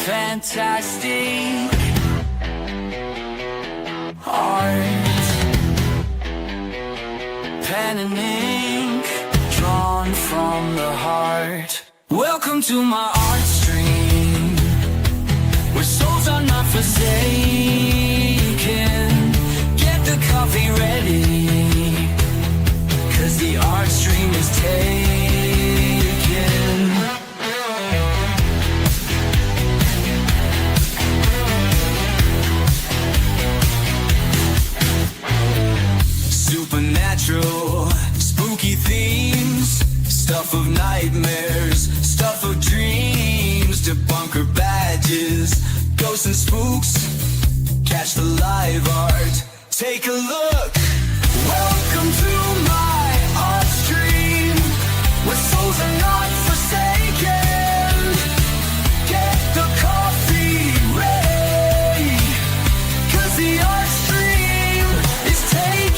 fantastic art, pen and ink drawn from the heart. Welcome to my art stream, where souls are not forsaken. Get the coffee ready, 'cause the art stream is taken. Supernatural, spooky themes, stuff of nightmares, stuff of dreams, debunker badges, ghosts and spooks, catch the live art, take a look. Welcome to my art stream, where souls are not forsaken. Get the coffee ready, 'cause the art stream is taken.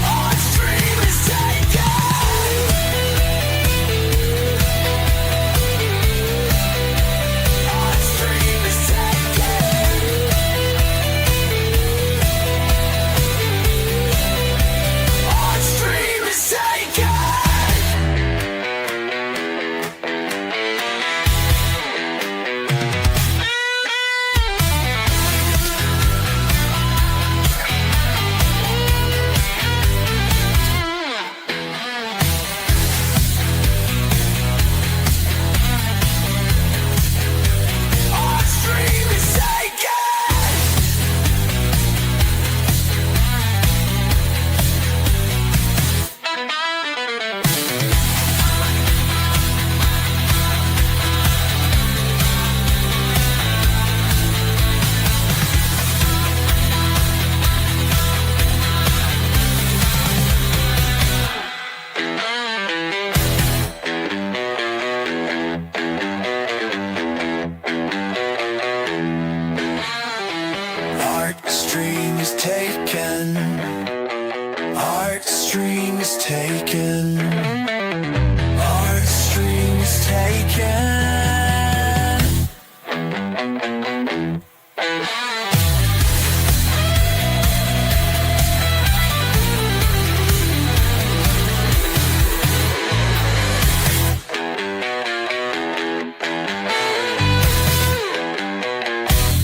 Art stream is taken. Art stream is taken. Art stream is taken. Art stream is taken. Art stream is taken. Art stream is taken. Art stream is taken.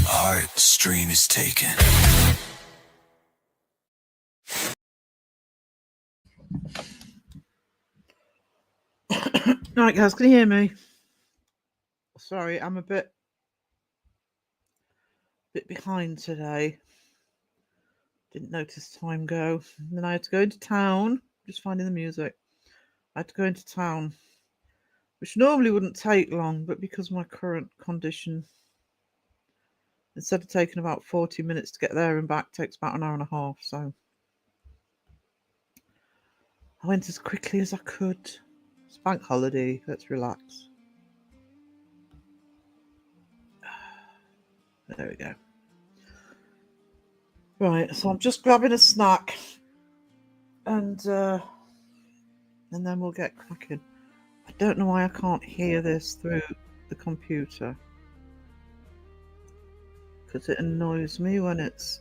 Art stream is taken. Right, guys, can you hear me? Sorry, I'm a bit behind today. Didn't notice time go. And then I had to go into town. Just finding the music. I had to go into town, which normally wouldn't take long, but because of my current condition, instead of taking about 40 minutes to get there and back, takes about an hour and a half. So I went as quickly as I could. It's bank holiday. Let's relax. There we go. Right, so I'm just grabbing a snack, and then we'll get cracking. I don't know why I can't hear this through the computer, because it annoys me when it's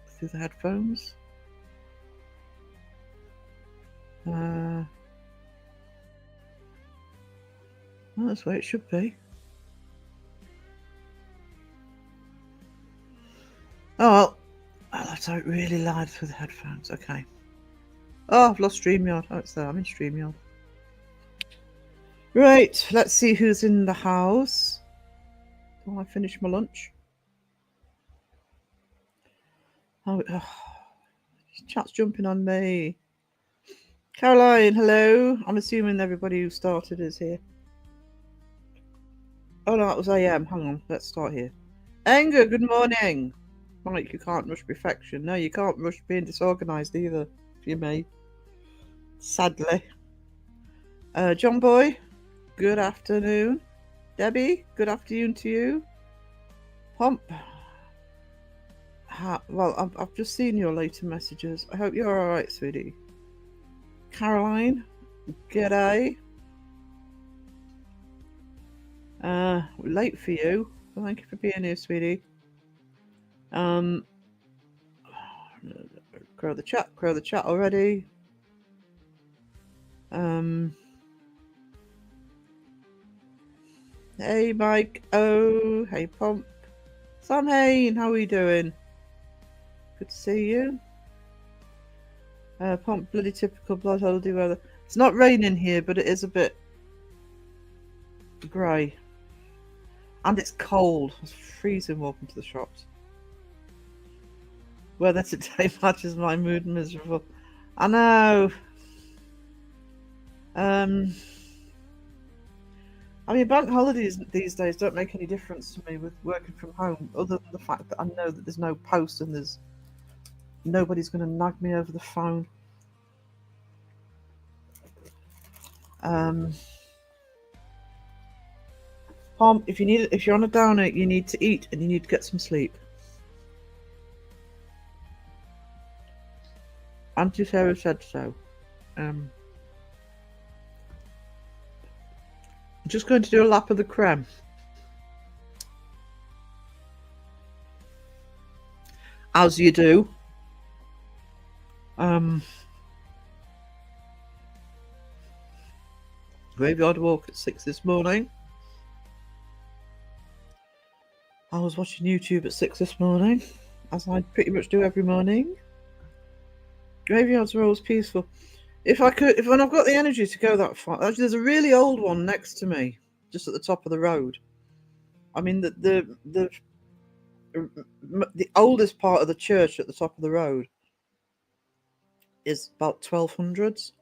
through the headphones. Well, that's where it should be. Oh, well, I'll have to have it really loud through the headphones. Okay. Oh, I've lost StreamYard. Oh, it's there. I'm in StreamYard. Right, let's see who's in the house. Will I finish my lunch? Oh, chat's jumping on me. Caroline, hello. I'm assuming everybody who started is here. Oh, no, that was AM. Hang on, let's start here. Anger, good morning. Mike, you can't rush perfection. No, you can't rush being disorganised either, if you may. Sadly. John Boy, good afternoon. Debbie, good afternoon to you. Pomp. Well, I've just seen your later messages. I hope you're alright, sweetie. Caroline, G'day. We're late for you. Thank you for being here, sweetie. Grow the chat already. Hey Mike. Oh, hey Pomp. Sam Hain, how are you doing? Good to see you. Pomp, bloody typical blood holiday weather. It's not raining here, but it is a bit grey. And it's cold. It's freezing walking to the shops. Weather today matches my mood, miserable. I know. I mean, bank holidays these days don't make any difference to me with working from home, other than the fact that I know that there's no post and there's nobody's going to nag me over the phone. Pom, if you're on a downer, you need to eat and you need to get some sleep. Auntie Sarah said so. I'm just going to do a lap of the creme. As you do. Graveyard walk at 6 this morning. I was watching YouTube at 6 this morning, as I pretty much do every morning. Graveyards are always peaceful. When I've got the energy to go that far. Actually, there's a really old one next to me, just at the top of the road. I mean, the oldest part of the church at the top of the road is about 1200s.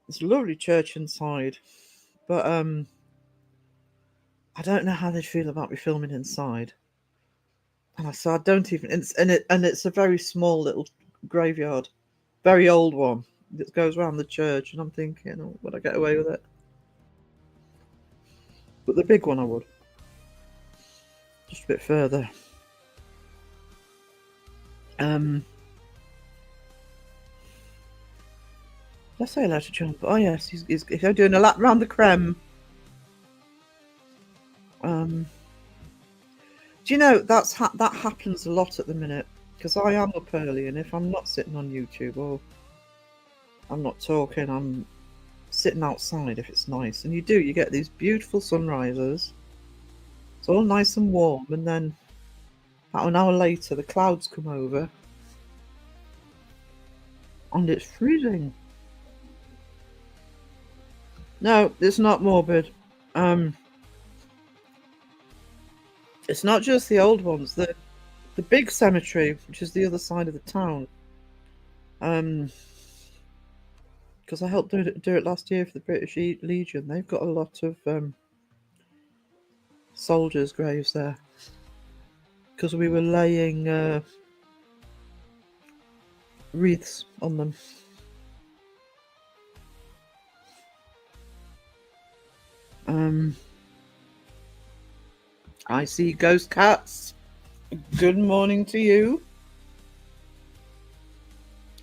It's a lovely church inside, but I don't know how they'd feel about me filming inside. And so I don't even. It's a very small little graveyard, very old one that goes around the church, and I'm thinking, oh, would I get away with it? But the big one, I would. Just a bit further. Let's say hello to John. Oh yes, he's doing a lap round the creme. Do you know that happens a lot at the minute? Because I am up early, and if I'm not sitting on YouTube or I'm not talking, I'm sitting outside if it's nice. And you get these beautiful sunrises. It's all nice and warm, and then about an hour later, the clouds come over, and it's freezing. No, it's not morbid. It's not just the old ones. The big cemetery, which is the other side of the town. Because I helped do it last year for the British Legion. They've got a lot of soldiers' graves there. Because we were laying wreaths on them. I see ghost cats. Good morning to you.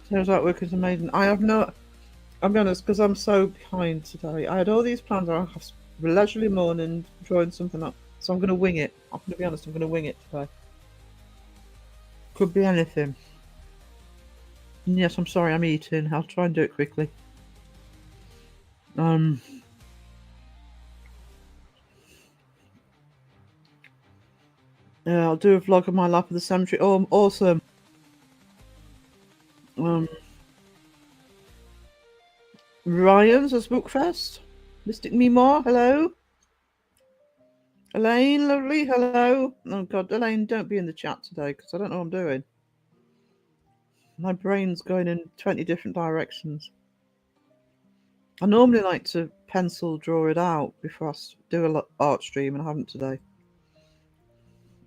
Sounds like working's amazing. I'll be honest, because I'm so behind today. I had all these plans. I'll have a leisurely morning, drawing something up. So I'm going to wing it. I'm going to be honest, I'm going to wing it today. Could be anything. And yes, I'm sorry, I'm eating. I'll try and do it quickly. Yeah, I'll do a vlog of my lap of the cemetery. Oh, awesome. Ryan's as Bookfest. Mystic Me More, hello. Elaine, lovely, hello. Oh God, Elaine, don't be in the chat today because I don't know what I'm doing. My brain's going in 20 different directions. I normally like to pencil draw it out before I do a art stream, and I haven't today.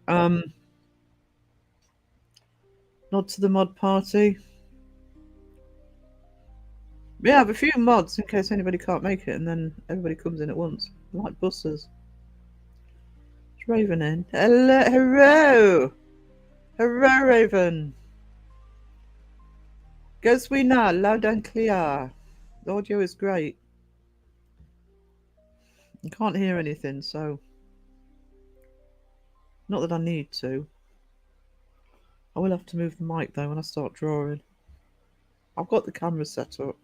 Nod to the mod party. Yeah, I have a few mods in case anybody can't make it, and then everybody comes in at once, like buses. It's Raven in. Hello, Raven. Goes we now, loud and clear. The audio is great. You can't hear anything, so not that I need to. I will have to move the mic though when I start drawing. I've got the camera set up.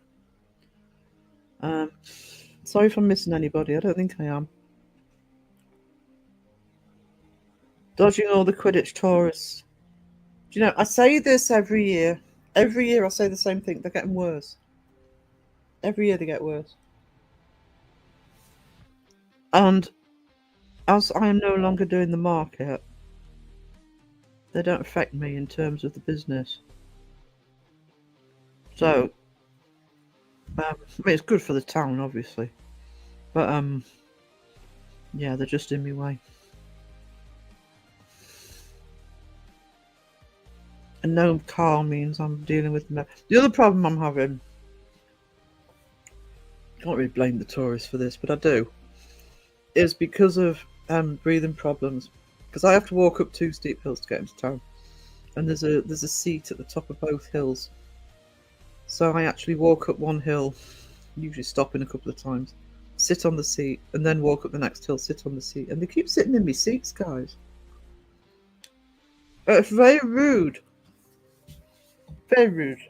Sorry if I'm missing anybody. I don't think I am. Dodging all the Quidditch tourists. Do you know, I say this every year. Every year I say the same thing. They're getting worse. Every year they get worse. And as I am no longer doing the market, they don't affect me in terms of the business. So, I mean, it's good for the town, obviously. But, yeah, they're just in my way. And no car means I'm dealing with them. The other problem I'm having, I can't really blame the tourists for this, but I do, is because of breathing problems. Because I have to walk up 2 steep hills to get into town, and there's a seat at the top of both hills. So I actually walk up one hill, usually stopping a couple of times, sit on the seat, and then walk up the next hill, sit on the seat, and they keep sitting in my seats, guys. It's very rude. Very rude.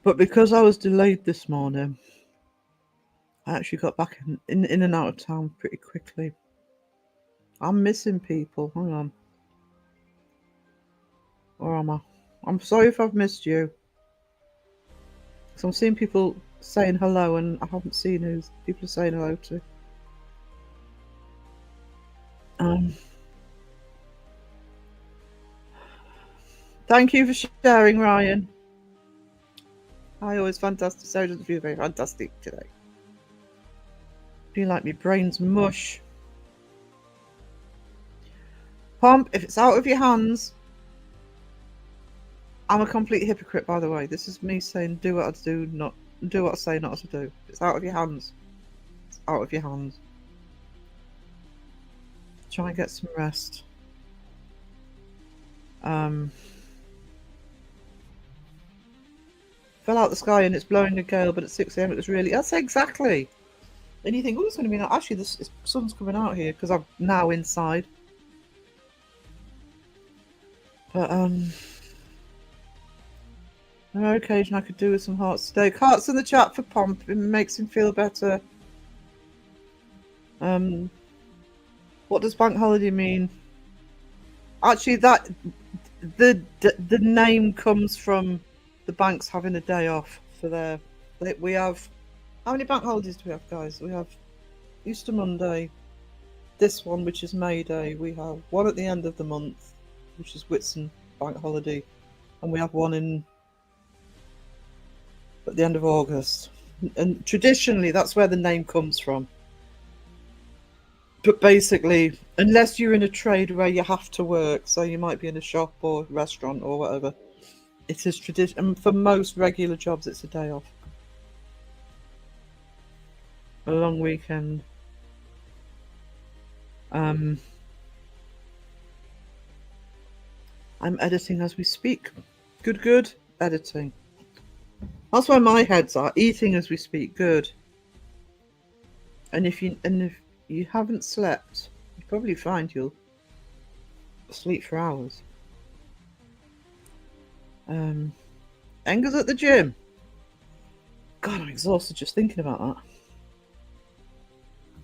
But because I was delayed this morning, I actually got back in and out of town pretty quickly. I'm missing people. Hang on. Or am I? I'm sorry if I've missed you. Because I'm seeing people saying hello and I haven't seen who people are saying hello to. Thank you for sharing, Ryan. Hi, always fantastic. So doesn't feel very fantastic today. Feel like my brain's mush. Pomp, if it's out of your hands, I'm a complete hypocrite, by the way. This is me saying do what I do, not do what I say not to do. If it's out of your hands, it's out of your hands. Try and get some rest. Fell out the sky and it's blowing a gale, but at 6 a.m. it was really. That's exactly. And you think, oh, it's going to be nice. Actually, the sun's coming out here because I'm now inside. But there are occasions I could do with some hearts today. Hearts in the chat for Pomp. It makes him feel better. What does bank holiday mean? Actually, that the name comes from the banks having a day off for their. We have how many bank holidays do we have, guys? We have Easter Monday, this one which is May Day. We have one at the end of the month, which is Whitsun bank holiday, and we have one at the end of August. And traditionally, that's where the name comes from. But basically, unless you're in a trade where you have to work, so you might be in a shop or restaurant or whatever, it is tradition. And for most regular jobs, it's a day off. A long weekend. I'm editing as we speak. Good. Editing. That's where my head's at. Eating as we speak. Good. And if you haven't slept, you probably find you'll sleep for hours. Enger's at the gym. God, I'm exhausted just thinking about that.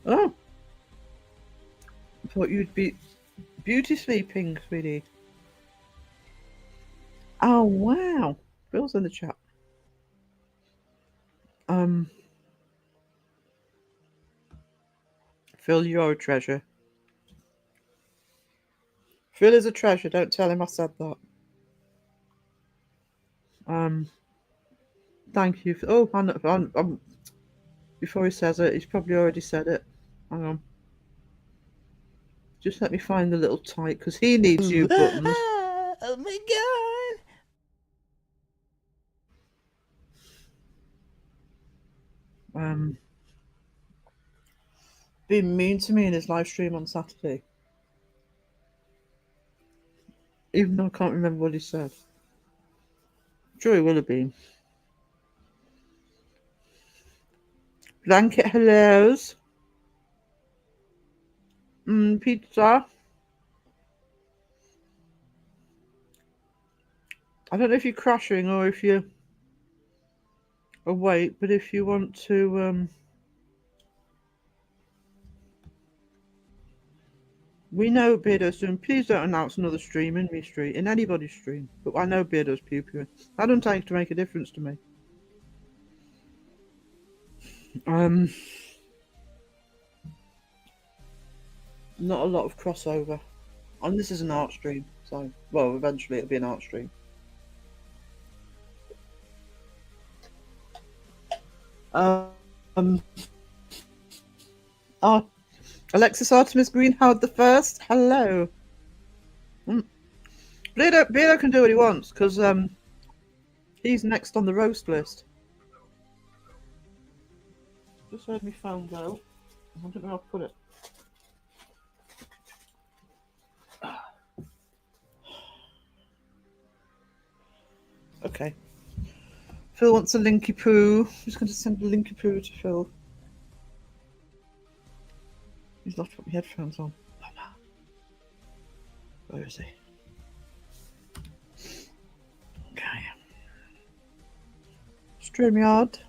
Oh. I thought you'd be beauty sleeping, sweetie. Oh, wow. Phil's in the chat. Phil, you're a treasure. Phil is a treasure. Don't tell him I said that. Thank you. Oh, I'm, before he says it, he's probably already said it. Hang on. Just let me find the little type because he needs you buttons. Oh my god! Being mean to me in his live stream on Saturday. Even though I can't remember what he said. sure he will have been. Blanket hellos. Pizza. I don't know if you're crashing or if you're awake, but if you want to, we know Beardo's doing. Please don't announce another stream in me stream, in anybody's stream. But I know Beardo's pew-pewing. That don't take to make a difference to me. Not a lot of crossover. And this is an art stream, so well, eventually it'll be an art stream. Alexis Artemis Green Howard the First. Hello. Beardo can do what he wants because he's next on the roast list. Just heard my phone go. I don't know how to put it. Okay. Phil wants a linky poo. I'm just going to send a linky poo to Phil. He's not put my headphones on. Where is he? Okay. StreamYard.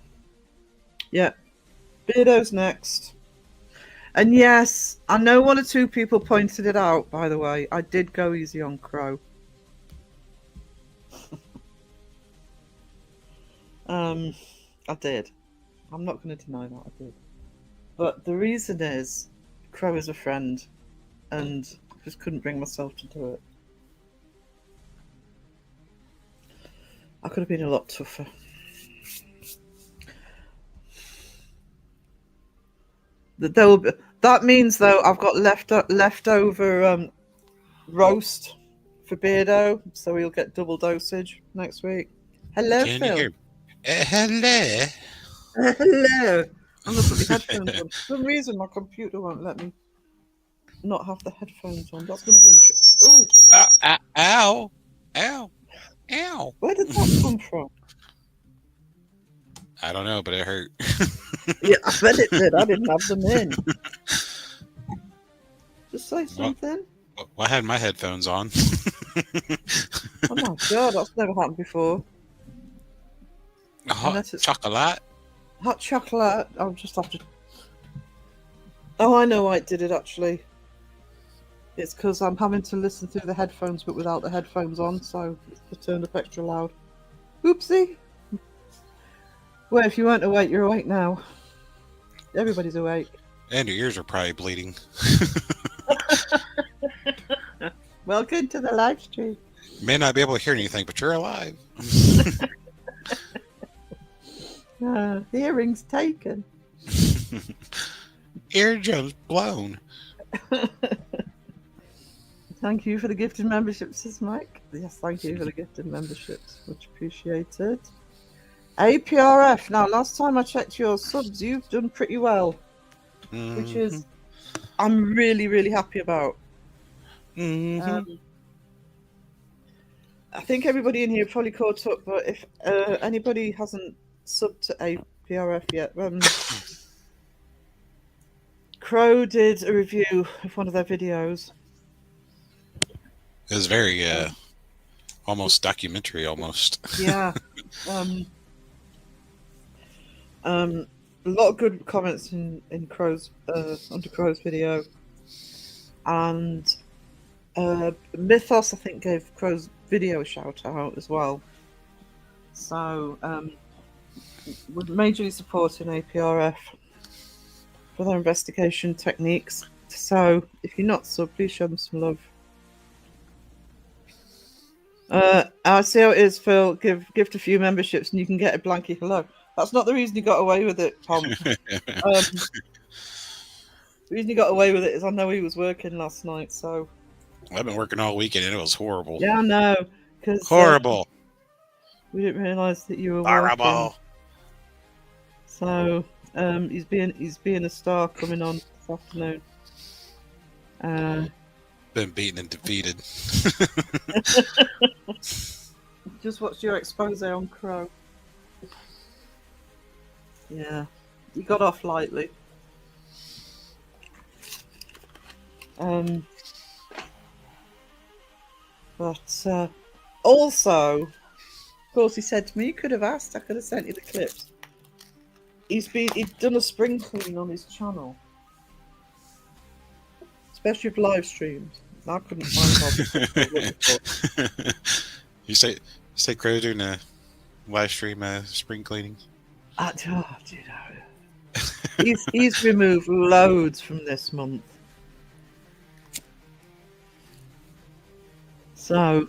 Yeah. Beardo's next. And yes, I know one or two people pointed it out, by the way. I did go easy on Crow. I did. I'm not going to deny that I did. But the reason is, Crow is a friend, and I just couldn't bring myself to do it. I could have been a lot tougher. That means, though, I've got leftover roast for Beardo, so he'll get double dosage next week. Hello, Can Phil. you hear me? Hello. Hello. I'm going to put the headphones on. For some reason, my computer won't let me not have the headphones on. That's going to be interesting. Ooh. Ow. Ow. Ow. Where did that come from? I don't know, but it hurt. Yeah, I bet it did. I didn't have them in. Just say something. Well, I had my headphones on. Oh my god, that's never happened before. Hot chocolate. Hot chocolate. I'll just have to. Oh, I know why it did it actually. It's because I'm having to listen through the headphones but without the headphones on, so it's turned up extra loud. Oopsie. Well, if you weren't awake, you're awake now. Everybody's awake. And your ears are probably bleeding. Welcome to the live stream. You may not be able to hear anything, but you're alive. Hearing's taken. Eardrums blown. Thank you for the gifted memberships, says Mike. Yes, thank you for the gifted memberships. Much appreciated. APRF. Now, last time I checked your subs, you've done pretty well. Which is, I'm really, really happy about. I think everybody in here probably caught up, but if anybody hasn't subbed to APRF yet, Crow did a review of one of their videos. It was very almost documentary, almost. Yeah. A lot of good comments in Crow's under Crow's video, and Mythos I think gave Crow's video a shout out as well. So we're majorly supporting APRF for their investigation techniques. So if you're not sub, please show them some love. I see how it is, Phil. Gift a few memberships and you can get a blankie hello. That's not the reason you got away with it, Tom. The reason he got away with it is I know he was working last night, so... I've been working all weekend and it was horrible. Yeah, I know. Horrible. We didn't realise that you were horrible. Working. So, he's being a star coming on this afternoon. Been beaten and defeated. Just watched your expose on Crow. Yeah, you got off lightly. But also, of course, he said to me, "You could have asked. I could have sent you the clips." He'd done a spring clean on his channel, especially with live streams. I couldn't find Bob. You say Crow doing a live stream spring cleaning? He's removed loads from this month. So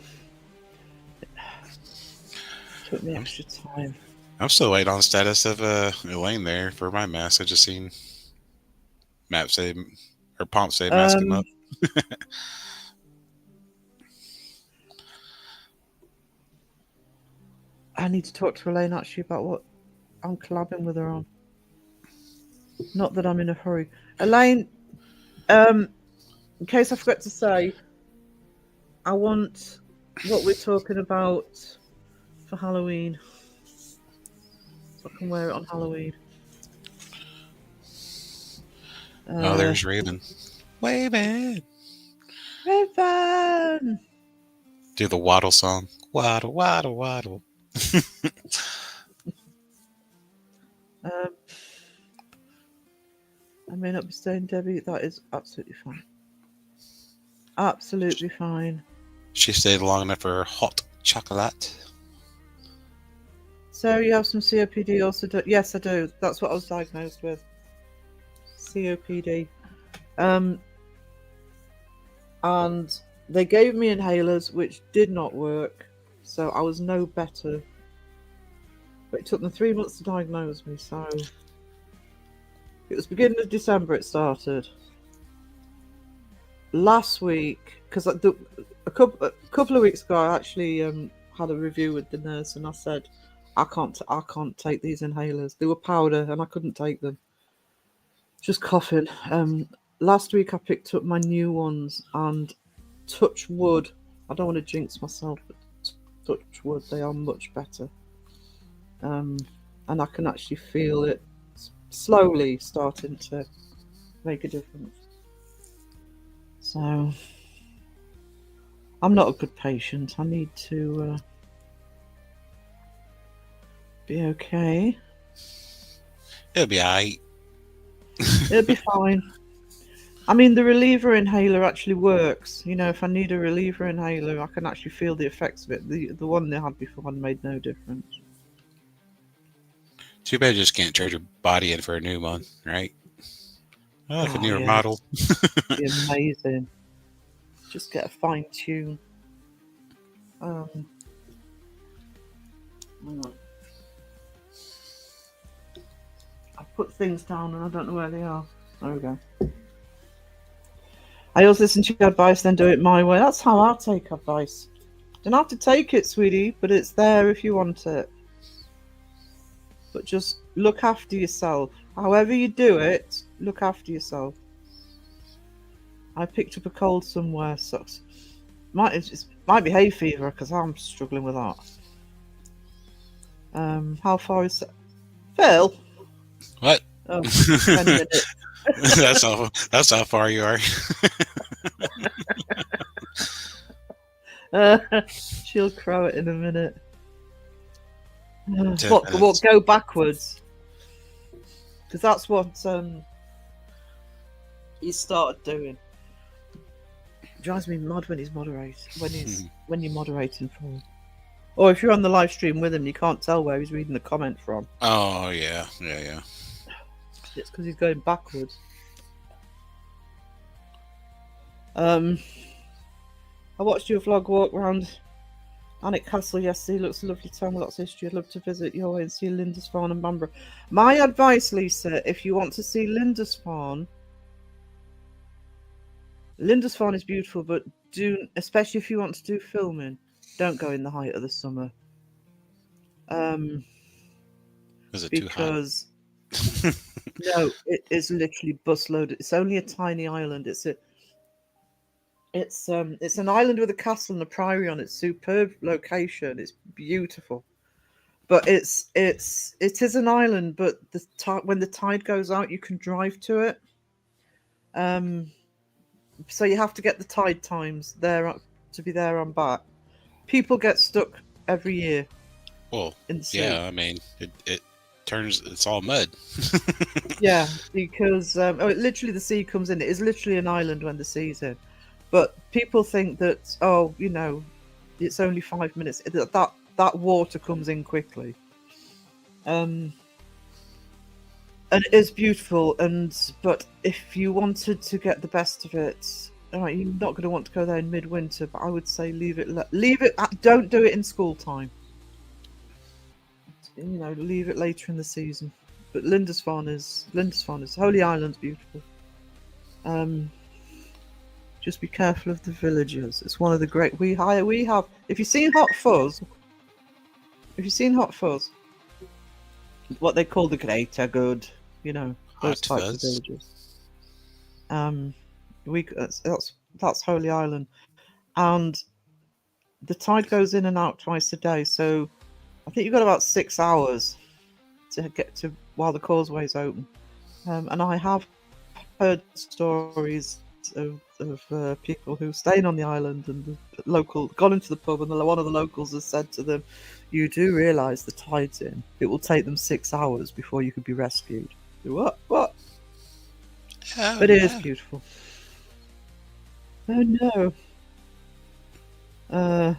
took me extra time. I'm still waiting on the status of Elaine there for my mask. I just seen Matt say or Pomp say mask him up. I need to talk to Elaine actually about what I'm collabing with her on. Not that I'm in a hurry. Elaine, in case I forgot to say, I want what we're talking about for Halloween. So I can wear it on Halloween. Oh, there's Raven. Waving. Raven! Do the waddle song. Waddle, waddle, waddle. I may not be staying, Debbie. That is absolutely fine. Absolutely fine. She stayed long enough for her hot chocolate. So you have some COPD also? Yes, I do. That's what I was diagnosed with. COPD. And they gave me inhalers, which did not work. So I was no better. But it took them 3 months to diagnose me. So it was beginning of December it started. Last week, because a couple of weeks ago, I actually had a review with the nurse, and I said, I can't take these inhalers. They were powder, and I couldn't take them. Just coughing. Last week, I picked up my new ones, and touch wood. I don't want to jinx myself, but touch wood, they are much better. And I can actually feel it slowly starting to make a difference. So I'm not a good patient. I need to be okay. It'll be alright. It'll be fine. I mean, the reliever inhaler actually works. You know, if I need a reliever inhaler, I can actually feel the effects of it. The one they had before made no difference. Too bad you just can't trade your body in for a new one, right? Oh, if a newer model. It'd be amazing. Just get a fine tune. I put things down and I don't know where they are. There we go. I always listen to your advice, then do it my way. That's how I take advice. Don't have to take it, sweetie, but it's there if you want it. But just look after yourself. However you do it, look after yourself. I picked up a cold somewhere. Sucks. Might be hay fever because I'm struggling with that. How far is that? Phil? What? Oh, 10 minutes. That's how far you are. She'll crow it in a minute. 10 What? minutes. Go backwards? Because that's what he started doing. It drives me mad when he's when you're moderating for him. Or if you're on the live stream with him, you can't tell where he's reading the comment from. Oh yeah. It's because he's going backwards. I watched your vlog walk around Alnwick Castle yesterday. Looks a lovely town with lots of history. I'd love to visit your way and see Lindisfarne and Bamburgh. My advice, Lisa, if you want to see Lindisfarne is beautiful, but especially if you want to do filming, don't go in the height of the summer. Is it too hot? No, it is literally bus loaded. It's only a tiny island. It's an island with a castle and a priory on it. Superb location. It's beautiful. But it is an island, but when the tide goes out, you can drive to it. Um, so you have to get the tide times there to be there and back. People get stuck every year Well, in the sea. yeah, I mean, it turns, it's all mud. Yeah, because literally the sea comes in. It is literally an island when the sea's in. But people think that, oh, it's only 5 minutes. That water comes in quickly. Um, and it is beautiful. But if you wanted to get the best of it, all right, you're not going to want to go there in midwinter. But I would say leave it. Don't do it in school time. Leave it later in the season. But Lindisfarne is Holy Island's beautiful. Just be careful of the villagers. It's one of the great we have. If you've seen Hot Fuzz, what they call the greater good, those Hot types of fuzz. villages. We that's Holy Island, and the tide goes in and out twice a day. So I think you've got about 6 hours to get to while the causeway's open. And I have heard stories of people who staying on the island and the local gone into the pub, and one of the locals has said to them, "You do realise the tide's in. It will take them 6 hours before you could be rescued." What? What? Oh But it is no. beautiful. Oh no.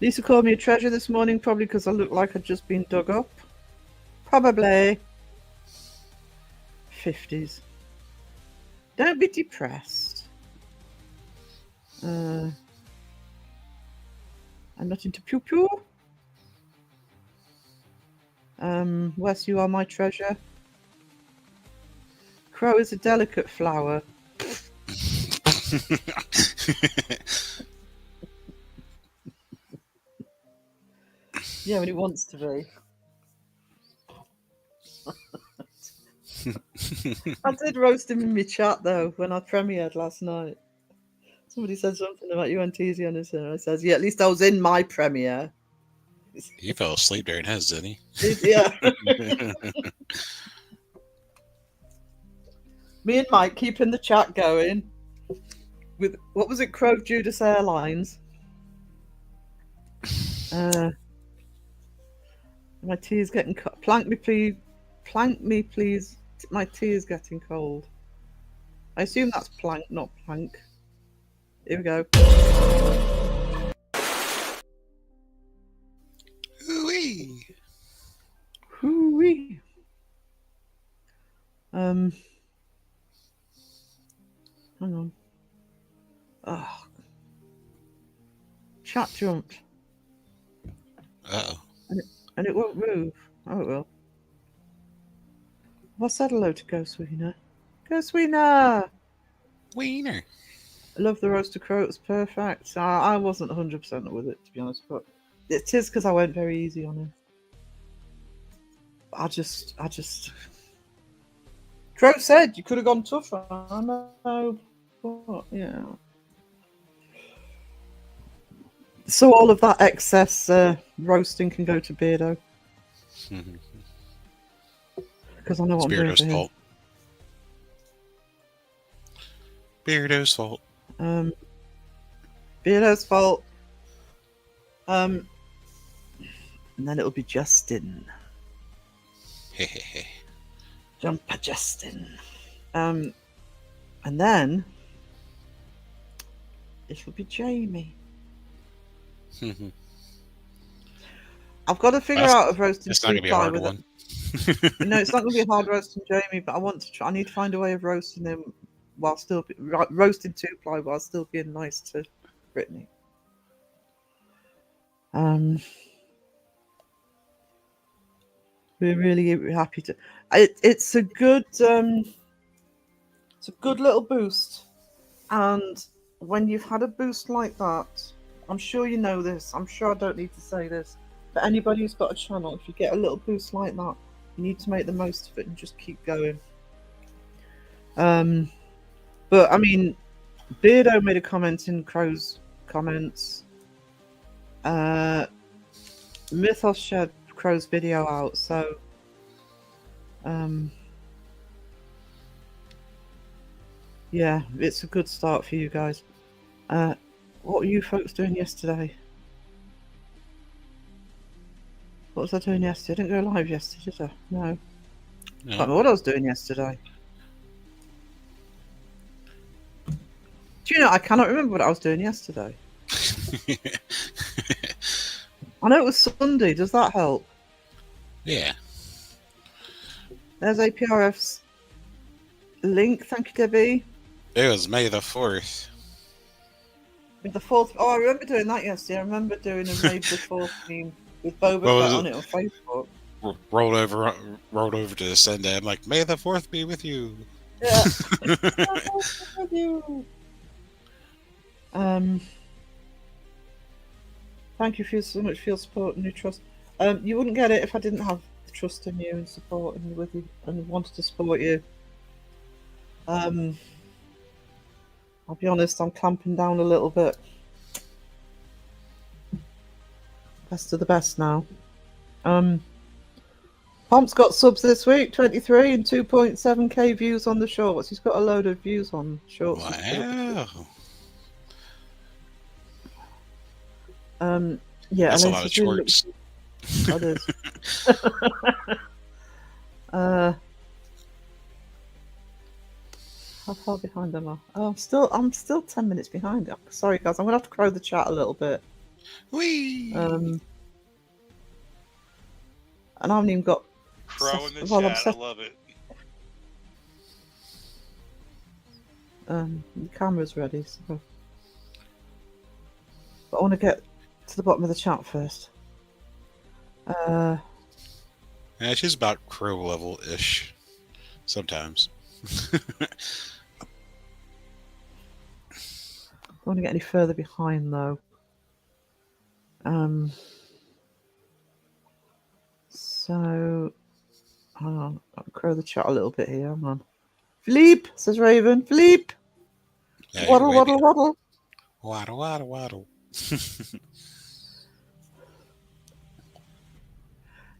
Lisa called me a treasure this morning, probably because I looked like I'd just been dug up. Probably. 50s. Don't be depressed. I'm not into pew pew. Wes, you are my treasure. Crow is a delicate flower. Yeah, when he wants to be. I did roast him in my chat though when I premiered last night. Somebody said something about you and Teasy on his hair. I says, yeah, at least I was in my premiere. He fell asleep during his, didn't Yeah. he? Me and Mike keeping the chat going with what was it, Crow Judas Airlines. My tea is getting cut. Plank me, please. Plank me, please. My tea is getting cold. I assume that's plank, not plank. Here we go. Ooh-wee. Hoo-wee. Hang on. Oh, chat jumped. Uh-oh. And it won't move. Oh, it will. Well, I said hello to Ghost Wiener. Ghost Wiener! Wiener. I love the roasted crow. It was perfect. I wasn't 100% with it, to be honest, but it is because I went very easy on him. I just. Crow said you could have gone tougher. I know, but yeah. So all of that excess roasting can go to Beardo. Because I know what I'm doing Beardo's for him. fault. Beardo's fault. Beardo's fault. And then it'll be Justin. Jumper Justin. And then it'll be Jamie. I've got to figure out if roasting It's not gonna be a two-ply hard with one. it. No, it's not going to be a hard roasting Jamie, but I want to try. I need to find a way of roasting him while still roasting two-ply while still being nice to Brittany. We're really happy to. It's a good little boost, and when you've had a boost like that, I'm sure you know this. I'm sure I don't need to say this, but anybody who's got a channel, if you get a little boost like that, you need to make the most of it and just keep going. But I mean, Beardo made a comment in Crow's comments. Mythos shared Crow's video out, so yeah, it's a good start for you guys. What were you folks doing yesterday? What was I doing yesterday? I didn't go live yesterday, did I? No. No. Can't remember what I was doing yesterday. Do you know, I cannot remember what I was doing yesterday. I know it was Sunday. Does that help? Yeah. There's APRF's link. Thank you, Debbie. It was May the 4th. With the 4th. Oh, I remember doing that yesterday. I remember doing a May the 4th meme with Boba What was Fett on it? it on Facebook. Rolled over to Sunday. I'm like, May the 4th be with you. Yeah. With you. Thank you so much for your support and your trust. You wouldn't get it if I didn't have trust in you and support and with you and wanted to support you. I'll be honest, I'm clamping down a little bit. Best of the best now. Pomp's got subs this week, 23 and 2.7k views on the shorts. He's got a load of views on shorts. Wow. Yeah, That's a lot of shorts. That is. How far behind am I? Oh, I'm still 10 minutes behind. Sorry guys, I'm gonna have to crow the chat a little bit. Whee! And I haven't even got Crow in the chat, I love it. The camera's ready, so but I want to get to the bottom of the chat first. Yeah, she's about crow level ish. Sometimes. Don't want to get any further behind though. So hang on, I'll crow the chat a little bit here. Hang on. Philippe, says Raven. Philippe. Yeah, Waddle, waddle, waddle. Waddle, waddle, waddle.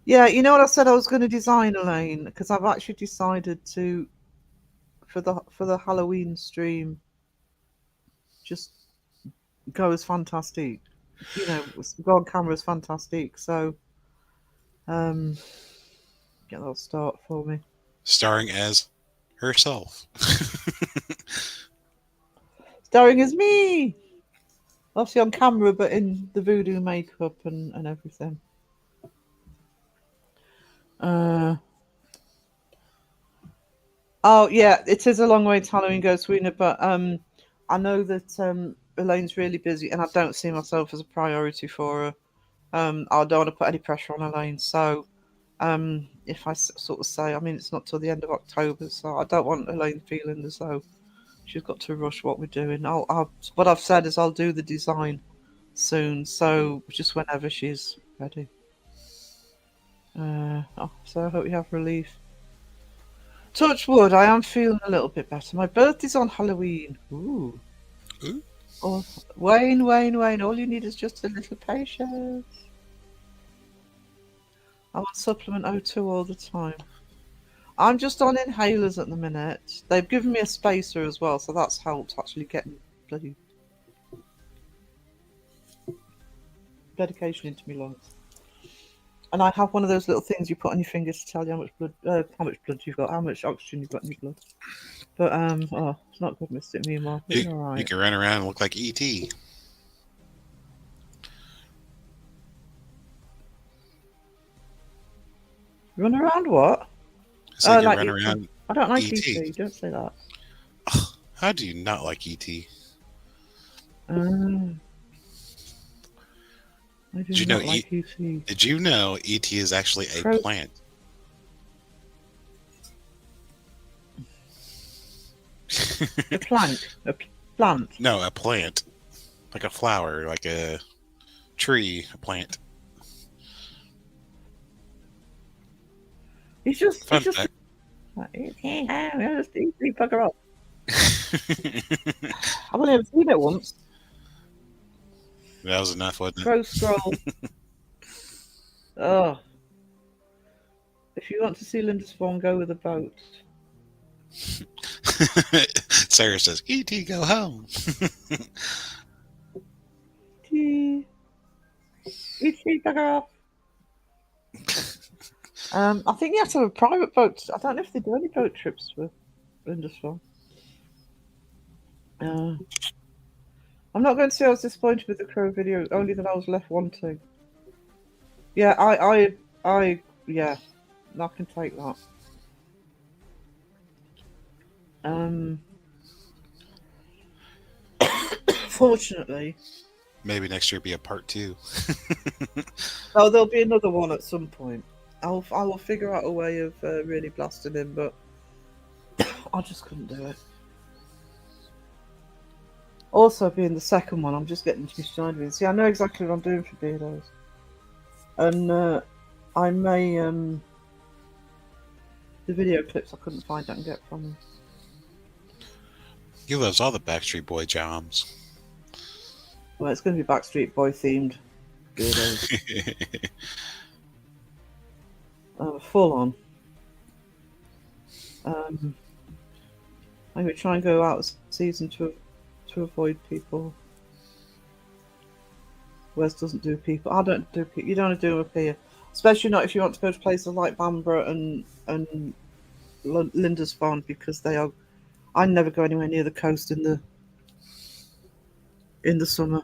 Yeah, you know what I said I was going to design, Elaine, because I've actually decided to for the Halloween stream just go as fantastic. You know, go on camera as fantastic. So get that start for me. Starring as herself. Starring as me. Obviously on camera, but in the voodoo makeup and everything. Oh yeah, it is a long way to Halloween Ghost Wiener, but I know that Elaine's really busy, and I don't see myself as a priority for her. I don't want to put any pressure on Elaine, so if I sort of say, I mean, it's not till the end of October, so I don't want Elaine feeling as though she's got to rush what we're doing. What I've said is I'll do the design soon, so just whenever she's ready. So I hope you have relief. Touch wood, I am feeling a little bit better. My birthday's on Halloween. Ooh. Ooh. Oh, Wayne, all you need is just a little patience. I'm on supplement O2 all the time. I'm just on inhalers at the minute. They've given me a spacer as well, so that's helped actually getting bloody medication into my lungs. And I have one of those little things you put on your fingers to tell you how much blood you've got, how much oxygen you've got in your blood. But it's not good, Mr. Meanwhile. But you're all right. You can run around and look like E.T. Run around what? So you like run E.T. around. I don't like E.T. E.T. Don't say that. How do you not like E.T.? Did you know like E.T.? Did you know E.T. is actually a plant? A plant? A plant? No, a plant. Like a flower, like a tree, a plant. He's just Fun fact. E.T. Bugger off. I've only ever seen it once. That was enough, wasn't Crow scroll. Oh, if you want to see Linda Swan, go with a boat. it? Sarah says, "E.T. go home." Tea. Eat bugger off. I think you have to have a private boat. I don't know if they do any boat trips with Linda Swan. I'm not going to say I was disappointed with the Crow video, only that I was left wanting. Yeah, yeah, I can take that. Fortunately, Maybe next year be a part 2. oh, there'll be another one at some point. I will figure out a way of really blasting him, but I just couldn't do it. Also, being the second one, I'm just getting to be started with. See, I know exactly what I'm doing for Beardos, and I may the video clips I couldn't find I can get from him. He loves all the Backstreet Boy jams. Well, it's going to be Backstreet Boy themed Beardos, full on. I'm going to try and go out of season to avoid people. Wes doesn't do people. I don't do people. You don't want to do them up here, especially not if you want to go to places like Bamborough and Linda's Farm, because they are. I never go anywhere near the coast in the summer.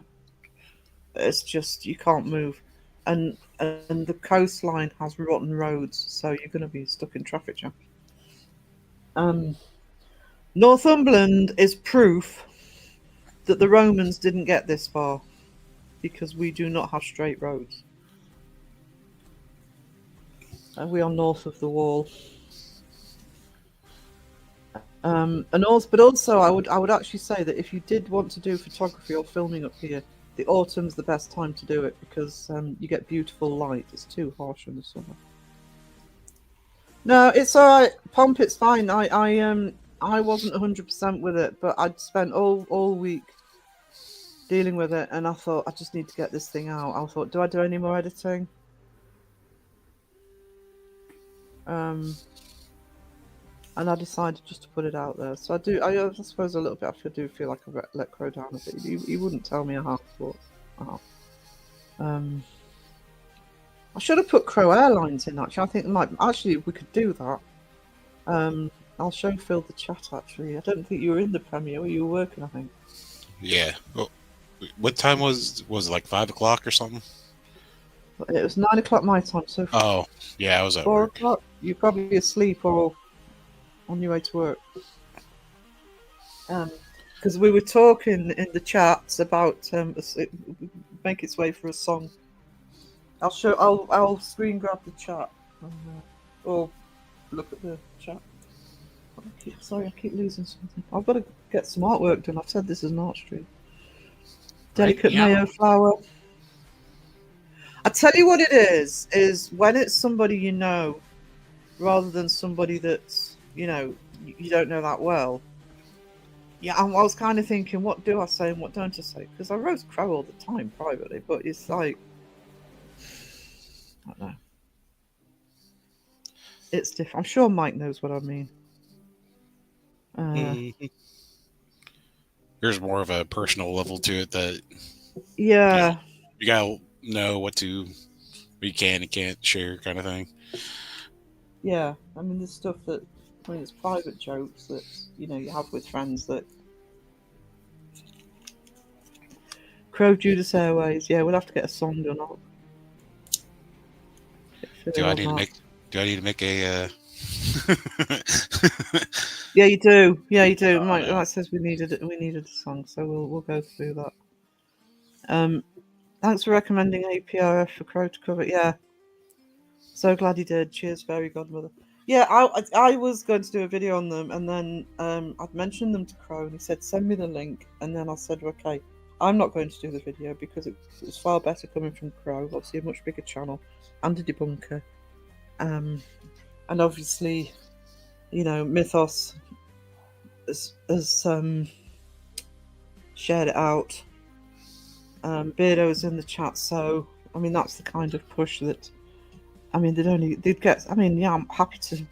It's just you can't move, and the coastline has rotten roads, so you're going to be stuck in traffic jam. Northumberland is proof that the Romans didn't get this far, because we do not have straight roads. And we are north of the wall. But also, I would actually say that if you did want to do photography or filming up here, the autumn's the best time to do it, because you get beautiful light. It's too harsh in the summer. No, it's all right. Pomp, it's fine. I wasn't 100% with it, but I'd spent all week dealing with it, and I thought I just need to get this thing out. I thought, do I do any more editing? And I decided just to put it out there. So I suppose a little bit I do feel like I let Crow down a bit. He wouldn't tell me a half thought. I should have put Crow Airlines in, actually. I think we could do that. I'll show Phil the chat, actually. I don't think you were in the premiere. You were working, I think. Yeah. Well, what time was it, like 5 o'clock or something? It was 9 o'clock my time, so Oh, yeah, I was at 4 work. o'clock. You're probably asleep or on your way to work. Because we were talking in the chats about make its way for a song. I'll screen grab the chat or look at the chat. I keep losing something. I've got to get some artwork done. I've said this is an art stream. Delicate mayo flower. I tell you what it is when it's somebody you know, rather than somebody that's, you don't know that well. Yeah, I was kind of thinking, what do I say and what don't I say? Because I roast Crow all the time privately, but it's like, I don't know. It's different. I'm sure Mike knows what I mean. There's more of a personal level to it that yeah, you gotta know what you can and can't share, kind of thing. Yeah, I mean, there's stuff that it's private jokes that you have with friends that. Crow Judas Airways. Yeah, we'll have to get a song done up. Do I need to make a? Yeah, you do. Yeah, you do. Mike says we needed a song, so we'll go through that. Thanks for recommending APRF for Crow to cover. Yeah, so glad he did. Cheers, fairy godmother. Yeah, I was going to do a video on them, and then I'd mentioned them to Crow, and he said send me the link, and then I said okay, I'm not going to do the video because it was far better coming from Crow, obviously a much bigger channel and a debunker, and obviously, Mythos has shared it out. Beardo's in the chat, so I mean that's the kind of push that. I mean they'd get. I mean yeah, I'm happy to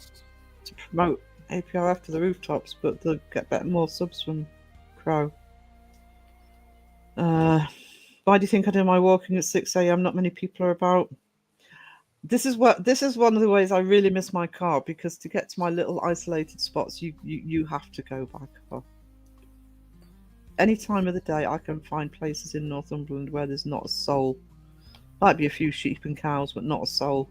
promote APRF to the rooftops, but they'll get more subs from Crow. Why do you think I do my walking at 6 a.m? Not many people are about. This is one of the ways I really miss my car, because to get to my little isolated spots, you have to go by car. Any time of the day, I can find places in Northumberland where there's not a soul. Might be a few sheep and cows, but not a soul.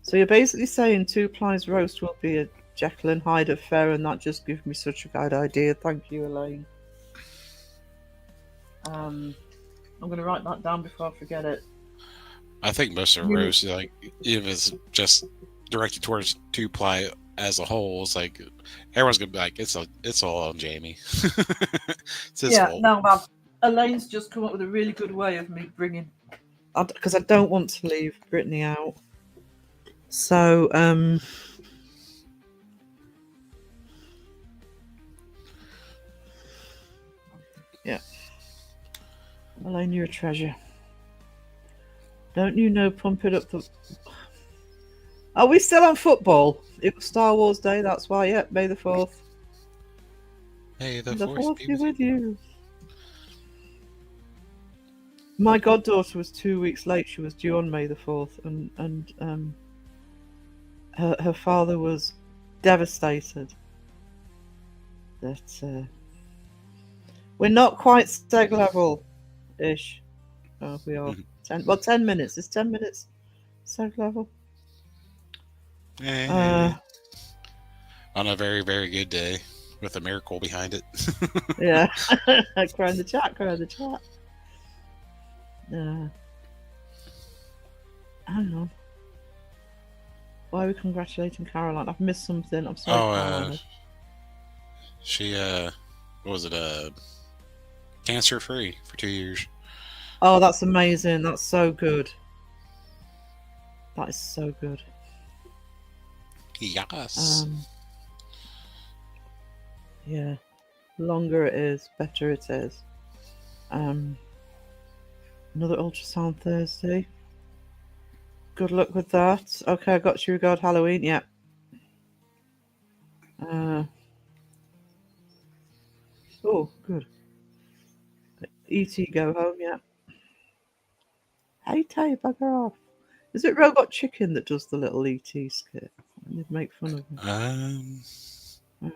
So you're basically saying 2 Plies roast will be a Jekyll and Hyde affair, and that just gives me such a good idea. Thank you, Elaine. I'm going to write that down before I forget it. I think most of the roast, like, if it's just directed towards 2-ply as a whole, it's like everyone's gonna be like, it's all on Jamie. It's his fault. No, Elaine's just come up with a really good way of me bringing, because I don't want to leave Brittany out. So yeah. Elaine, you're a treasure. Don't you know, pump it up the... Are we still on football? It was Star Wars Day, that's why. Yep, May the 4th. Hey, the Force be with you. My goddaughter was 2 weeks late. She was due on May the 4th, and her father was devastated that we're not quite steg level-ish. Oh, we are. 10 minutes. Is 10 minutes steg level? On a very, very good day with a miracle behind it. Yeah. Cry in the chat. Hang on. Why are we congratulating Caroline? I've missed something. I'm sorry, Caroline. She, what was it? Cancer free for 2 years. Oh, that's amazing. That's so good. That is so good. Yes. Yeah. Longer it is, better it is. Another ultrasound Thursday. Good luck with that. Okay, I got you regard Halloween. Yeah. Oh, good. E.T. go home. Yeah. Hey, Tay, bugger off. Is it Robot Chicken that does the little E.T. skit? They'd make fun of him.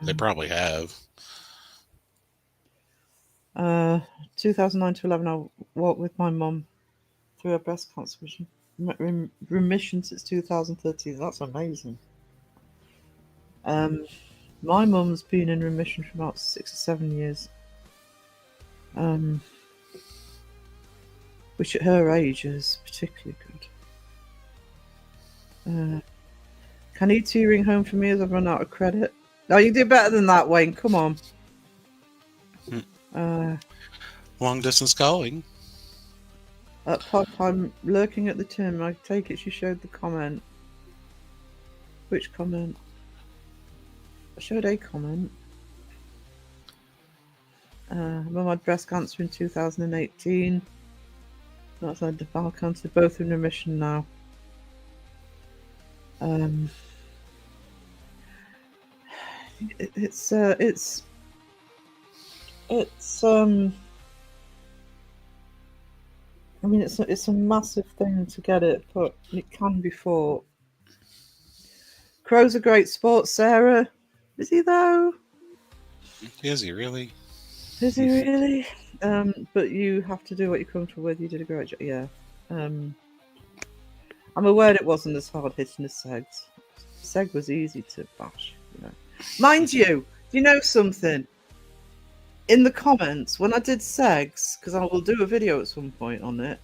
They probably have. 2009 to 11, I walked with my mum through her breast cancer remission since 2013. That's amazing. My mum's been in remission for about 6 or 7 years. Which at her age is particularly good. Can E.T. ring home for me as I've run out of credit? No, you do better than that, Wayne. Come on. Long distance calling. Pop, I'm lurking at the Tim. I take it she showed the comment. Which comment? I showed a comment. Mum had breast cancer in 2018. That's had the bowel cancer, both in remission now. It's I mean, it's a massive thing to get it, but it can be fought. Crow's a great sport, Sarah. Is he though? Is he really? Is he really? But you have to do what you're comfortable with. You did a great job. Yeah. I'm aware it wasn't as hard hitting as Segs. Seg was easy to bash, you know. Mind you, do you know something? In the comments, when I did Segs, because I will do a video at some point on it,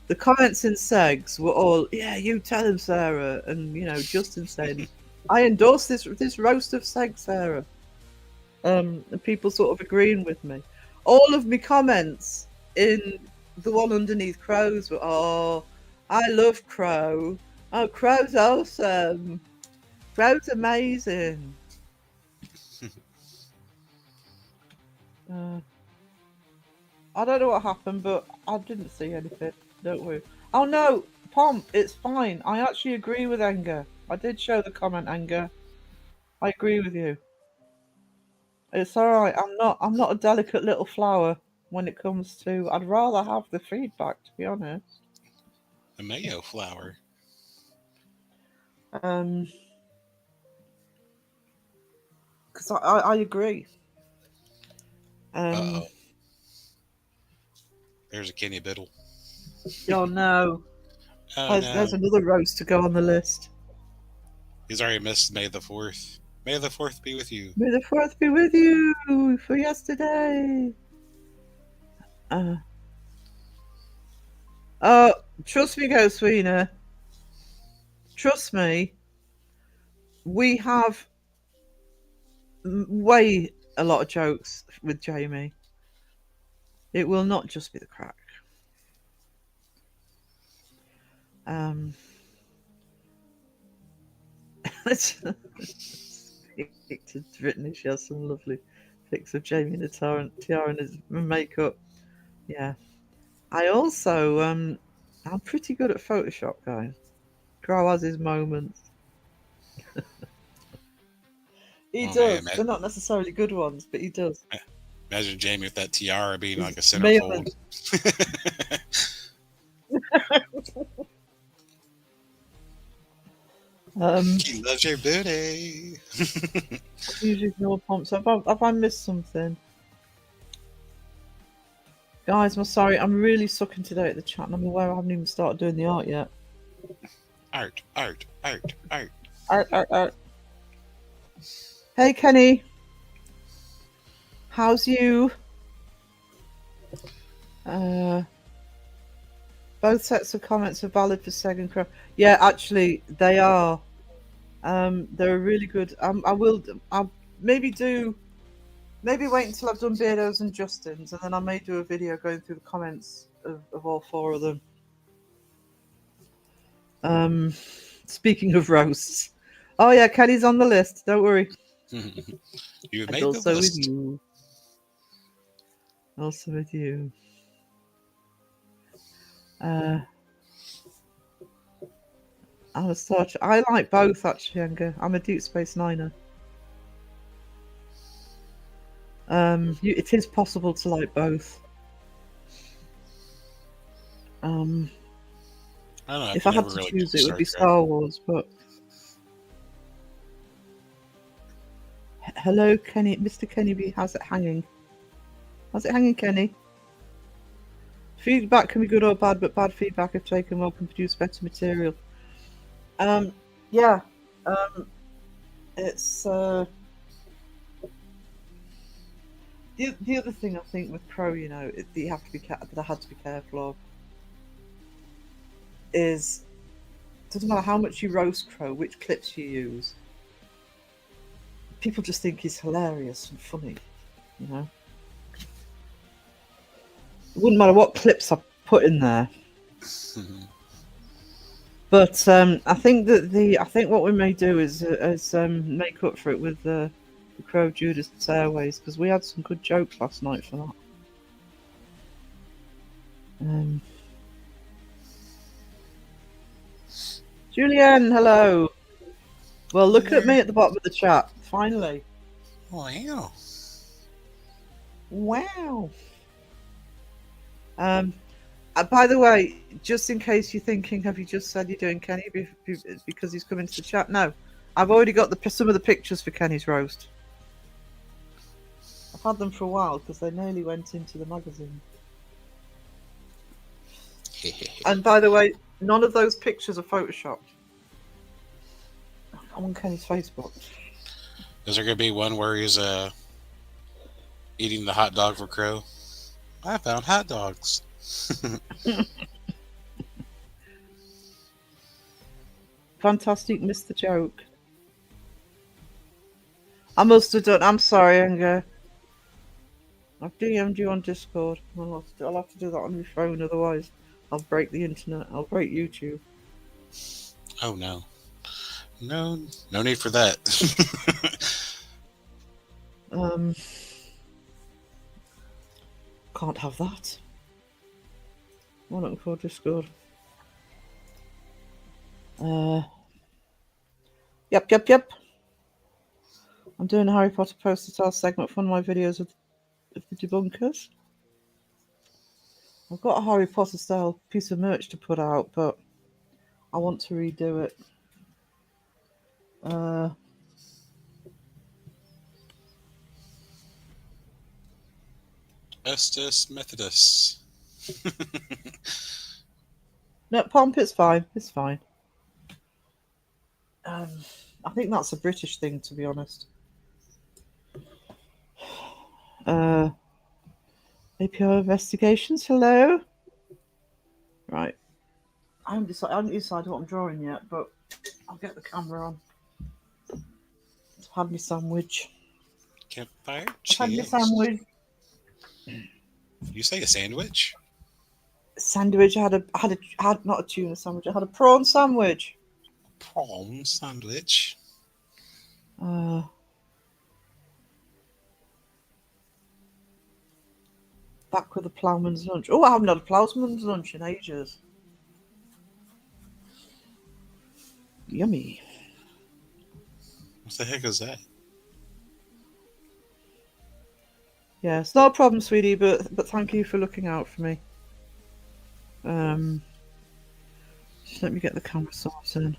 the comments in Segs were all, yeah, you tell him, Sarah, and you know, Justin saying, I endorse this roast of Seg, Sarah. And people sort of agreeing with me. All of my comments in the one underneath Crow's were, oh, I love Crow. Oh, Crow's awesome. Crow's amazing. I don't know what happened, but I didn't see anything. Don't worry. Oh no, Pomp, it's fine. I actually agree with Anger. I did show the comment, Anger. I agree with you. It's all right. I'm not a delicate little flower when it comes to. I'd rather have the feedback, to be honest. A mayo flower. Because I agree. Uh oh. There's a Kenny Biddle. Oh no. Oh no. There's another roast to go on the list. He's already missed May the 4th. May the 4th be with you. May the 4th be with you for yesterday. Trust me, Ghost Sweeney. Trust me. We have way a lot of jokes with Jamie. It will not just be the crack. Victor's written she has some lovely pics of Jamie in a tiara and his makeup. Yeah. I also I'm pretty good at Photoshop, guys. Crow has his moments. He does. Man, They're not necessarily good ones, but he does. imagine Jamie with that tiara being like a Mailman. centerfold. He loves your booty. Usually no pumps. Have I missed something? Guys, I'm sorry. I'm really sucking today at the chat, and I'm aware I haven't even started doing the art yet. Art. Art. Hey, Kenny. How's you? Both sets of comments are valid for Second Crow. Yeah, actually, they are. They're really good. I'll maybe wait until I've done Beardo's and Justin's, and then I may do a video going through the comments of all four of them. Speaking of roasts. Oh yeah, Kenny's on the list. Don't worry. You And made also the list. with you. Also with you. I'm a Star Trek. I like both actually, Anger. I'm a Deep Space Niner. It is possible to like both. I don't know. If I had to choose, it would be Star Wars. But hello, Kenny, Mr. Kenny B. How's it hanging? How's it hanging, Kenny? Feedback can be good or bad, but bad feedback, if taken well, can produce better material. Yeah. It's the other thing I think with Crow, you know, that you have to be that I had to be careful of is doesn't matter how much you roast Crow, which clips you use. People just think he's hilarious and funny, you know. It wouldn't matter what clips I put in there. But I think what we may do is make up for it with the Crow Judas Airways, because we had some good jokes last night for that. Julianne, hello. Well, look at me at the bottom of the chat. Finally. Wow. Wow. By the way, just in case you're thinking, have you just said you're doing Kenny because he's come into the chat? No, I've already got some of the pictures for Kenny's roast. I've had them for a while because they nearly went into the magazine. And by the way, none of those pictures are photoshopped. I'm on Kenny's Facebook. Is there going to be one where he's eating the hot dog for Crow? I found hot dogs. Fantastic, missed the joke. I must have done. I'm sorry, Anger. I've DM'd you on Discord. I'll have to do that on my phone, otherwise I'll break the internet. I'll break YouTube. Oh no. No, no need for that. Can't have that. I'm looking for Discord. Yep. I'm doing a Harry Potter poster style segment for one of my videos of the debunkers. I've got a Harry Potter style piece of merch to put out, but I want to redo it. Estes Methodist. No, Pomp, it's fine. It's fine. I think that's a British thing, to be honest. APO investigations. Hello. Right. I haven't decided what I'm drawing yet, but I'll get the camera on. I've had my sandwich. Campfire I've had my cheers. sandwich. You say a sandwich? Sandwich. I had not a tuna sandwich. I had a prawn sandwich. Prawn sandwich. Back with a ploughman's lunch. Oh, I haven't had a ploughman's lunch in ages. Yummy. What the heck is that? Yeah, it's not a problem, sweetie, but thank you for looking out for me. Just let me get the camera source in.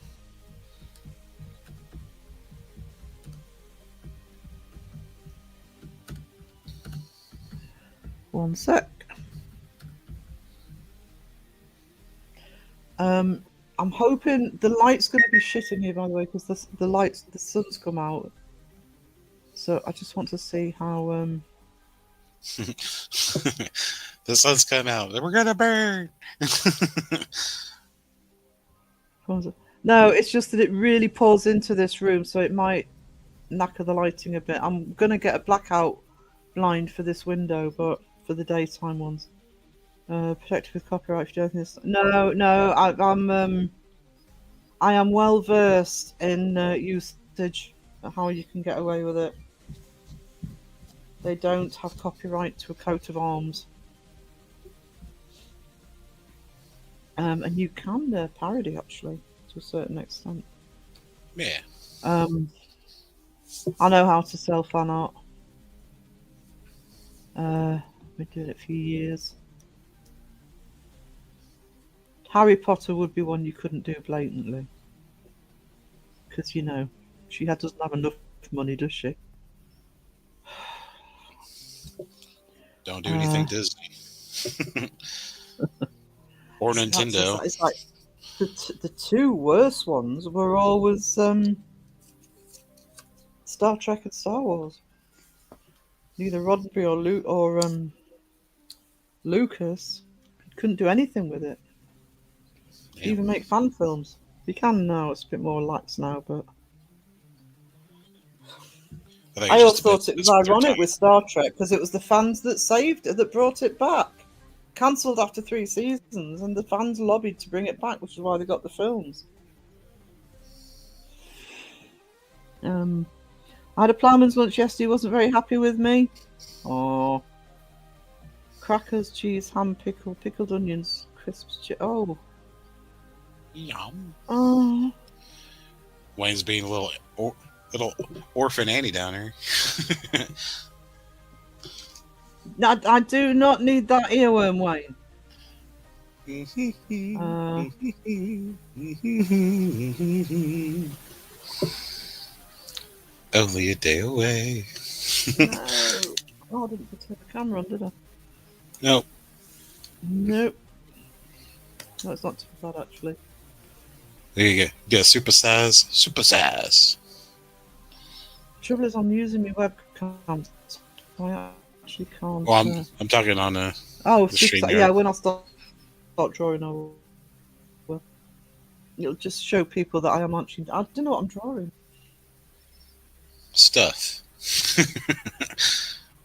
One sec. I'm hoping the light's going to be shitting here, by the way, because the sun's come out. So I just want to see how. The sun's come out. We're gonna burn. No, it's just that it really pours into this room, so it might knacker the lighting a bit. I'm gonna get a blackout blind for this window, but for the daytime ones. Protected with copyright if you don't think this. No, I am well versed in usage, how you can get away with it. They don't have copyright to a coat of arms. And you can parody, actually, to a certain extent. Yeah. I know how to sell fan art. I've been doing it for years. Harry Potter would be one you couldn't do blatantly. Because, you know, she doesn't have enough money, does she? Don't do anything Disney. Or Nintendo. It's like the two worst ones were always Star Trek and Star Wars. Neither Roddenberry or Lucas couldn't do anything with it. Yeah. Even make fan films. You can now. It's a bit more lax now, but I always thought it was ironic with Star Trek because it was the fans that brought it back. Cancelled after 3 seasons, and the fans lobbied to bring it back, which is why they got the films. I had a ploughman's lunch yesterday. He wasn't very happy with me. Oh, crackers, cheese, ham, pickled onions, crisps. Oh, yum. Oh. Wayne's being a little orphan Annie down here. I do not need that earworm, Wayne. Only a day away. No. Oh, I didn't turn the camera on, did I? Nope. Nope. No, it's not too bad, actually. There you go. Get super size. Trouble is, I'm using my webcam, so I actually can't. Well, I'm talking on the super, yeah. When I start drawing, I will. It'll just show people that I am actually. I don't know what I'm drawing. Stuff.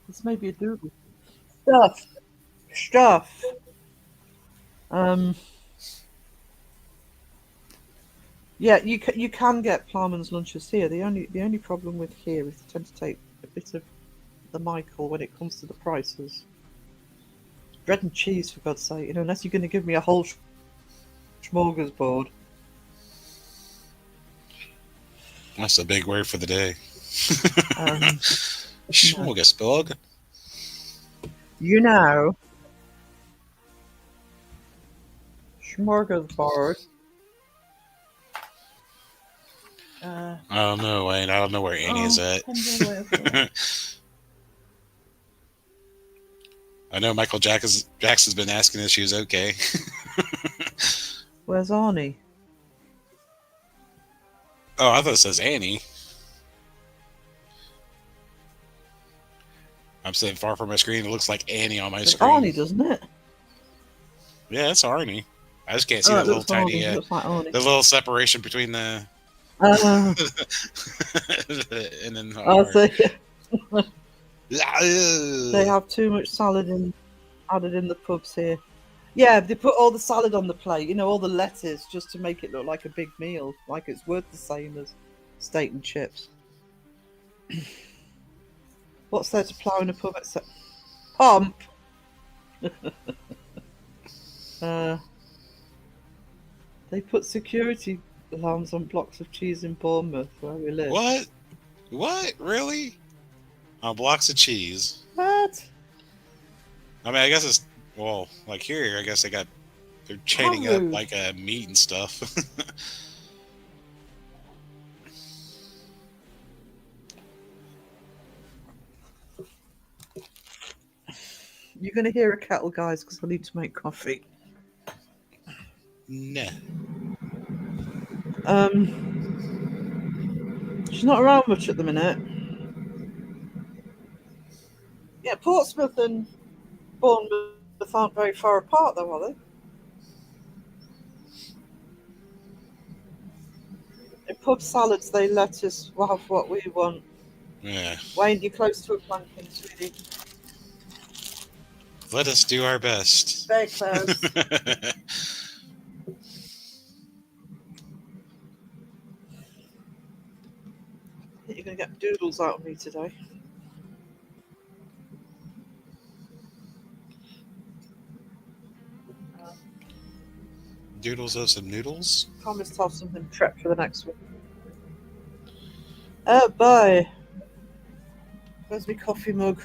It's maybe a doodle. Stuff. Yeah, you can get ploughman's lunches here. The only problem with here is they tend to take a bit of the Michael when it comes to the prices. Bread and cheese, for God's sake, unless you're going to give me a whole smorgasbord. That's a big word for the day. No. Smorgasbord. You know, smorgasbord. I don't know, Wayne. I don't know where Annie is at. I know Michael Jackson's been asking if she was okay. Where's Arnie? Oh, I thought it says Annie. I'm sitting far from my screen. It looks like Annie on my It's screen. Arnie, doesn't it? Yeah, it's Arnie. I just can't see Oh, that it little looks tiny, Arnie. It looks like Arnie. the little separation between the and then the I'll R. say they have too much salad added in the pubs here. Yeah, they put all the salad on the plate, all the lettuce, just to make it look like a big meal, like it's worth the same as steak and chips. What's there to plough in a pub except pump? They put security alarms on blocks of cheese in Bournemouth, where we live. What? What? Really? On blocks of cheese? What? I mean, I guess it's like here. I guess they're chaining up like meat and stuff. You're going to hear a kettle, guys, because I need to make coffee. Nah. She's not around much at the minute. Yeah, Portsmouth and Bournemouth aren't very far apart, though, are they? In pub salads, they let us have what we want. Yeah. Wayne, you're close to a planking, sweetie. Let us do our best. Very close. I think you're going to get doodles out of me today. Doodles of some noodles? Promise to have something prepped for the next one. Bye. Where's my coffee mug?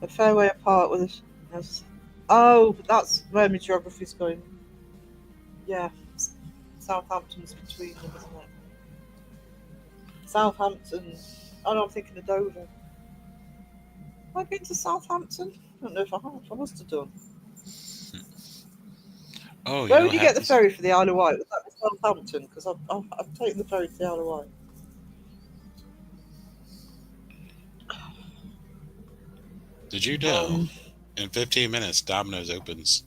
A fair way apart with us. Yes. Oh, that's where my geography's going. Yeah, Southampton's between them, isn't it? Southampton. Oh no, I'm thinking of Dover. Have I been to Southampton? I don't know if I have. I must have done. Oh, Where would you get the ferry for the Isle of Wight? Was that Southampton? Because I've taken the ferry to the Isle of Wight. Did you know in 15 minutes Domino's opens?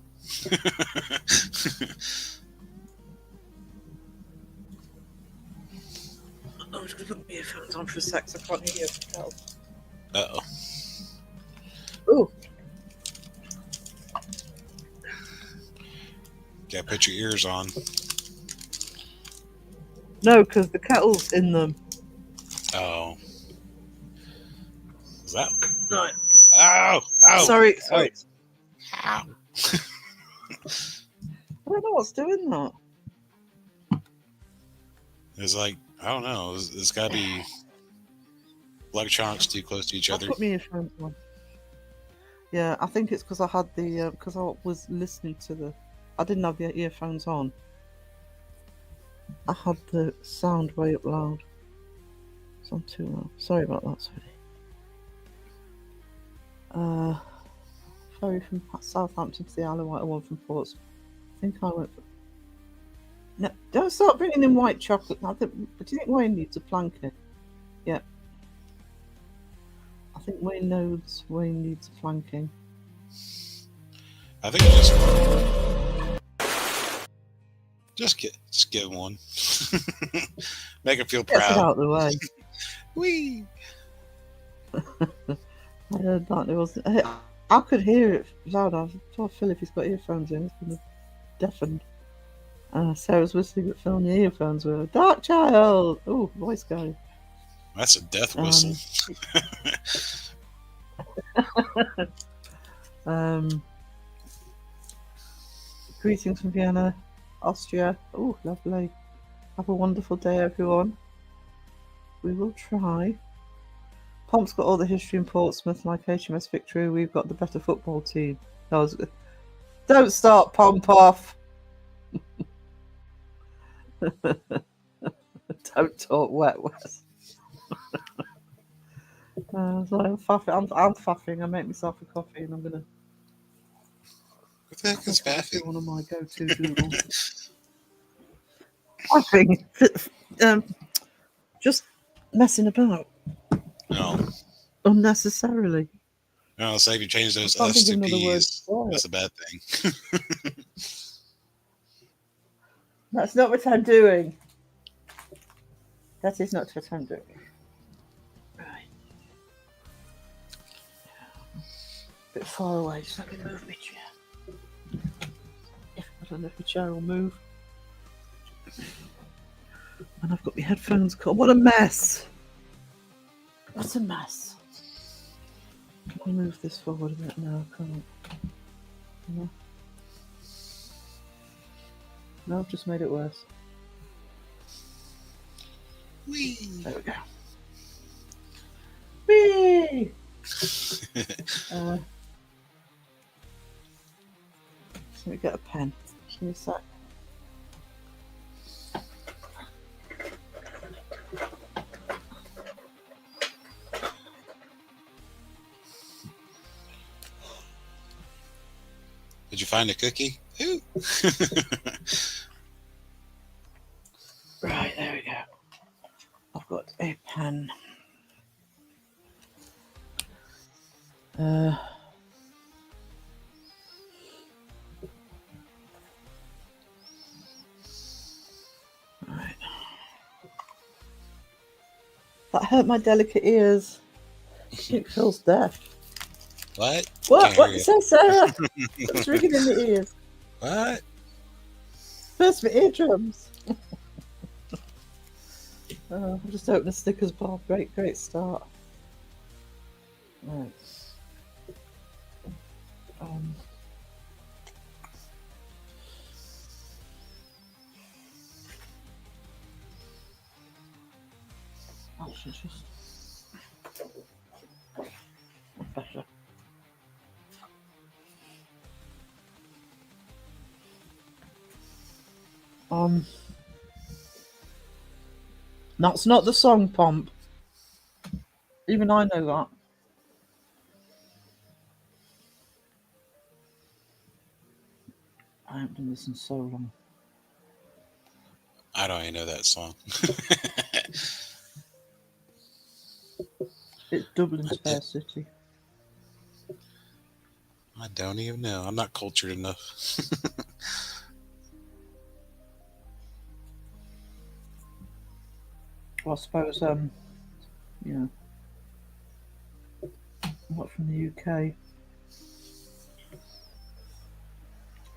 I'm just going to put my earphones on for a sec so I can't hear you. Uh-oh. Ooh. Gotta put your ears on. No, because the kettle's in them. Oh. Is that Right. Oh! Sorry. Ow. I don't know what's doing that. It's like, I don't know. It's got to be electronics too close to each other. Put my earphones on. Yeah, I think it's because I had because I was listening to I didn't have the earphones on. I had the sound way up loud. It's on too loud. Sorry about that, sweetie. Ferry from Southampton to the Isle of Wight, one from Portsmouth. I think I went for... No, don't start bringing in white chocolate. But do you think Wayne needs a planking? Yeah. I think Wayne knows Wayne needs a planking. I think just get one. Make him feel proud. Get it out of the way. Whee! I heard that. It was. I could hear it loud. I told Phil if he's got earphones in, it's going to deafen. Sarah's whistling at Phil, and the earphones were Dark Child. Oh, voice guy. That's a death whistle. Greetings from Vienna, Austria. Oh, lovely. Have a wonderful day, everyone. We will try. Pomp's got all the history in Portsmouth, like HMS Victory. We've got the better football team. Don't start Pomp off. Don't talk wet, Wes. So I'm faffing. I make myself a coffee, and I'm gonna. What the heck is faffing? One of my go-to doodles. Faffing. Just messing about. No. Unnecessarily. No, so if you change those I can't F's think to of another word P's, for it. that's a bad thing. That's not what I'm doing. That is not what I'm doing. Right. A bit far away, so let me move my chair. I don't know if my chair will move. And I've got my headphones cut. What a mess! What a mess. Can I move this forward a bit? No, I can't. No, I've just made it worse. Whee! There we go. Whee! Let me get a pen. Give me a sec. Did you find a cookie? Ooh. Right, there we go. I've got a pen. Right. That hurt my delicate ears. I think Phil's deaf. What? What? What did you say, Sarah? It's ringing in the ears. What? First my eardrums. I'll just open a Snickers bar. Great start. Right. I should just better. That's not the song, Pomp. Even I know that. I haven't done this in so long. I don't even know that song. It's Dublin's Fair City. I don't even know. I'm not cultured enough. Well, I suppose, you know, I'm not from the UK.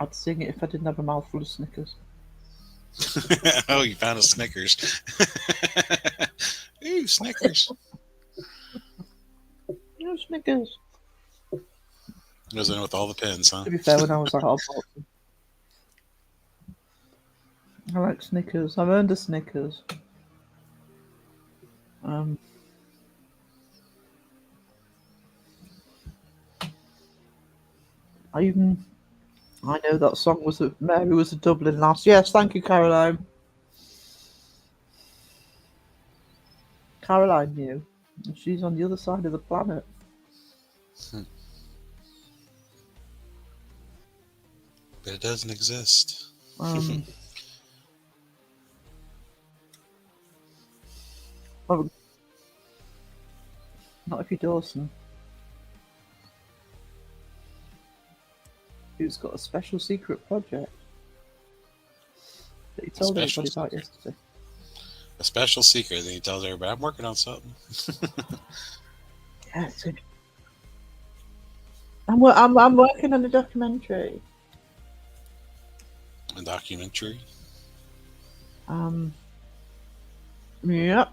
I'd sing it if I didn't have a mouthful of Snickers. Oh, you found a Snickers. Ooh, Snickers. No Snickers. Goes in with all the pins, huh? To be fair, when I was like, I bought them. I like Snickers. I've earned a Snickers. I know that song was Mary was a Dublin lass. Yes, thank you, Caroline. Caroline knew. She's on the other side of the planet. But it doesn't exist. Well, not if you're Dawson. Who's got a special secret project that he told everybody about yesterday. A special secret that he tells everybody, I'm working on something. Yeah. Yes. I'm working on a documentary. A documentary. Um, yeah,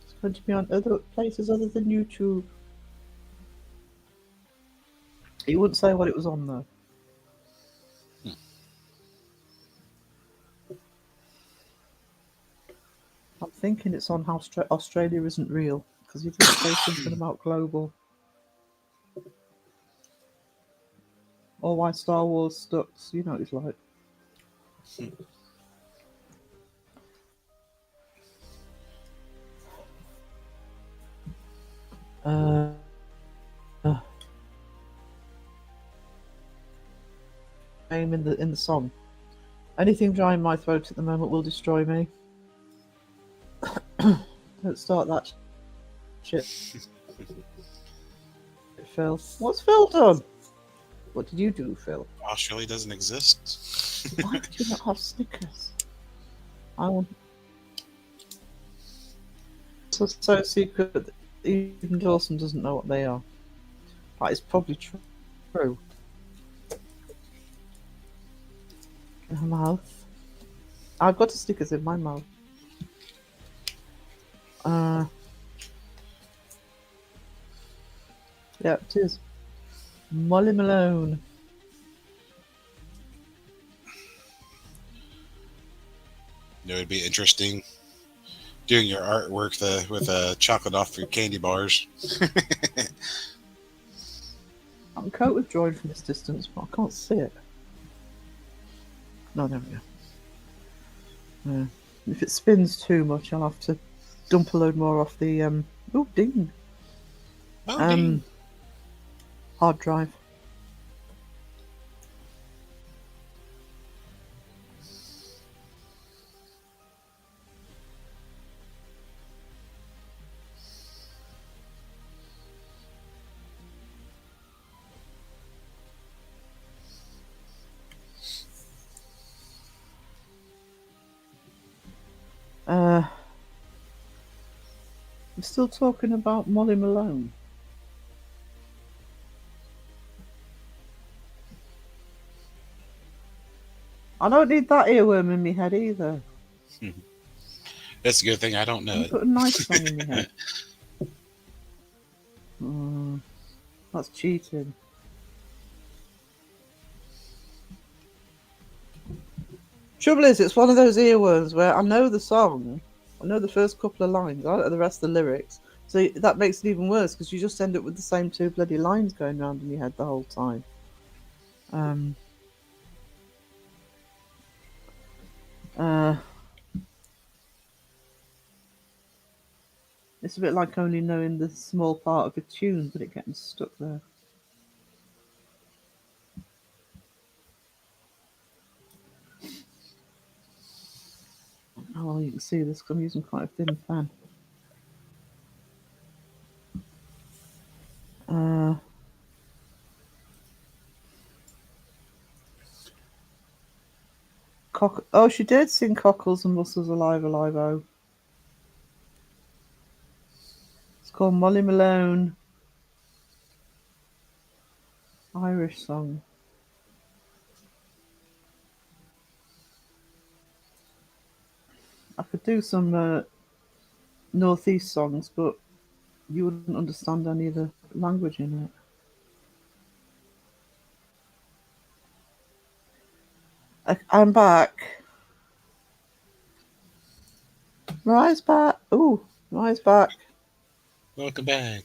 it's going to be on other places other than YouTube. He wouldn't say what it was on though. Hmm. I'm thinking it's on how Australia isn't real because he did say something about global or why Star Wars stuck. So you know what it's like. Uh, name in the song. Anything drying my throat at the moment will destroy me. Don't start that shit, Phil. What's Phil done? What did you do, Phil? Australia doesn't exist. Why did you not have Snickers? I want so secret that even Dawson doesn't know what they are. That is probably true. In her mouth. I've got a Snickers in my mouth. Uh, yeah, it is. Molly Malone. It would be interesting doing your artwork with chocolate off your candy bars. I can cope with drawing from this distance, but I can't see it. No, there we go. If it spins too much, I'll have to dump a load more off the oh ding Oh, dang. hard drive. I'm still talking about Molly Malone. I don't need that earworm in my head either. That's a good thing I don't know You it. put a nice song in my head. That's cheating. Trouble is, it's one of those earworms where I know the song, I know the first couple of lines, I don't know the rest of the lyrics. So that makes it even worse because you just end up with the same two bloody lines going around in your head the whole time. Uh, it's a bit like only knowing the small part of a tune, but it getting stuck there. Oh, well, you can see this because I'm using quite a thin pen. Oh, she did sing Cockles and Mussels Alive, Alive, Oh. It's called Molly Malone, Irish song. I could do some northeast songs, but you wouldn't understand any of the language in it. I'm back. Rise back. Ooh, rise back. Welcome back.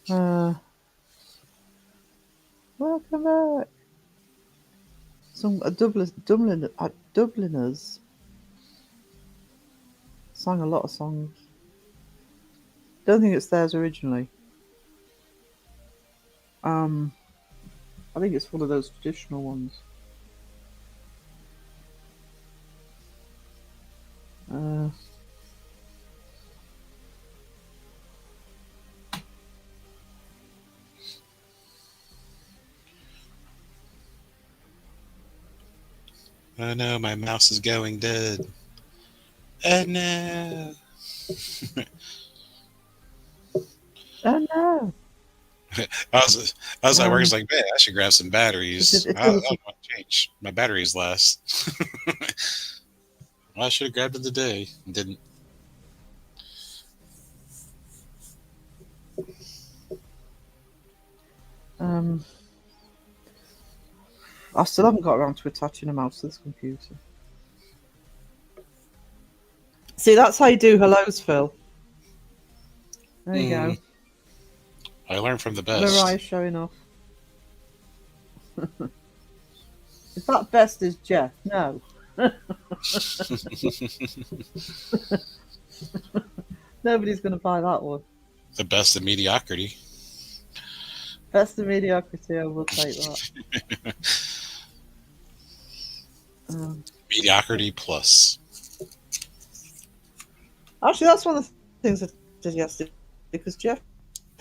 Welcome back. Some Dubliners sang a lot of songs. Don't think it's theirs originally. I think it's one of those traditional ones. Oh no, my mouse is going dead. Oh no. Oh no! I was at work. It's like, man, I should grab some batteries. It I is. don't want to change. My batteries last. Well, I should have grabbed it today. And didn't. I still haven't got around to attaching a mouse to this computer. See, that's how you do hellos, Phil. There you go. I learned from the best. Mariah's showing off. If that best is Jeff, no. Nobody's going to buy that one. The best of mediocrity. Best of mediocrity, I will take that. Mediocrity plus. Actually, that's one of the things I did yesterday, because Jeff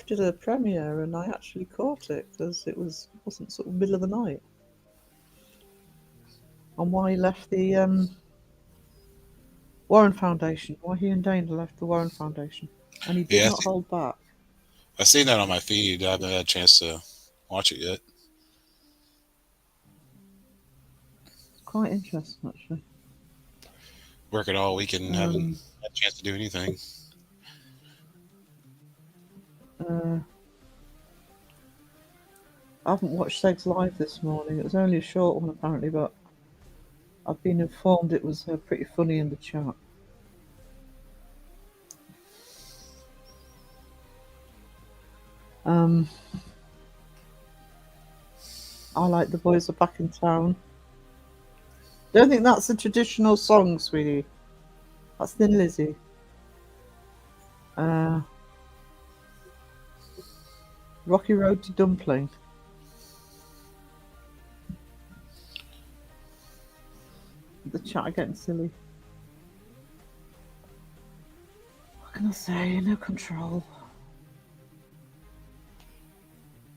did a premiere and I actually caught it because it wasn't sort of middle of the night. On why he left the Warren Foundation, why he and Dana left the Warren Foundation, and he did not hold back. I've seen that on my feed. I haven't had a chance to watch it yet. It's quite interesting, actually. Working all weekend, haven't had a chance to do anything. I haven't watched Segs Live this morning. It was only a short one, apparently, but I've been informed it was pretty funny in the chat. I like The Boys Are Back in Town. Don't think that's a traditional song, sweetie. That's Thin Lizzy. Rocky Road to Dumpling. The chat are getting silly. What can I say? No control.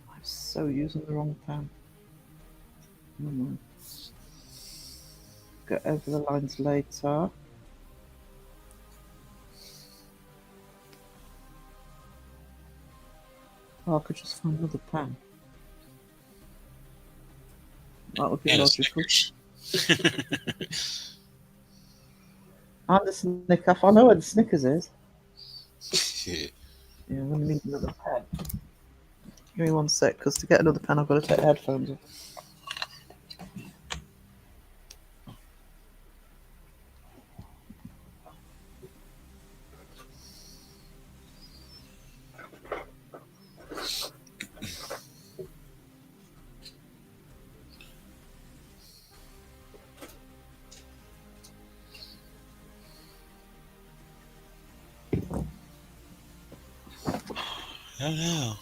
I'm so using the wrong pen. Get over the lines later. Oh, I could just find another pen. That would be logical. And the Snicker. I know where the Snickers is. Yeah. Yeah, I'm going to need another pen. Give me 1 sec, because to get another pen, I've got to take the headphones off. Oh no.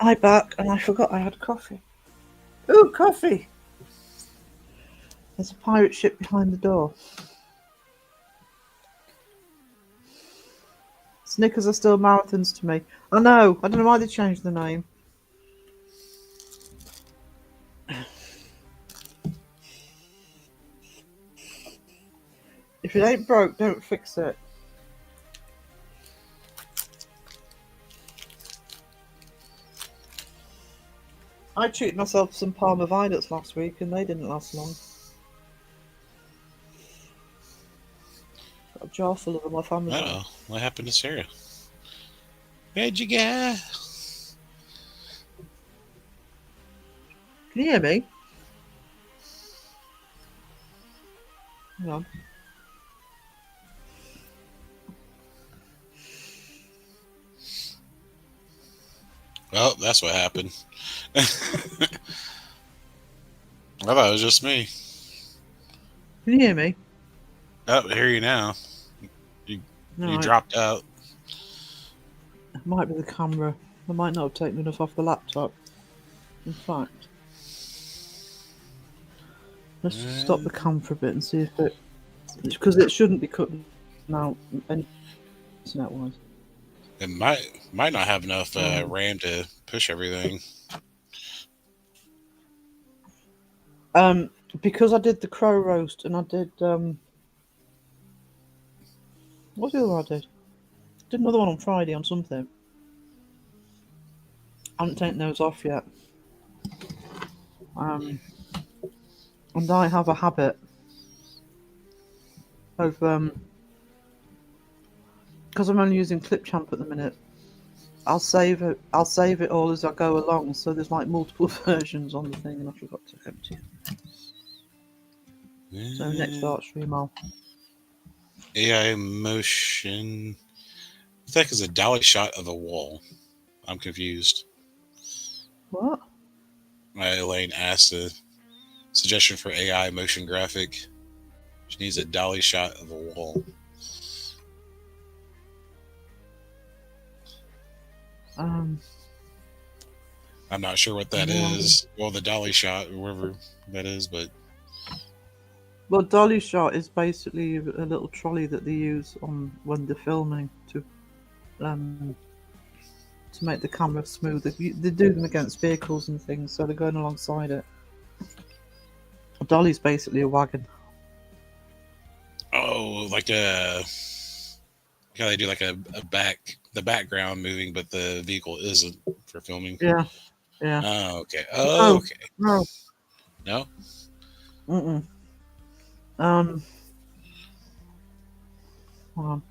I back, and I forgot I had coffee. Ooh, coffee! There's a pirate ship behind the door. Snickers are still marathons to me. I know. I don't know why they changed the name. If it ain't broke, don't fix it. I treated myself to some Parma Violets last week and they didn't last long. Got a jar full of them off Amazon. Uh-oh. What happened to Sarah? Where'd you go? Can you hear me? Hang on. Well, that's what happened. I thought it was just me. Can you hear me? Oh, I hear you now. You dropped out. It might be the camera. I might not have taken enough off the laptop. In fact, let's just stop the cam for a bit and see if it... Because it shouldn't be cutting out internet-wise. It might not have enough RAM to push everything. Because I did the crow roast and I did what's the other one I did? Did another one on Friday on something. I haven't taken those off yet. And I have a habit of because I'm only using Clipchamp at the minute. I'll save it. I'll save it all as I go along. So there's like multiple versions on the thing, and I forgot to empty. So next art stream, I'll. AI motion. What the heck is a dolly shot of a wall? I'm confused. What? Elaine asked a suggestion for AI motion graphic. She needs a dolly shot of a wall. I'm not sure what that is. Well, the dolly shot, or whatever that is, but. Well, dolly shot is basically a little trolley that they use on when they're filming to make the camera smooth. They do them against vehicles and things, so they're going alongside it. A dolly's basically a wagon. Oh, like a. How they do like the background moving, but the vehicle isn't for filming. Yeah, yeah. Oh, okay. Oh, okay. No. No. Hold on.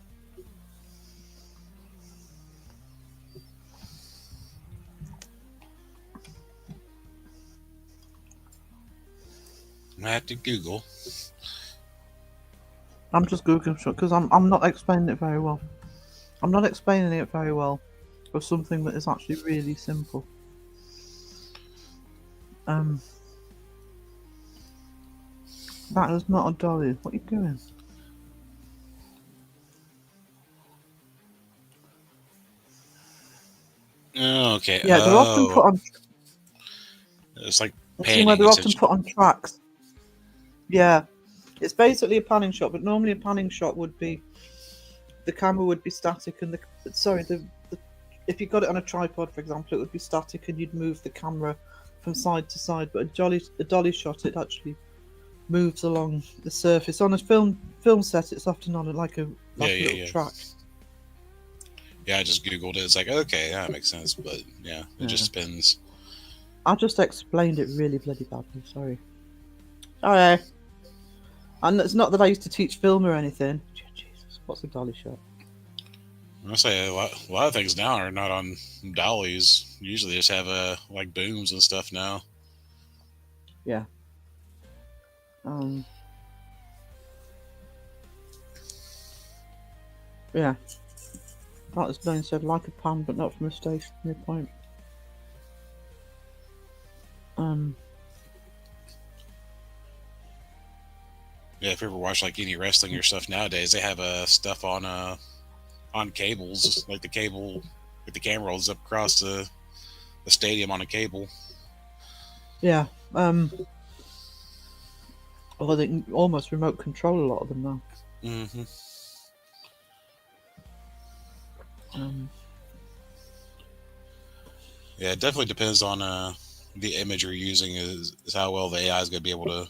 I have to Google. I'm just googling because I'm not explaining it very well. I'm not explaining it very well for something that is actually really simple. That is not a dolly. What are you doing? Oh, okay. Yeah, they're often put on. It's like They're panning. often put on tracks. Yeah, it's basically a panning shot, but normally a panning shot would be the camera would be static, and if you got it on a tripod, for example, it would be static, and you'd move the camera from side to side. But a dolly shot, it actually moves along the surface. On a film set, it's often on like a little track. Yeah, I just Googled it. It's like, okay, that makes sense. But yeah, it just spins. I just explained it really bloody badly. Sorry. Alright. And it's not that I used to teach film or anything. Jesus, what's a dolly shot? I say a lot of things now are not on dollies. Usually just have like booms and stuff now. Yeah. Yeah. Like as Blaine said, like a pan, but not from a stationary point. Yeah, if you ever watch like any wrestling or stuff nowadays, they have stuff on cables, like the cable, with the camera rolls up across the stadium on a cable. Yeah. Well, they can almost remote control a lot of them now. Mm-hmm. Yeah, it definitely depends on the image you're using is how well the AI is going to be able to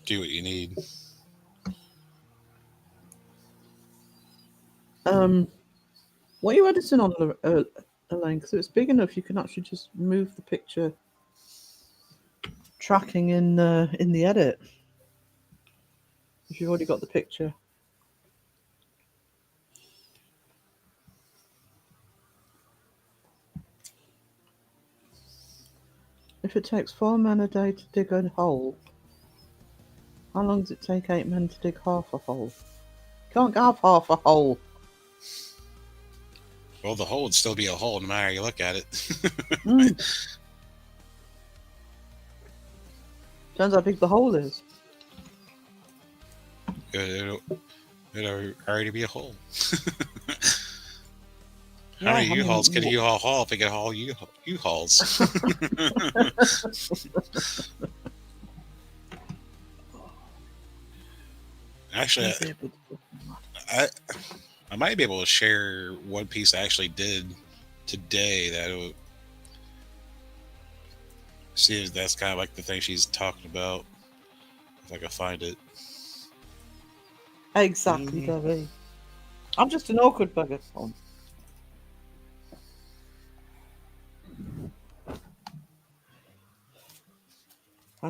do what you need. What are you editing on, Elaine? Because it's big enough, you can actually just move the picture tracking in the edit. If you've already got the picture. If it takes 4 men a day to dig a hole, how long does it take 8 men to dig half a hole? Can't have half a hole. Well, the hole would still be a hole no matter how you look at it. Depends how big the hole is. It'll already be a hole. Yeah, how many U-Hauls can a U-Haul haul if they can haul U-Hauls? Actually, I might be able to share one piece I actually did today that would see if that's kind of like the thing she's talking about. If I can find it. Exactly, Debbie. I'm just an awkward bugger.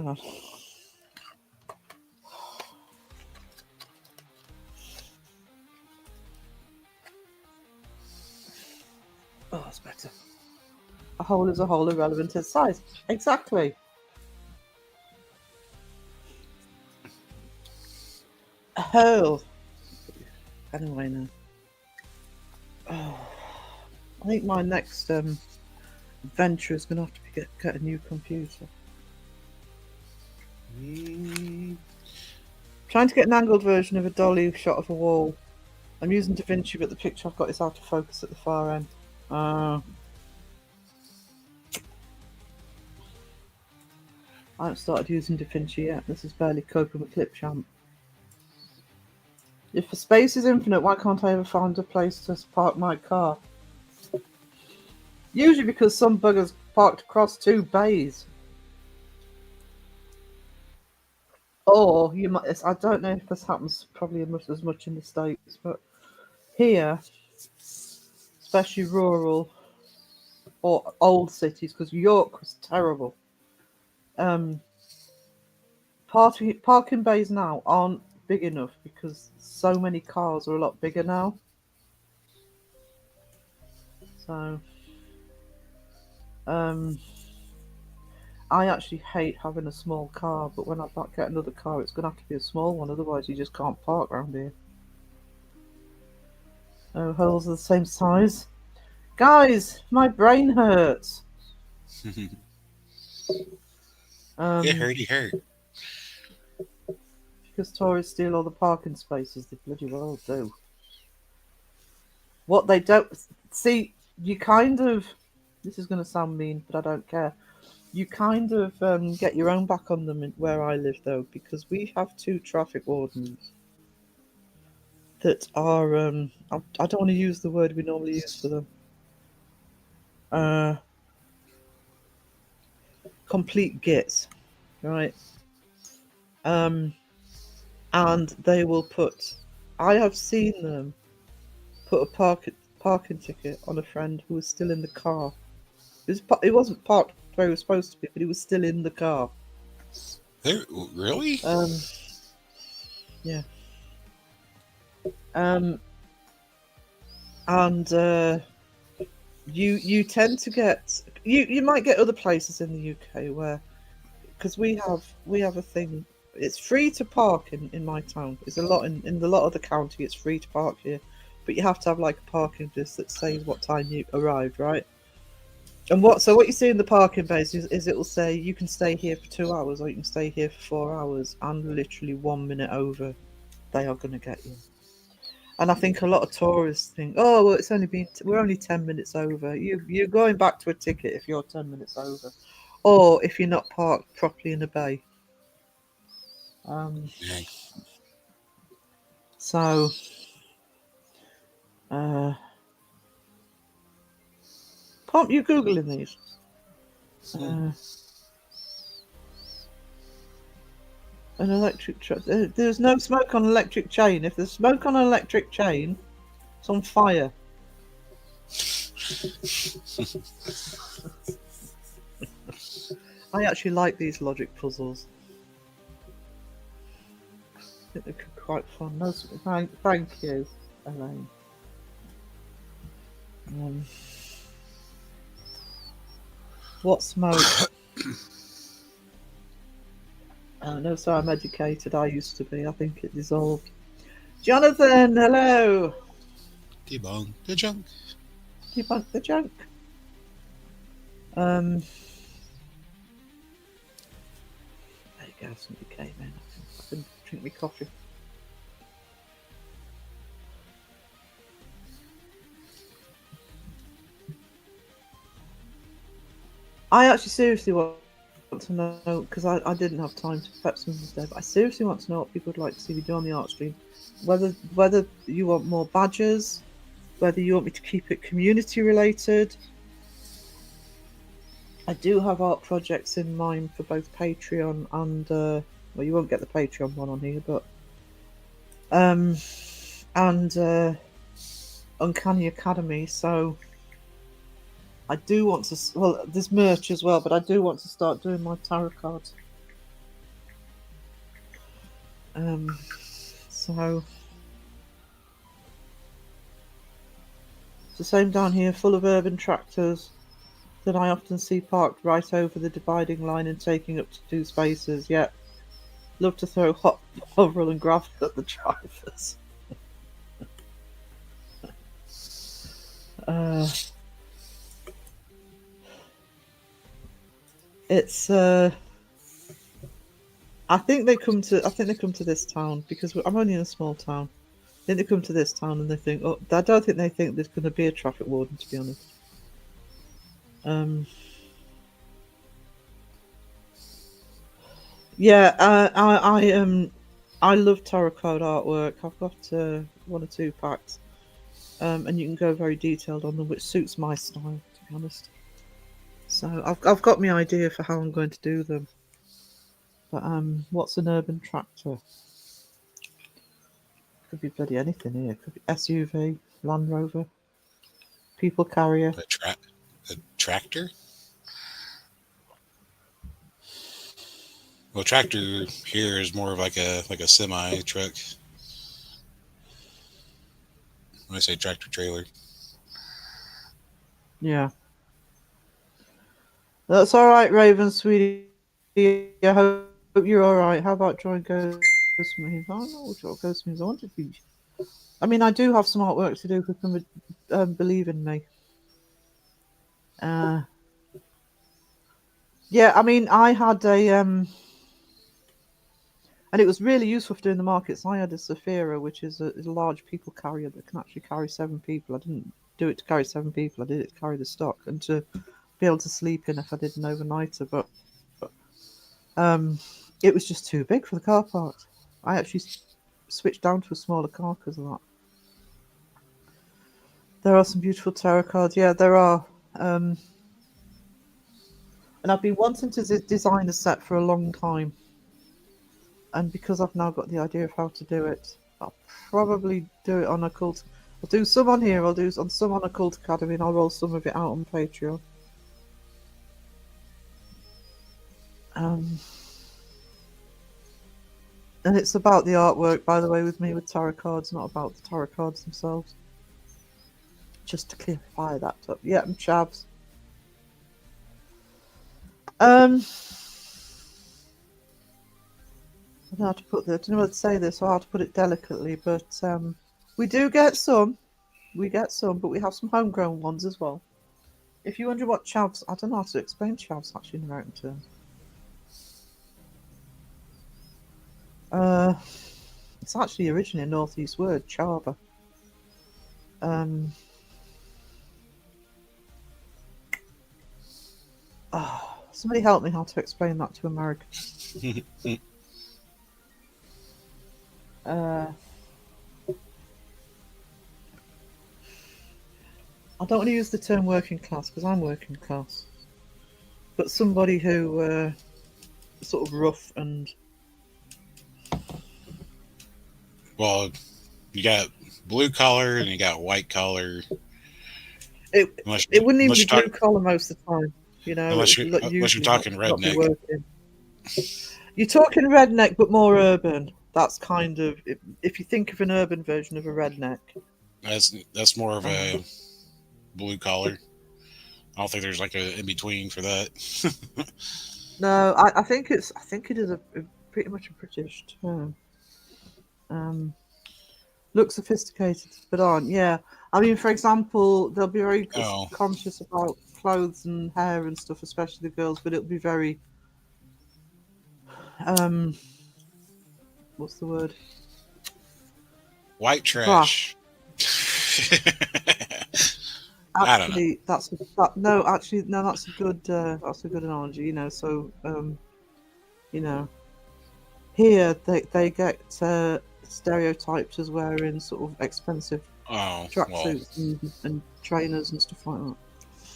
Hang on. Oh, that's better. A hole is a hole, irrelevant to size. Exactly. A hole. Anyway, now. Oh, I think my next venture is going to have to get a new computer. Trying to get an angled version of a dolly shot of a wall. I'm using DaVinci, but the picture I've got is out of focus at the far end. I haven't started using DaVinci yet. This is barely coping with Clipchamp. If the space is infinite, why can't I ever find a place to park my car? Usually because some buggers parked across 2 bays. Or you might, I don't know if this happens probably as much in the States, but here, especially rural or old cities, because York was terrible. Parking bays now aren't big enough because so many cars are a lot bigger now. So, I actually hate having a small car, but when I get another car, it's going to have to be a small one, otherwise you just can't park around here. Oh, holes are the same size. Guys, my brain hurts. It hurt. Because tourists steal all the parking spaces, they bloody well do. What they don't see, you kind of, this is going to sound mean, but I don't care. You kind of get your own back on them where I live, though, because we have 2 traffic wardens that are, I don't want to use the word we normally use for them. Complete gits, right? And they will put, I have seen them put a parking ticket on a friend who was still in the car. It wasn't parked where he was supposed to be, but he was still in the car. Really? Yeah. And you tend to get, you might get other places in the UK where, because we have a thing, it's free to park in my town. It's a lot in a lot of the county, it's free to park here, but you have to have like a parking list that says what time you arrived, right? And what you see in the parking base is it'll say you can stay here for 2 hours or you can stay here for 4 hours, and literally 1 minute over, they are going to get you. And I think a lot of tourists think, oh, well, we're only 10 minutes over. You're going back to a ticket if you're 10 minutes over, or if you're not parked properly in a bay. So, can't you Googling these? An electric truck. There's no smoke on an electric chain. If there's smoke on an electric chain, it's on fire. I actually like these logic puzzles. I think they're quite fun. No, thank you, Elaine. What smoke? No, sorry, I'm educated. I used to be. I think it dissolved. Jonathan, hello. Debunk the junk. Debunk the junk. There you go. Somebody came in. I can drink my coffee. I actually seriously want to know, because I didn't have time to prep something today, but I seriously want to know what people would like to see me do on the art stream. Whether you want more badges, whether you want me to keep it community related. I do have art projects in mind for both Patreon and well, you won't get the Patreon one on here, but and Uncanny Academy. So I do want to, well, there's merch as well, but I do want to start doing my tarot cards. So it's the same down here, full of urban tractors that I often see parked right over the dividing line and taking up to 2 spaces. Yet, love to throw hot hoverall and gravel at the drivers. Uh, it's. I think they come to. I think they come to this town because I'm only in a small town. I think they come to this town and they think. Oh, I don't think they think there's going to be a traffic warden. To be honest. Yeah. I love tarot card artwork. I've got 1 or 2 packs. And you can go very detailed on them, which suits my style, to be honest. So I've got my idea for how I'm going to do them. But what's an urban tractor? Could be bloody anything here. Could be SUV, Land Rover, people carrier. A tractor? Well, tractor here is more of like a semi truck. When I say tractor trailer. Yeah. That's all right, Raven, sweetie. I hope you're all right. How about drawing ghost memes? I don't know what ghost memes I want to be. I mean, I do have some artwork to do. Who can believe in me? Yeah, I mean, I had a and it was really useful for doing the markets. I had a Saphira, which is a large people carrier that can actually carry 7 people. I didn't do it to carry 7 people. I did it to carry the stock and to be able to sleep in if I did an overnighter. But it was just too big for the car park. I actually switched down to a smaller car because of that. There are some beautiful tarot cards. Yeah, there are. And I've been wanting to design a set for a long time. And because I've now got the idea of how to do it, I'll probably do it on Occult. I'll do some on here, I'll do some on Occult Academy, and I'll roll some of it out on Patreon. And it's about the artwork, by the way, with me with tarot cards, not about the tarot cards themselves. Just to clarify that up. Yeah, and Chavs. I don't know how to put this. I don't know how to say this or how to put it delicately, but we do get some. We get some, but we have some homegrown ones as well. If you wonder what chavs, I don't know how to explain chavs actually in American terms. It's actually originally a northeast word, chava. Somebody help me how to explain that to Americans. I don't want to use the term working class because I'm working class, but somebody who sort of rough and. Well, you got blue collar and you got white collar. It wouldn't even be blue collar most of the time, you know. Unless you're talking redneck. You're talking redneck, but more urban. That's kind of if you think of an urban version of a redneck. That's more of a blue collar. I don't think there's like a in between for that. No, I think it is a pretty much a British term. Look sophisticated, but aren't. Yeah, I mean, for example, they'll be very conscious about clothes and hair and stuff, especially the girls. But it'll be very, what's the word? White trash. Actually, that's a good analogy. You know, so you know, here they get stereotyped as wearing sort of expensive tracksuits and trainers and stuff like that.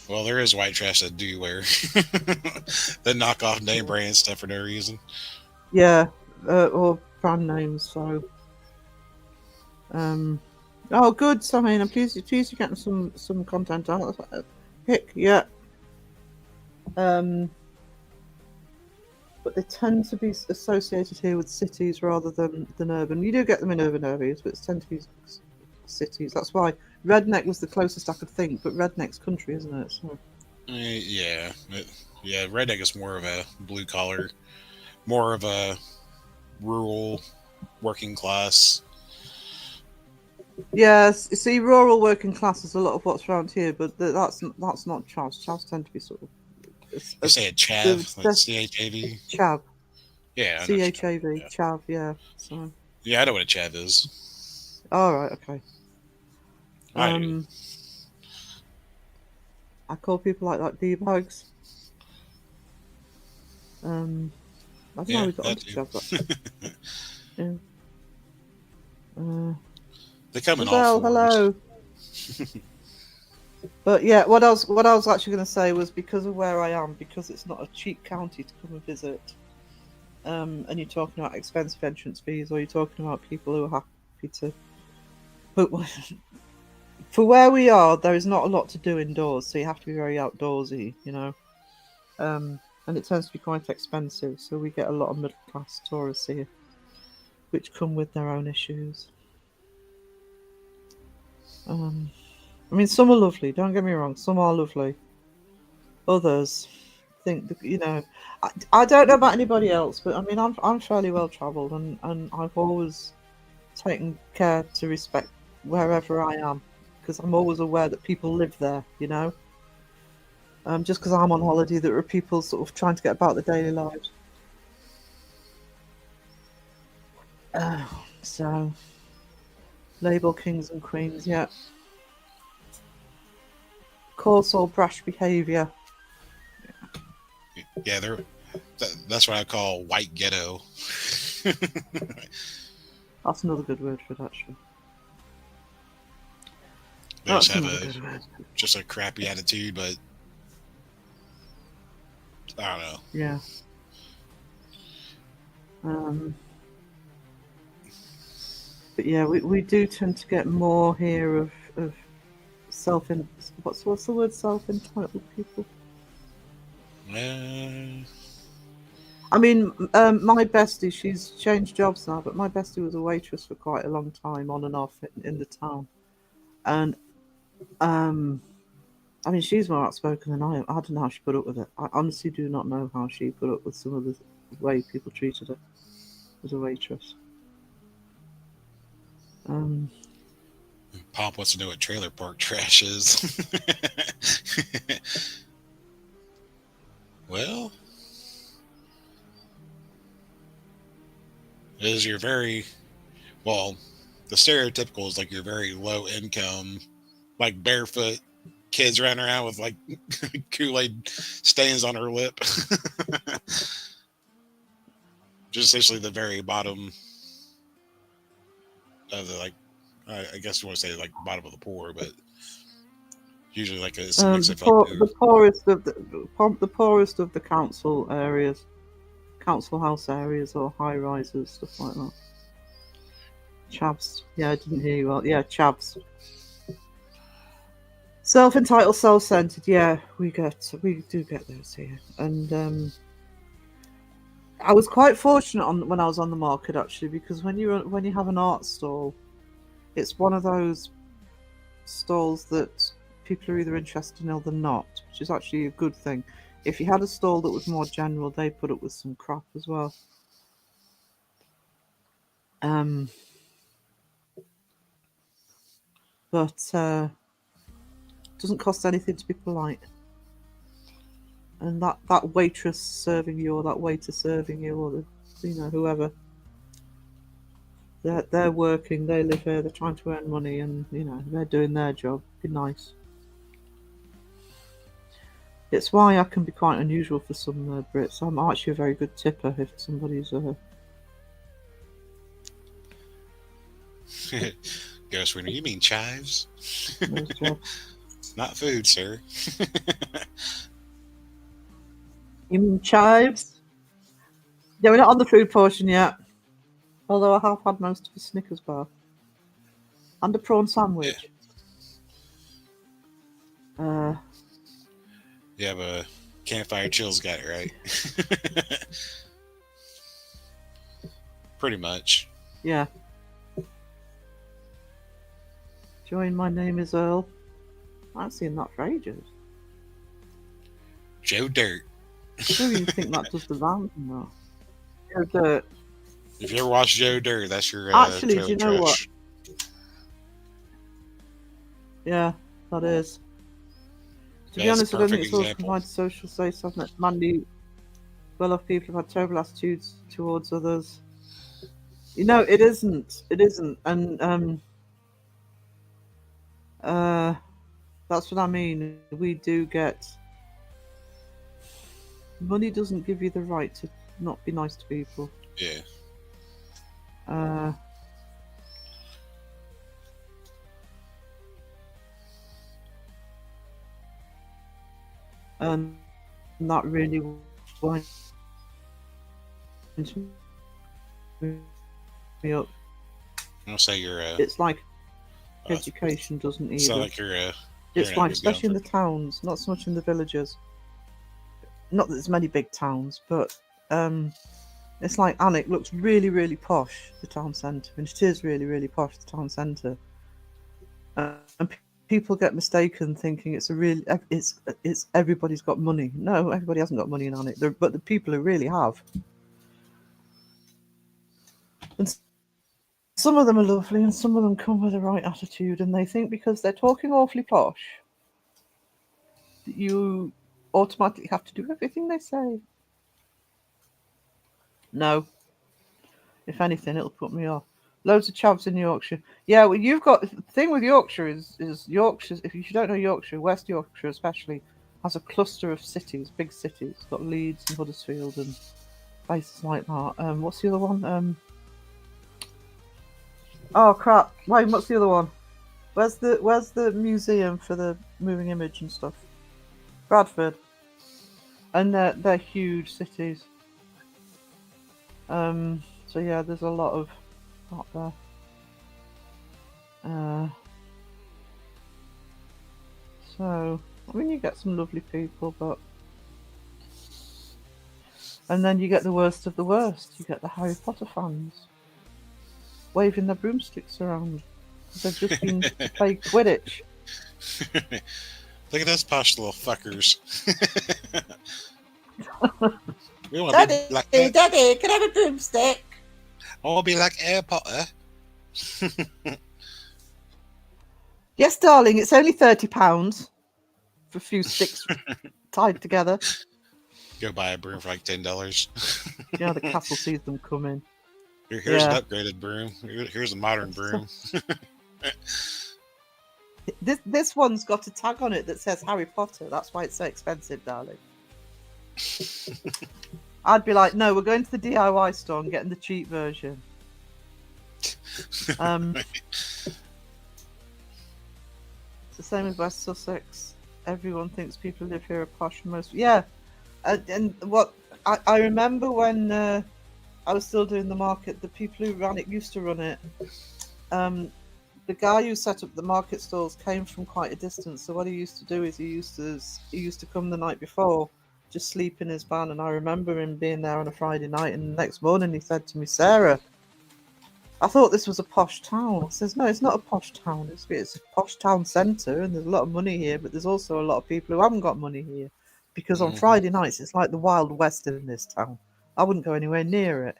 Well, there is white trash that do wear the knockoff name brand stuff for no reason. Yeah, or brand names. So, oh, good. So, I mean, I'm pleased you're getting some content out. Heck, yeah. but they tend to be associated here with cities rather than urban. You do get them in urban areas, but it tends to be cities. That's why redneck was the closest I could think, but redneck's country, isn't it? So. Yeah, yeah. Redneck is more of a blue collar, more of a rural, working class. Yes, you see, rural working class is a lot of what's around here, but that's not Chavs. Chavs tend to be sort of You say it the chav, like CHAV. Chav, Yeah, I know what you're talking CHAV, about. Chav. Yeah. So, Yeah, I know what a chav is. all right, okay. I do. I call people like that d-bags. I don't know how Yeah, we got that onto too. Chavs actually. Yeah. They come in all Giselle, forms. hello. But yeah, what I was actually going to say was because of where I am, because it's not a cheap county to come and visit. And you're talking about expensive entrance fees, or you're talking about people who are happy to. But for where we are, there is not a lot to do indoors, so you have to be very outdoorsy, you know. And it tends to be quite expensive, so we get a lot of middle class tourists here, which come with their own issues. I mean, some are lovely. Don't get me wrong, some are lovely. Others think that, you know, I don't know about anybody else, but I mean, I'm fairly well travelled, and I've always taken care to respect wherever I am because I'm always aware that people live there, you know. Just because I'm on holiday, there are people sort of trying to get about their daily lives. So, label kings and queens, yeah. Coarse or brash behaviour. Yeah, that's what I call white ghetto. That's another good word for it, actually. They just That's have another good word. just a crappy attitude, but I don't know. Yeah. But yeah, we do tend to get more here of self in what's the word, self entitled people. Uh, I mean, my bestie, she's changed jobs now, but my bestie was a waitress for quite a long time, on and off in the town. And I mean, she's more outspoken than I am. I don't know how she put up with it. I honestly do not know how she put up with some of the way people treated her as a waitress. Pop wants to know what trailer park trash is. Well, is your very well, the stereotypical is like you're very low income, like barefoot kids running around with like Kool-Aid stains on her lip. Just essentially the very bottom of the, like, I guess you want to say like bottom of the poor, but usually like it's a mix The of like the poorest of the poorest of the council areas, council house areas, or high rises, stuff like that. Chavs. Yeah, I didn't hear you well. Yeah, chavs. Self-entitled, self-centered. Yeah, we do get those here, and I was quite fortunate when I was on the market actually, because when you have an art stall, it's one of those stalls that people are either interested in or they're not, which is actually a good thing. If you had a stall that was more general, they put up with some crap as well. But it doesn't cost anything to be polite. And that waitress serving you, or that waiter serving you, or whoever, they're working, they live here, they're trying to earn money, and they're doing their job. Be nice. It's why I can be quite unusual for some Brits. I'm actually a very good tipper if somebody's Ghost Winter, you mean chives? knows job. Not food, sir. You mean chives? Yeah, we're not on the food portion yet. Although I have had most of a Snickers bar and a prawn sandwich. You have a campfire chills guy, right? pretty much. Yeah. Join My Name is Earl. I haven't seen that for ages. Joe Dirt. I don't even think that does the rounds now. Joe Dirt. If you ever watch Joe Dirt, that's your Actually, do trailer you know what? trash. Yeah, that is. To be That's a honest, I don't think perfect it's always example. confined to social status. I've met Mandy well-off people who've had terrible attitudes towards others. It isn't. It isn't. And that's what I mean. We do get money doesn't give you the right to not be nice to people. Yeah. Uh, and that really winds me up. I'll say you're It's like education doesn't sound either. like your It's internet like, was going especially in for. the towns, not so much in the villages. Not that there's many big towns, but it's like Alnwick looks really, really posh, the town centre, and it is really, really posh, the town centre. And people get mistaken thinking it's everybody's got money. No, everybody hasn't got money in Alnwick, but the people who really have. And some of them are lovely, and some of them come with the right attitude, and they think because they're talking awfully posh, that you automatically have to do everything they say. No. If anything, it'll put me off. Loads of chavs in Yorkshire. Yeah, well, you've got the thing with Yorkshire is Yorkshire. If you don't know Yorkshire, West Yorkshire especially has a cluster of cities, big cities. It's got Leeds and Huddersfield and places like that. What's the other one? Oh crap! Wait, what's the other one? Where's the museum for the moving image and stuff? Bradford. And they're huge cities. So yeah, there's a lot of that there. So I mean, you get some lovely people, but and then you get the worst of the worst. You get the Harry Potter fans waving their broomsticks around because they've just been to play Quidditch. Look at those posh little fuckers. We want to be like Daddy, can I have a broomstick? I want to be like Harry Potter. Yes, darling. It's only £30 for a few sticks tied together. Go buy a broom for like $10. You know, the castle sees them coming. Here's Yeah. an upgraded broom. Here's a modern broom. This one's got a tag on it that says Harry Potter. That's why it's so expensive, darling. I'd be like, no, we're going to the DIY store and getting the cheap version. It's the same as West Sussex. Everyone thinks people who live here are posh. Yeah. And what I remember when I was still doing the market, the people who ran it used to run it. The guy who set up the market stalls came from quite a distance. So what he used to do is he used to come the night before, just sleep in his van. And I remember him being there on a Friday night, and the next morning he said to me, "Sarah, I thought this was a posh town." I says, "No, it's not a posh town. It's a posh town centre, and there's a lot of money here, but there's also a lot of people who haven't got money here. Because on Friday nights, it's like the Wild West in this town. I wouldn't go anywhere near it."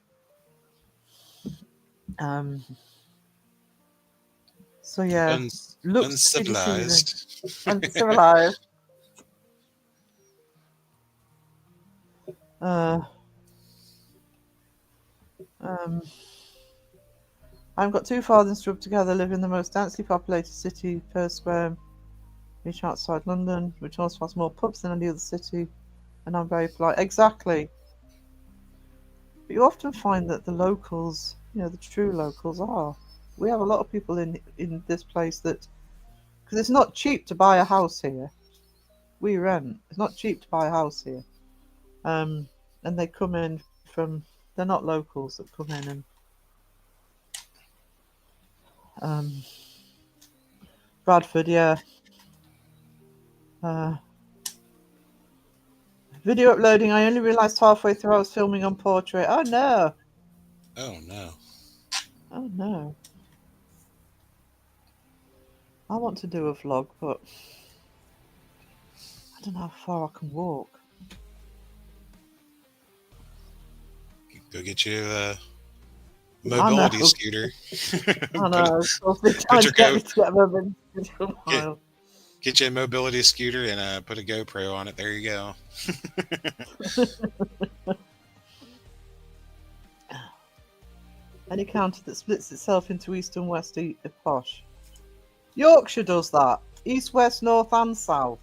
So yeah, looks pretty Uncivilized. uncivilized. I've got two fathers to rub together, live in the most densely populated city per square inch outside London, which also has more pubs than any other city, and I'm very polite. Exactly. But you often find that the locals, the true locals are. We have a lot of people in this place that, because it's not cheap to buy a house here. We rent. It's not cheap to buy a house here. And they come in they're not locals that come in and Bradford, yeah. Video uploading. I only realised halfway through I was filming on portrait. Oh no. Oh no. Oh no. I want to do a vlog, but I don't know how far I can walk. Go get you a I know. mobility scooter. I put know. So they're put trying your to get go me to get them in a get mile. get you a mobility scooter and put a GoPro on it. There you go. Any county that splits itself into east and west are posh. Yorkshire does that. East, west, north, and south.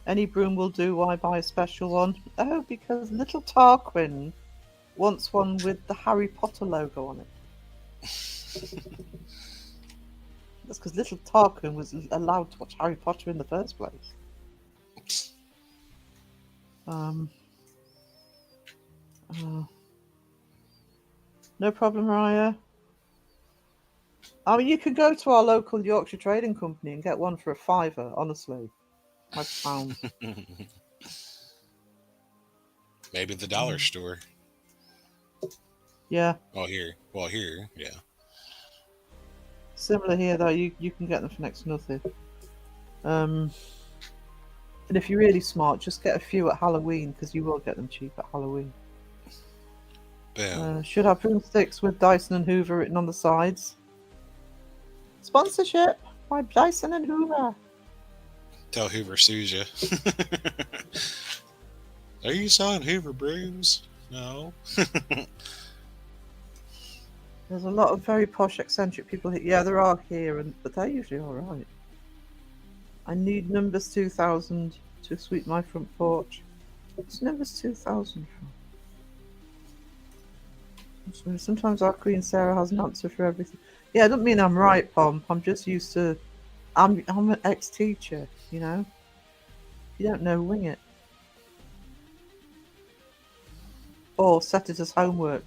Any broom will do. Why buy a special one? Oh, because little Tarquin wants one with the Harry Potter logo on it. That's because little Tarquin was allowed to watch Harry Potter in the first place. No problem, Raya. I mean, you can go to our local Yorkshire Trading Company and get one for a £5, honestly. £5. Maybe the dollar store. Yeah. Well, here, yeah. Similar here, though. You can get them for next to nothing. And if you're really smart, just get a few at Halloween, because you will get them cheap at Halloween. Boom. Should have broomsticks with Dyson and Hoover written on the sides. Sponsorship by Dyson and Hoover. Tell Hoover sues you. Are you selling Hoover brooms? No. There's a lot of very posh, eccentric people here. Yeah, there are here, but they're usually all right. I need numbers 2000 to sweep my front porch. What's numbers 2000 from? Sometimes our Queen Sarah has an answer for everything. Yeah, I don't mean I'm right, Pomp. I'm just used to. I'm an ex-teacher, you know. If you don't know, wing it. Or set it as homework.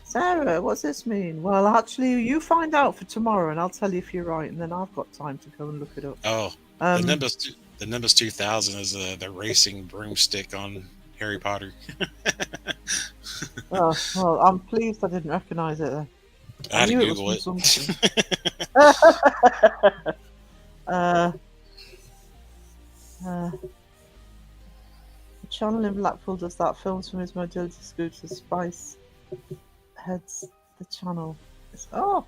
Sarah, what's this mean? Well, actually, you find out for tomorrow, and I'll tell you if you're right, and then I've got time to go and look it up. Oh, the Nimbus 2000 is the racing broomstick on Harry Potter. Oh, well, I'm pleased I didn't recognise it then. I had to knew it was Google from it. something. uh, the channel in Blackpool does that. Films from his mobility scooter. Spice heads the channel. Oh,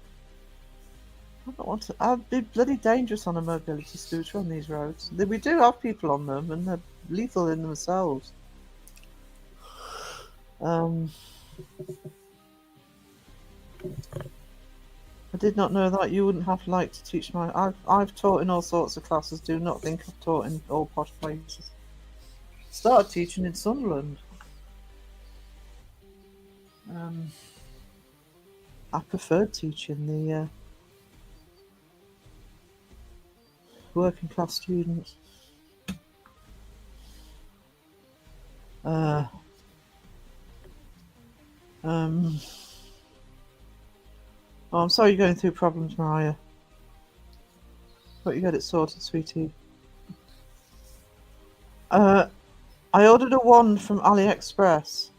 I don't want to. I'd be bloody dangerous on a mobility scooter on these roads. We do have people on them, and they're lethal in themselves. I did not know that. You wouldn't have liked to teach my. I've taught in all sorts of classes. Do not think I've taught in all posh places. Started teaching in Sunderland. I preferred teaching the working class students. Oh, I'm sorry you're going through problems, Mariah. But you got it sorted, sweetie. I ordered a wand from AliExpress.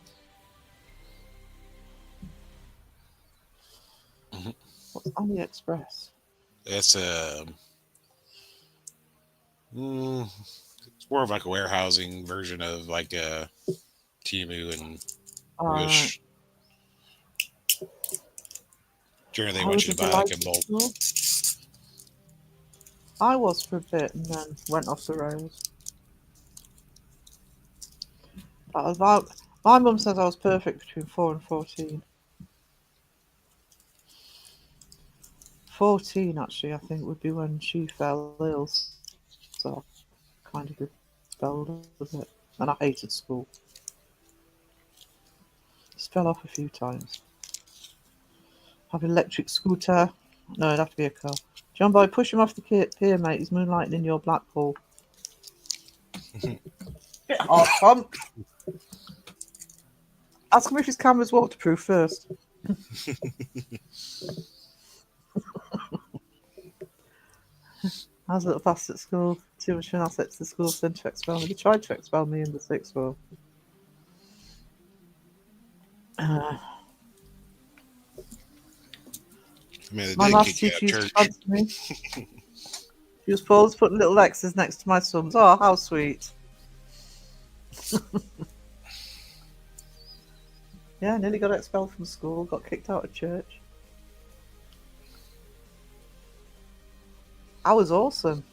Mhm. What's AliExpress? It's it's more of like a warehousing version of like Timu and Wish. Generally, they I want was you a to buy like delight in bulk. school. I was for a bit and then went off the rails. My mum says I was perfect between 4 and 14. 14, actually, I think, would be when she fell ill. So I kind of rebelled with it. And I hated school. Just fell off a few times. Have an electric scooter. No, it'd have to be a car. John Boy, push him off the pier, mate. He's moonlighting in your black hole. Get hard, Tom. Ask him if his camera's waterproof first. How's little fast at school? too much when assets to the school sent to expel me. They tried to expel me in the sixth form. I mean, they My did maths kick you out teacher of used to church. fancy me. She was always putting little X's next to my sums. Oh, how sweet. Yeah, nearly got expelled from school, got kicked out of church. I was awesome.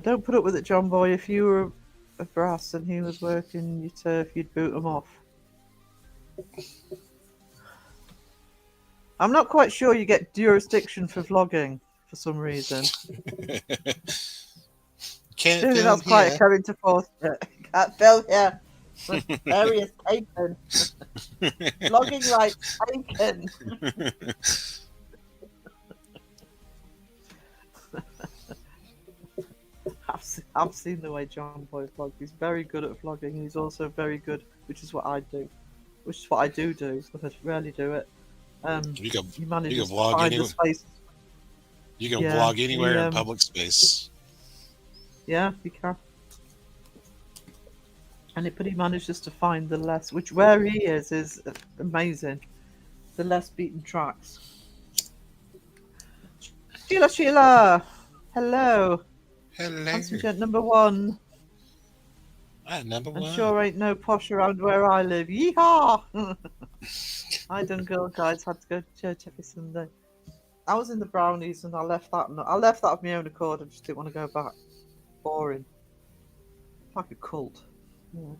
Don't put up with it, John Boy. If you were a brass and he was working your turf, you'd boot him off. I'm not quite sure you get jurisdiction for vlogging for some reason. Can't Surely film that's quite a here. carrying to force. Can't film here. Area taken. Vlogging rights taken. I've seen the way John Boy vlogs. He's very good at vlogging. He's also very good, which is what I do. Which is what I do, but I rarely do it. You can He manages to vlog find the anywhere. space. You can Yeah, vlog anywhere he, in public space. Yeah, you can. But he manages to find the less, which where he is amazing. The less beaten tracks. Sheila, hello. Hello. Handsome gent number one. Number And one. sure ain't no posh around where I live. Yeehaw! I done Girl Guides, had to go to church every Sunday. I was in the Brownies and I left that of my own accord. I just didn't want to go back. Boring. Like a cult. Yeah.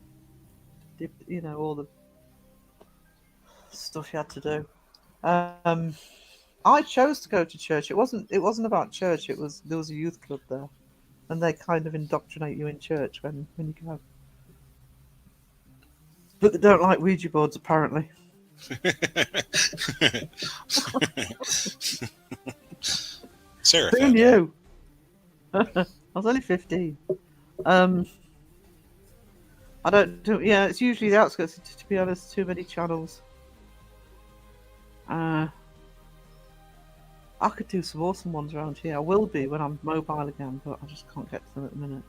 All the stuff you had to do. I chose to go to church. It wasn't about church. There was a youth club there, and they kind of indoctrinate you in church when you go. But they don't like Ouija boards, apparently. Sarah Who found knew? I was only 15. I don't do. Yeah, it's usually the outskirts. To be honest, too many channels. I could do some awesome ones around here. I will be when I'm mobile again, but I just can't get to them at the minute.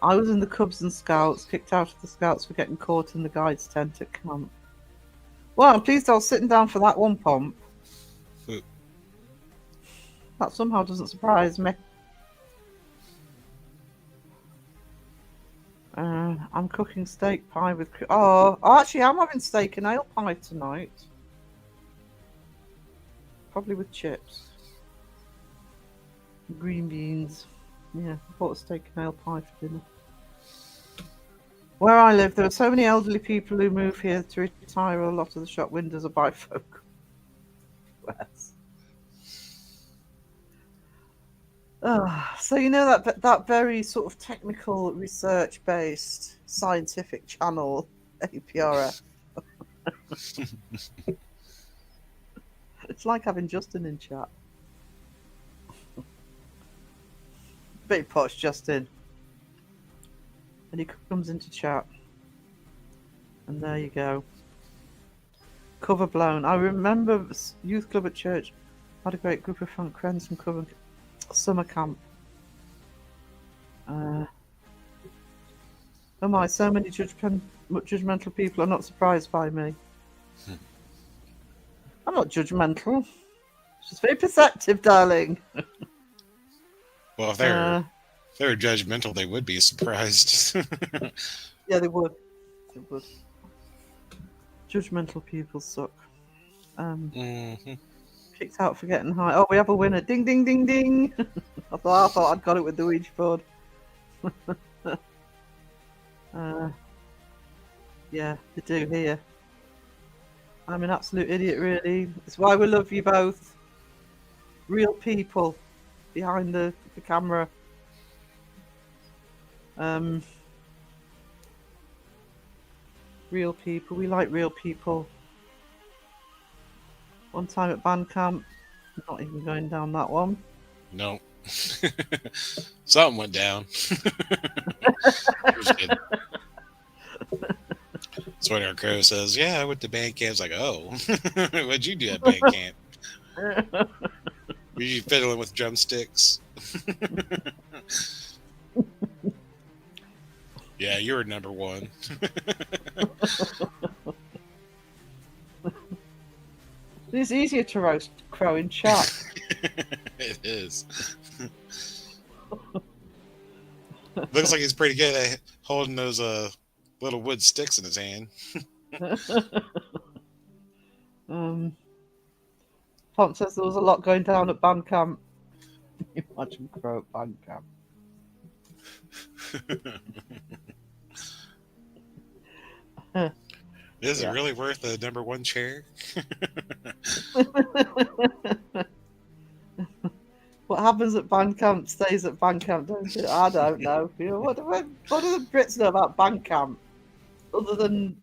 I was in the Cubs and Scouts, kicked out of the Scouts for getting caught in the guides' tent at camp. Well, I'm pleased I was sitting down for that one, Pomp. That somehow doesn't surprise me. I'm cooking steak pie with... actually, I'm having steak and ale pie tonight. Probably with chips. Green beans. Yeah, I bought a steak and ale pie for dinner. Where I live, there are so many elderly people who move here to retire. A lot of the shop windows are bifocal. Yes. So you know that very sort of technical, research-based, scientific channel, APRF. It's like having Justin in chat. Bit posh, Justin. And he comes into chat. And there you go. Cover blown. I remember youth club at church. Had a great group of friends from cover summer camp. Oh my, so many judgmental people are not surprised by me. I'm not judgmental. It's just very perceptive, darling. Well, if they're judgmental, they would be surprised. Yeah, they would. They would. Judgmental people suck. Kicked out for getting high. Oh, we have a winner. Ding, ding, ding, ding. I thought I'd got it with the Ouija board. Yeah, they do here. I'm an absolute idiot, really. It's why we love you both. Real people behind the camera. Real people. We like real people. One time at band camp, not even going down that one. No. Something went down. So when our crow says, "Yeah, I went to band camp," it's like, "Oh, what'd you do at band camp? Were you fiddling with drumsticks?" Yeah, you were number one. It's easier to roast crow in chat. It is. Looks like he's pretty good at holding those little wood sticks in his hand. Tom says there was a lot going down at band camp. Imagine crow at band camp. Is it really worth the number one chair? What happens at band camp stays at band camp, don't it? I don't know. What do the Brits know about band camp other than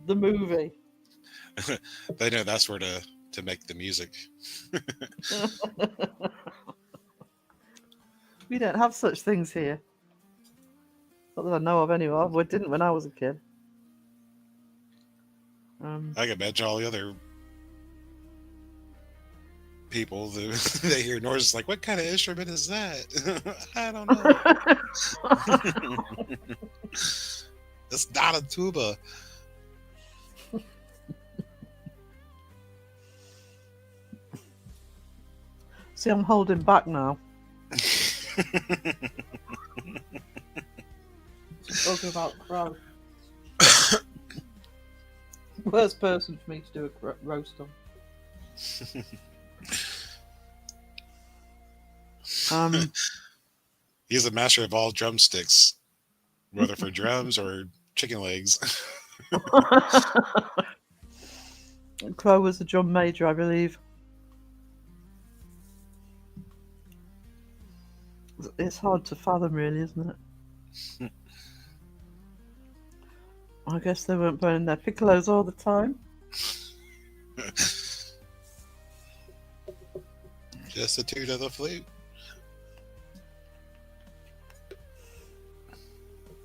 the movie? They know that's where to make the music. We don't have such things here. Not that I know of anyway. We didn't when I was a kid. I can imagine all the other people that they hear noise like, what kind of instrument is that? I don't know. It's not a tuba. See, I'm holding back now. Talking about crow. Worst person for me to do a roast on. He's a master of all drumsticks, whether for drums or chicken legs. Crow was a drum major, I believe. It's hard to fathom, really, isn't it? I guess they weren't burning their piccolos all the time. Just a toot of the flute.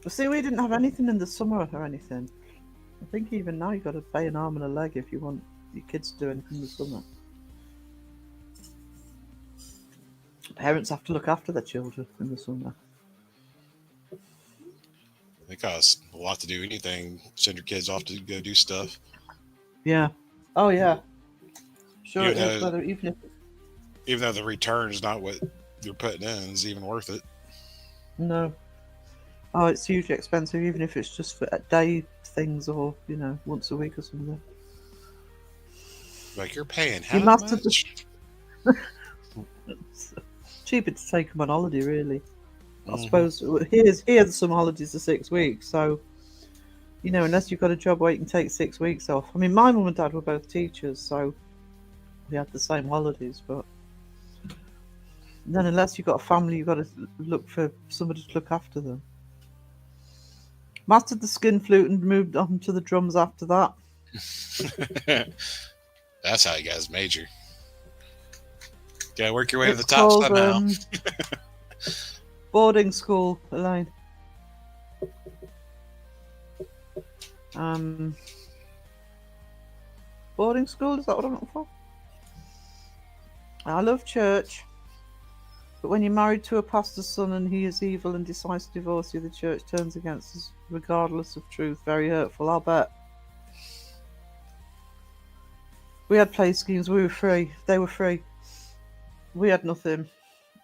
See, we didn't have anything in the summer or anything. I think even now you've got to pay an arm and a leg if you want your kids to do anything in the summer. Parents have to look after their children in the summer. It costs a lot to do anything. Send your kids off to go do stuff. Yeah. Oh, yeah. Sure Even it is, though, even even though the return is not what you're putting in, is even worth it. No. Oh, it's hugely expensive, even if it's just for day things or, once a week or something. Like, you're paying how much? It's cheaper to take them on holiday, really. I suppose here's some holidays are 6 weeks, so unless you've got a job where you can take 6 weeks off. I mean, my mum and dad were both teachers, so we had the same holidays. But then, unless you've got a family, you've got to look for somebody to look after them. Mastered the skin flute and moved on to the drums after that. That's how you guys major. Gotta work your way to the top somehow. Boarding school, Elaine. Boarding school, is that what I'm looking for? I love church, but when you're married to a pastor's son and he is evil and decides to divorce you, the church turns against us regardless of truth. Very hurtful, I'll bet. We had play schemes, we were free, they were free. We had nothing.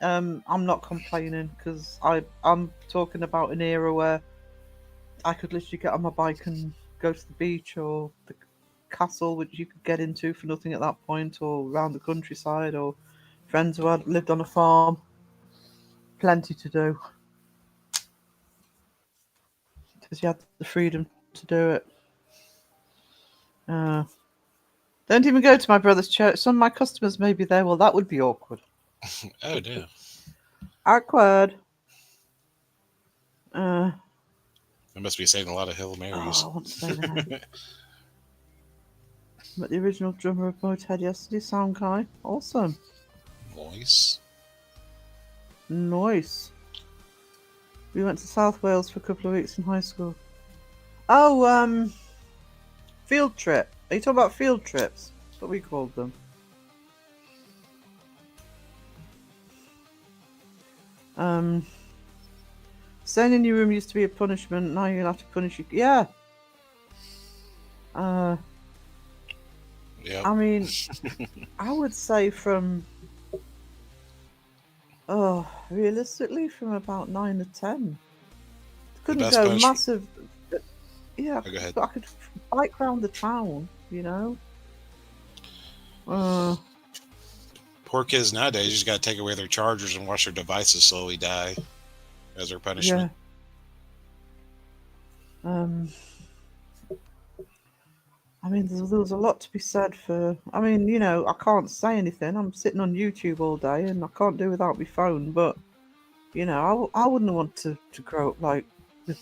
I'm not complaining because I'm talking about an era where I could literally get on my bike and go to the beach or the castle, which you could get into for nothing at that point, or around the countryside, or friends who had lived on a farm. Plenty to do because you had the freedom to do it. Don't even go to my brother's church. Some of my customers may be there. Well, that would be awkward. Oh, no. Awkward. I must be saying a lot of Hail Marys. I want to say that. Met the original drummer of Motorhead yesterday, sound guy. Awesome. Nice. Nice. We went to South Wales for a couple of weeks in high school. Oh, Field trip. Are you talking about field trips? That's what we called them. Staying in your room used to be a punishment. Now you're gonna have to punish you. Yeah. Yep. I mean, I would say from realistically from about 9 or 10. Couldn't best go punishment. massive. Yeah, Oh, go ahead. but I could bike around the town. Uh, Poor kids nowadays, you just got to take away their chargers and watch their devices slowly die as their yeah. punishment. I mean, there was a lot to be said for. I mean, I can't say anything. I'm sitting on YouTube all day, and I can't do without my phone. But I wouldn't want to grow up like with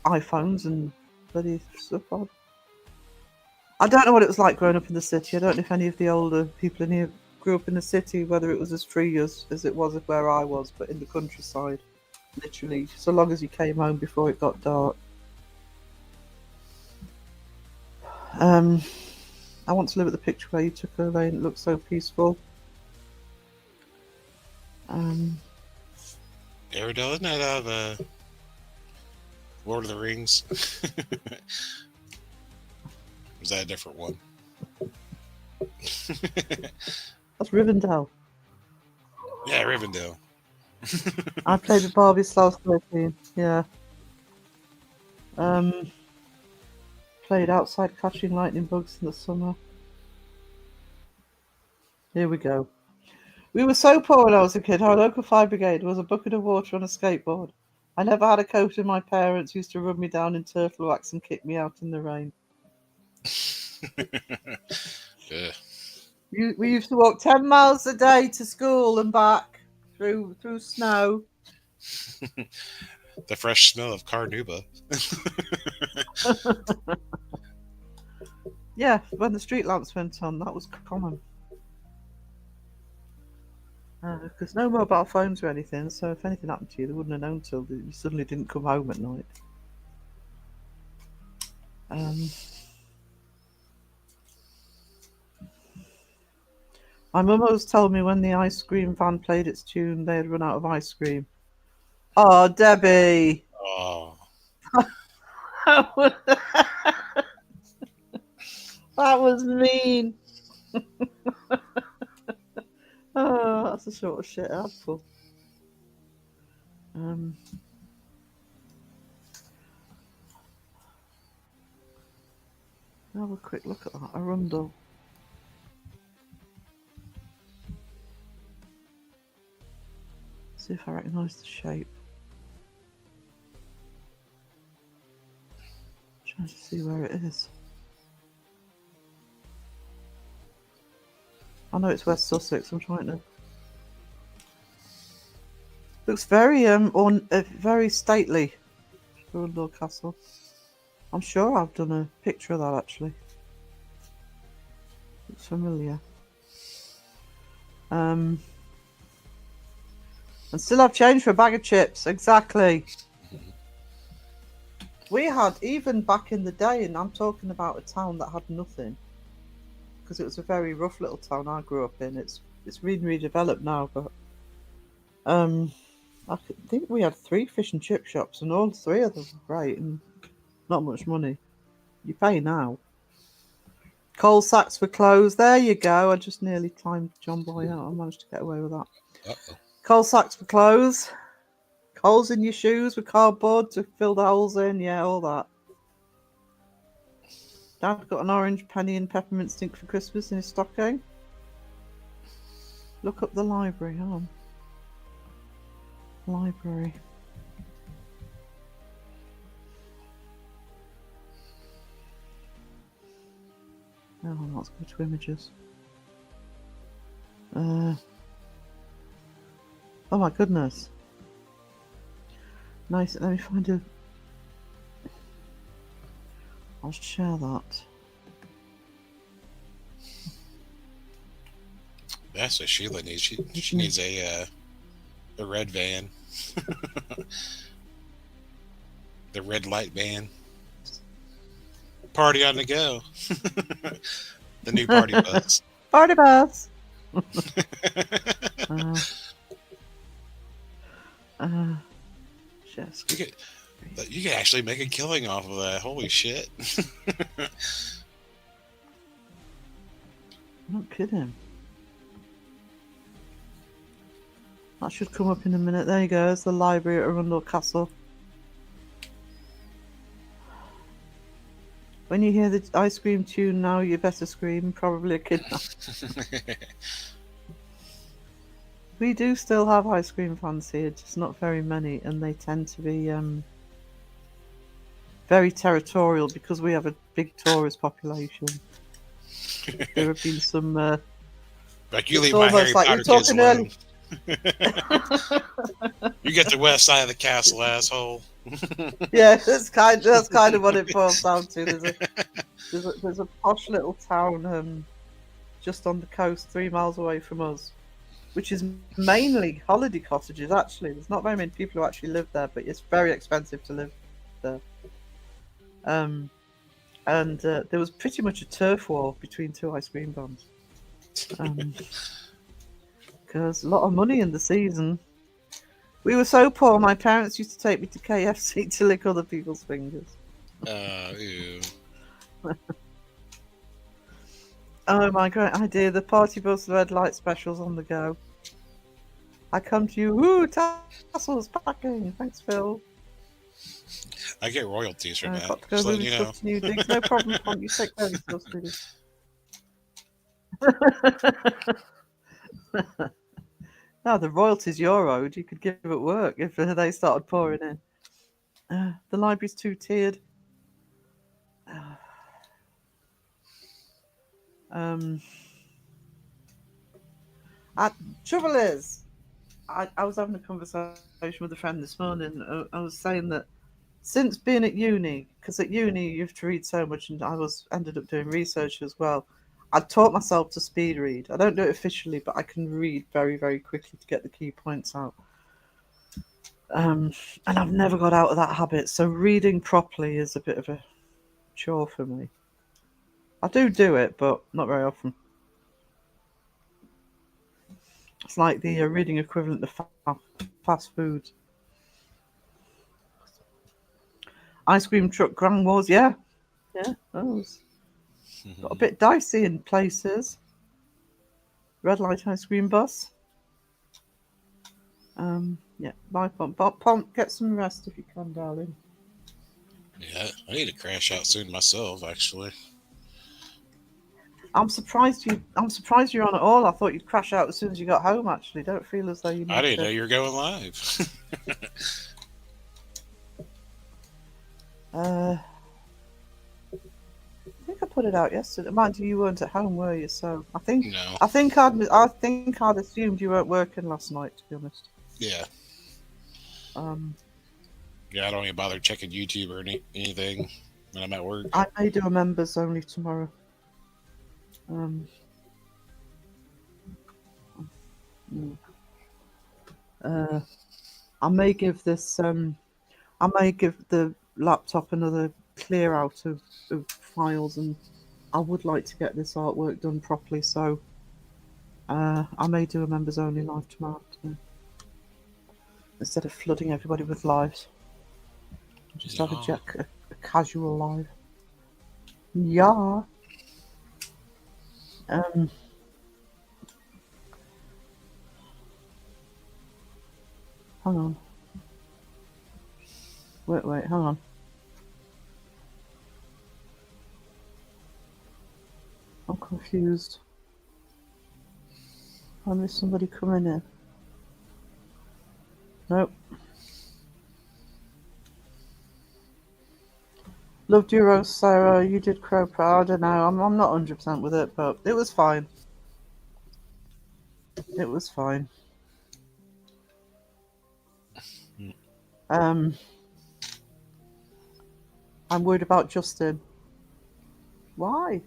iPhones and bloody stuff. I don't know what it was like growing up in the city. I don't know if any of the older people in here grew up in the city, whether it was as free as it was where I was, but in the countryside, literally, so long as you came home before it got dark. I want to live at the picture where you took her away and it looked so peaceful. Aerodale, isn't that out of Lord of the Rings? Was that a different one? That's Rivendell. Yeah, Rivendell. I played with Barbie Slough 13. Yeah. Played outside catching lightning bugs in the summer. Here we go. We were so poor when I was a kid. Our local fire brigade was a bucket of water on a skateboard. I never had a coat, and my parents used to rub me down in turtle wax and kick me out in the rain. Yeah. We used to walk 10 miles a day to school and back through snow. The fresh smell of carnauba. Yeah, when the street lamps went on, that was common. Because no mobile phones or anything, so if anything happened to you, they wouldn't have known till you suddenly didn't come home at night. My mum always told me when the ice cream van played its tune, they had run out of ice cream. Oh, Debbie! Oh. That was mean. Oh, that's the sort of shit I'd pull. Have a quick look at that. Arundel. See if I recognise the shape. Trying to see where it is. I know it's West Sussex. I'm trying to. Looks very very stately. Arundel Castle. I'm sure I've done a picture of that actually. Looks familiar. And still have change for a bag of chips. Exactly. We had, even back in the day, and I'm talking about a town that had nothing, because it was a very rough little town I grew up in. It's been redeveloped now, but I think we had 3 fish and chip shops, and all 3 of them were great, and not much money. You pay now. Coal sacks were closed. There you go. I just nearly timed John Boy out. I managed to get away with that. Uh-oh. Coal sacks were closed. Holes in your shoes with cardboard to fill the holes in. Yeah, all that. Dad got an orange penny and peppermint stink for Christmas in his stocking. Look up the library. Hang on. Library. Oh, let's go to images. Oh my goodness. Nice. Let me find a. I'll share that. That's what Sheila needs. She needs a red van. The red light van. Party on the go. The new party bus. Party bus. uh, uh, just You could, you could actually make a killing off of that. Holy shit. not kidding. That should come up in a minute. There you go. It's the library at Arundel Castle. When you hear the ice cream tune now, you better scream. Probably a kidnap. We do still have ice cream fans here, just not very many, and they tend to be very territorial because we have a big tourist population. There have been some. Like, you It's leave my Harry almost like you're Potter kids talking alone. early. You get the west side of the castle, asshole. Yeah, that's kind of what it boils down to. There's a posh little town just on the coast, 3 miles away from us, which is mainly holiday cottages. Actually, there's not very many people who actually live there, but it's very expensive to live there. And there was pretty much a turf war between two ice cream vans. Because a lot of money in the season. We were so poor, my parents used to take me to KFC to lick other people's fingers. Ew. Oh, my great idea. The party bus, the red light specials on the go. I come to you, woo, tassels packing. Thanks, Phil. I get royalties from that. Got to go Just letting moving you know. stuff to new digs. No problem, Punk. You take care of yourself, sweetie. Now, the royalties you're owed, you could give at work if they started pouring in. The library's two-tiered. Trouble is, I was having a conversation with a friend this morning. I was saying that since being at uni, because at uni you have to read so much, and ended up doing research as well. I taught myself to speed read. I don't do it officially, but I can read very, very quickly to get the key points out. And I've never got out of that habit. So reading properly is a bit of a chore for me. I do it, but not very often. It's like the reading equivalent of fast food. Ice cream truck Grand Wars, yeah, those. Got a bit dicey in places. Red light ice cream bus. Yeah, bye, Pomp. Get some rest if you can, darling. Yeah, I need to crash out soon myself, actually. I'm surprised you're on at all. I thought you'd crash out as soon as you got home. Actually, don't feel as though you need I didn't to. know you were going live. I think I put it out yesterday. Mind you weren't at home, were you? So I think No. I'd assumed you weren't working last night. To be honest. Yeah. Yeah, I don't even bother checking YouTube or anything when I'm at work. I may do a members only tomorrow. I may give this. I may give the laptop another clear out of files, and I would like to get this artwork done properly. So I may do a members only live tomorrow afternoon instead of flooding everybody with lives. Just have a casual live. Yeah. Hang on. Wait, hang on. I'm confused. I missed somebody coming in. Nope. Loved your roast, Sarah. You did crow proud. I don't know. I'm not 100% with it, but it was fine. It was fine. I'm worried about Justin. Why?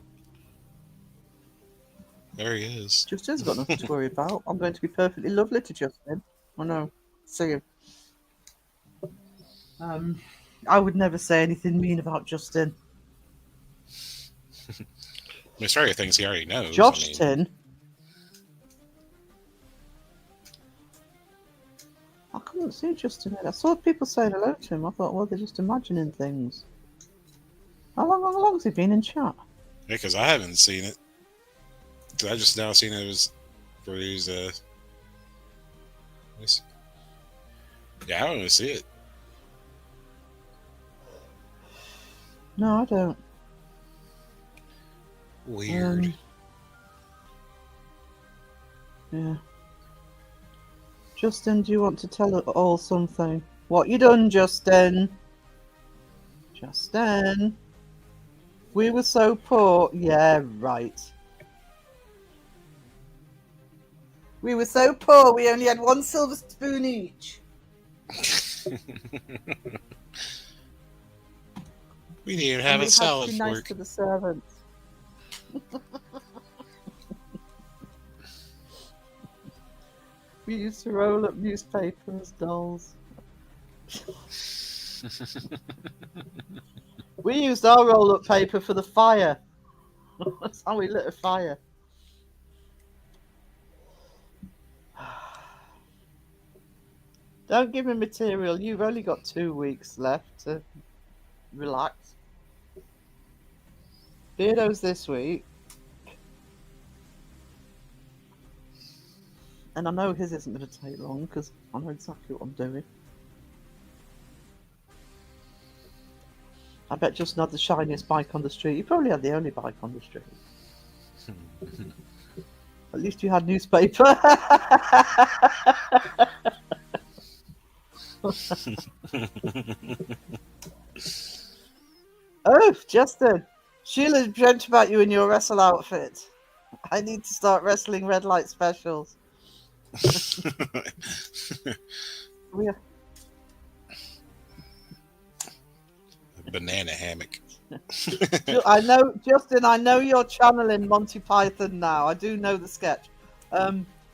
There he is. Justin's got nothing to worry about. I'm going to be perfectly lovely to Justin. I know. See you. I would never say anything mean about Justin. There's very things he already knows. Justin. I couldn't see Justin. I saw people saying hello to him. I thought, well, they're just imagining things. How long has he been in chat? Yeah, because I haven't seen it. I just now seen it was for his. Yeah, I don't even see it. No, I don't. Weird. Yeah. Justin, do you want to tell us all something? What you done, Justin? Justin. We were so poor. Yeah, right. We were so poor, we only had one silver spoon each. We didn't even have a salad fork. Nice fork. to the servants. We used to roll up newspaper as dolls. We used our roll-up paper for the fire. That's how we lit a fire. Don't give me material. You've only got 2 weeks left to relax. Beardo's this week. And I know his isn't going to take long because I know exactly what I'm doing. I bet Justin had the shiniest bike on the street. You probably had the only bike on the street. At least you had newspaper. Oh, Justin. Sheila dreamt about you in your wrestle outfit. I need to start wrestling red light specials. Yeah. Banana hammock. I know, Justin, I know you're channeling Monty Python now. I do know the sketch.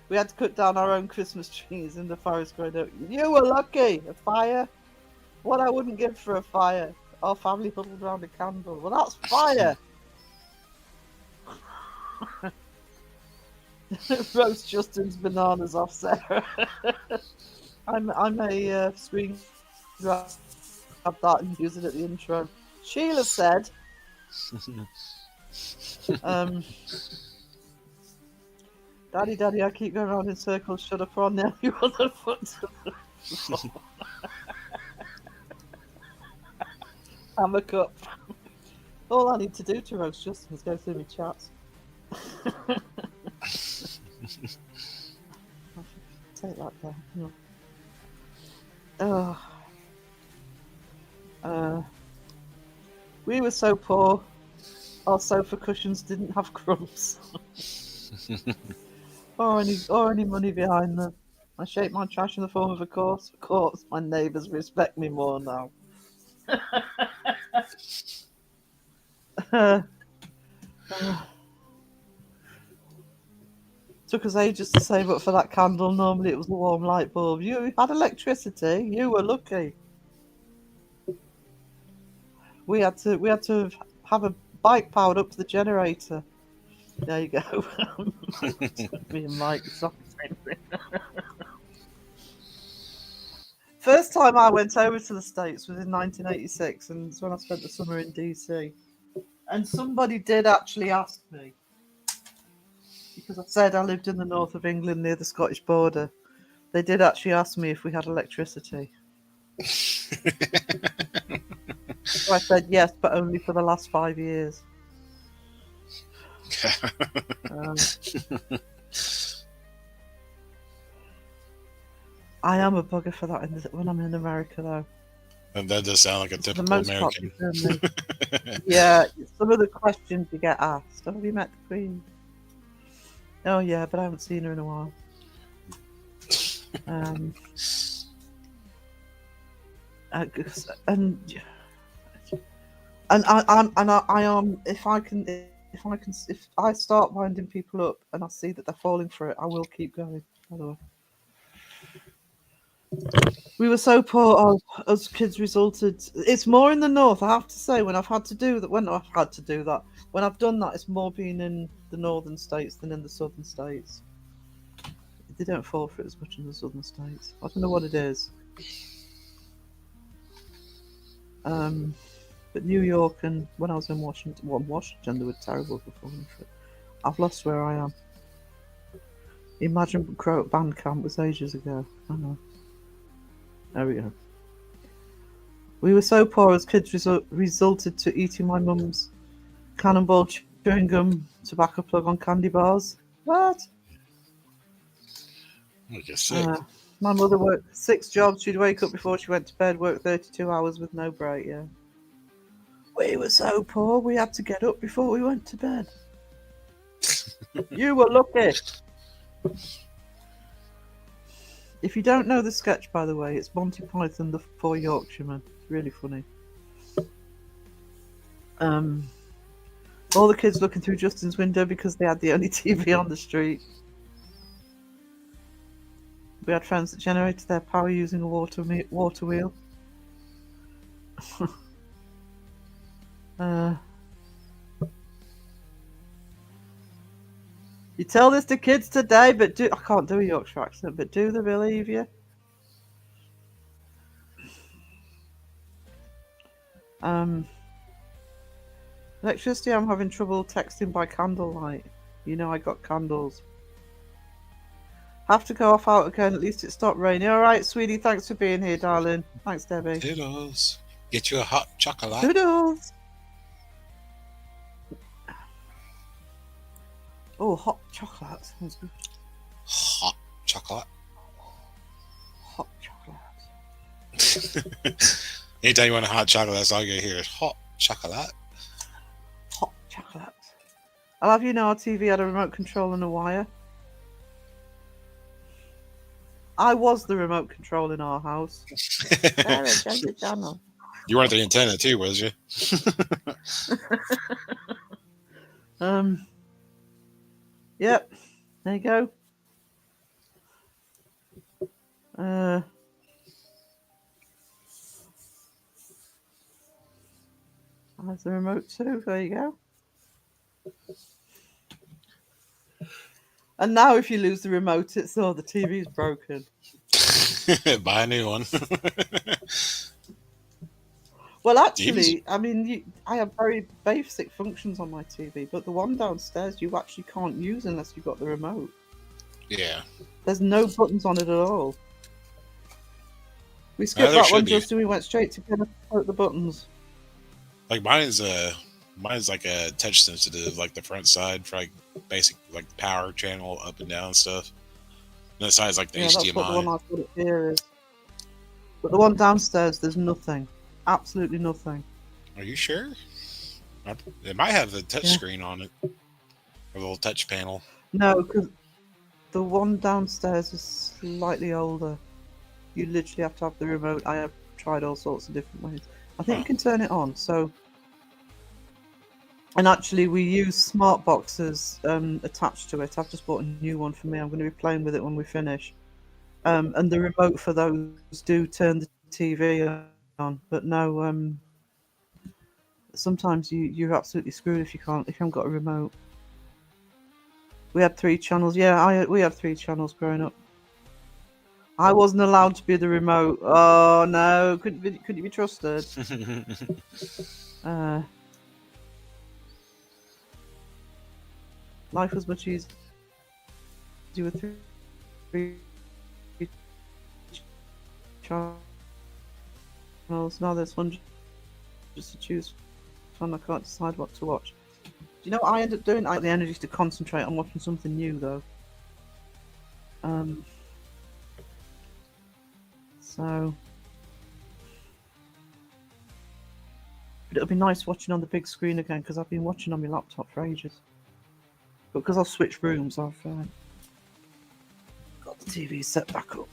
We had to cut down our own Christmas trees in the forest growing up. You were lucky. A fire? What I wouldn't give for a fire. Our family huddled around a candle. Well, that's fire. Roast Justin's bananas off, Sarah. I may screen grab that and use it at the intro. Sheila said, Daddy, I keep going around in circles. Shut up or nail you on the foot. Hammock up. All I need to do to roast Justin is go through my chats. Take that down. No. We were so poor, our sofa cushions didn't have crumbs. or any money behind them. I shape my trash in the form of a corpse. Of course, my neighbours respect me more now. Took us ages to save up for that candle. Normally it was a warm light bulb. You had electricity. You were lucky. We had to have a bike powered up to the generator. There you go. Me and Mike. First time I went over to the States was in 1986, and it's when I spent the summer in DC. And somebody did actually ask me, because I said I lived in the north of England near the Scottish border. They did actually ask me if we had electricity. So I said yes, but only for the last 5 years. I am a bugger for that when I'm in America, though. And that does sound like a typical American. Yeah, some of the questions you get asked. Oh, have you met the Queen? Oh, yeah, but I haven't seen her in a while. And I am. If I start winding people up and I see that they're falling for it, I will keep going. By the way. We were so poor. Us kids resulted. It's more in the north, I have to say. When I've had to do that, when I've done that, it's more been in the northern states than in the southern states. They don't fall for it as much in the southern states. I don't know what it is. But New York and when I was in Washington, they were terrible for falling for it. I've lost where I am. Imagine band camp was ages ago. I know. There we go. We were so poor as kids resulted to eating my mum's cannonball chewing gum tobacco plug on candy bars. What? I guess sick. My mother worked 6 jobs. She'd wake up before she went to bed, work 32 hours with no break, yeah. We were so poor, we had to get up before we went to bed. You were lucky. If you don't know the sketch, by the way, it's Monty Python, the Four Yorkshiremen. It's really funny. All the kids looking through Justin's window because they had the only TV on the street. We had friends that generated their power using a water wheel. You tell this to kids today, but I can't do a Yorkshire accent, but do they believe you? Electricity, I'm having trouble texting by candlelight. You know I got candles. Have to go off out again. At least it stopped raining. All right, sweetie. Thanks for being here, darling. Thanks, Debbie. Toodles. Get you a hot chocolate. Toodles. Oh, hot chocolate. Sounds good. Hot chocolate. Hot chocolate. Anytime you want a hot chocolate, that's all you hear is hot chocolate. Hot chocolate. I'll have you know our TV had a remote control and a wire. I was the remote control in our house. Sarah, change the channel. You weren't the antenna too, was you? Yep. There you go. There's the remote too. There you go. And now if you lose the remote, it's the TV's broken. Buy a new one. Well, actually, I mean, I have very basic functions on my TV, but the one downstairs you actually can't use unless you've got the remote. Yeah. There's no buttons on it at all. We skipped that one, Justin. We went straight to get the buttons. Like mine's like a touch sensitive, like the front side for like basic like power channel up and down stuff. And the side's like the HDMI. That's what the one I've got up here is. But the one downstairs, there's nothing. Absolutely nothing. Are you sure? It might have the touch screen on it. Or the little touch panel. No, because the one downstairs is slightly older. You literally have to have the remote. I have tried all sorts of different ways. I think you can turn it on. So, and actually, we use smart boxes attached to it. I've just bought a new one for me. I'm going to be playing with it when we finish. And the remote for those do turn the TV on, but no. Sometimes you're absolutely screwed if you haven't got a remote. We had 3 channels. Yeah, we had 3 channels growing up. I wasn't allowed to be the remote. Oh no, couldn't be trusted. Life was much easier with 3 channels. Now there's hundreds to choose from. I can't decide what to watch. Do you know what I end up doing? I have the energy to concentrate on watching something new though. So, but it'll be nice watching on the big screen again because I've been watching on my laptop for ages. But because I've switched rooms, I've got the TV set back up.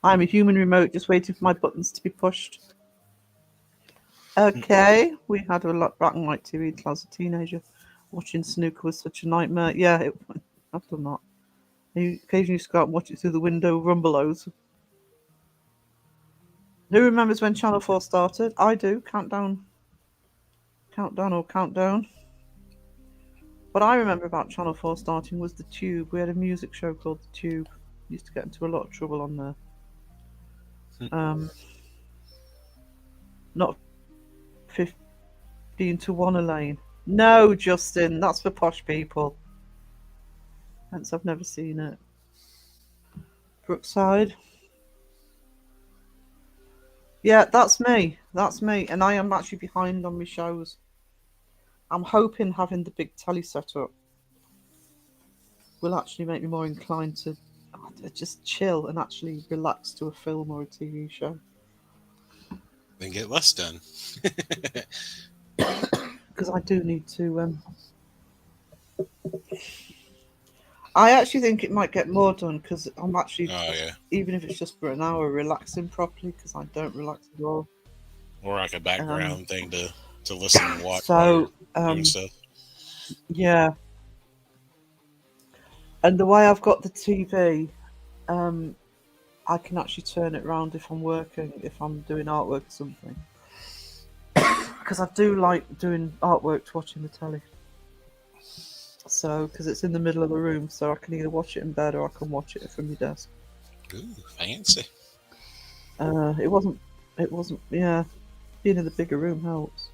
I'm a human remote just waiting for my buttons to be pushed. Okay, we had a black and white TV until I was a teenager. Watching snooker was such a nightmare. Yeah, I've done that. You occasionally used to go out and watch it through the window, rumbelows. Who remembers when Channel 4 started? I do. Countdown. Countdown or Countdown. What I remember about Channel 4 starting was The Tube. We had a music show called The Tube. Used to get into a lot of trouble on there. Not 15 to 1 a lane. No, Justin, that's for posh people. Hence, I've never seen it. Brookside. Yeah, that's me. That's me. And I am actually behind on my shows. I'm hoping having the big telly set up will actually make me more inclined to just chill and actually relax to a film or a TV show. Then get less done. Because I do need to. I actually think it might get more done because I'm actually, Oh yeah. even if it's just for an hour, relaxing properly because I don't relax at all. Or like a background thing to listen and watch So, while you're doing stuff. yeah. And the way I've got the TV, I can actually turn it around if I'm working, if I'm doing artwork or something. Because I do like doing artwork to watching the telly. So, because it's in the middle of the room, so I can either watch it in bed or I can watch it from my desk. Ooh, fancy. It wasn't, yeah, being in the bigger room helps.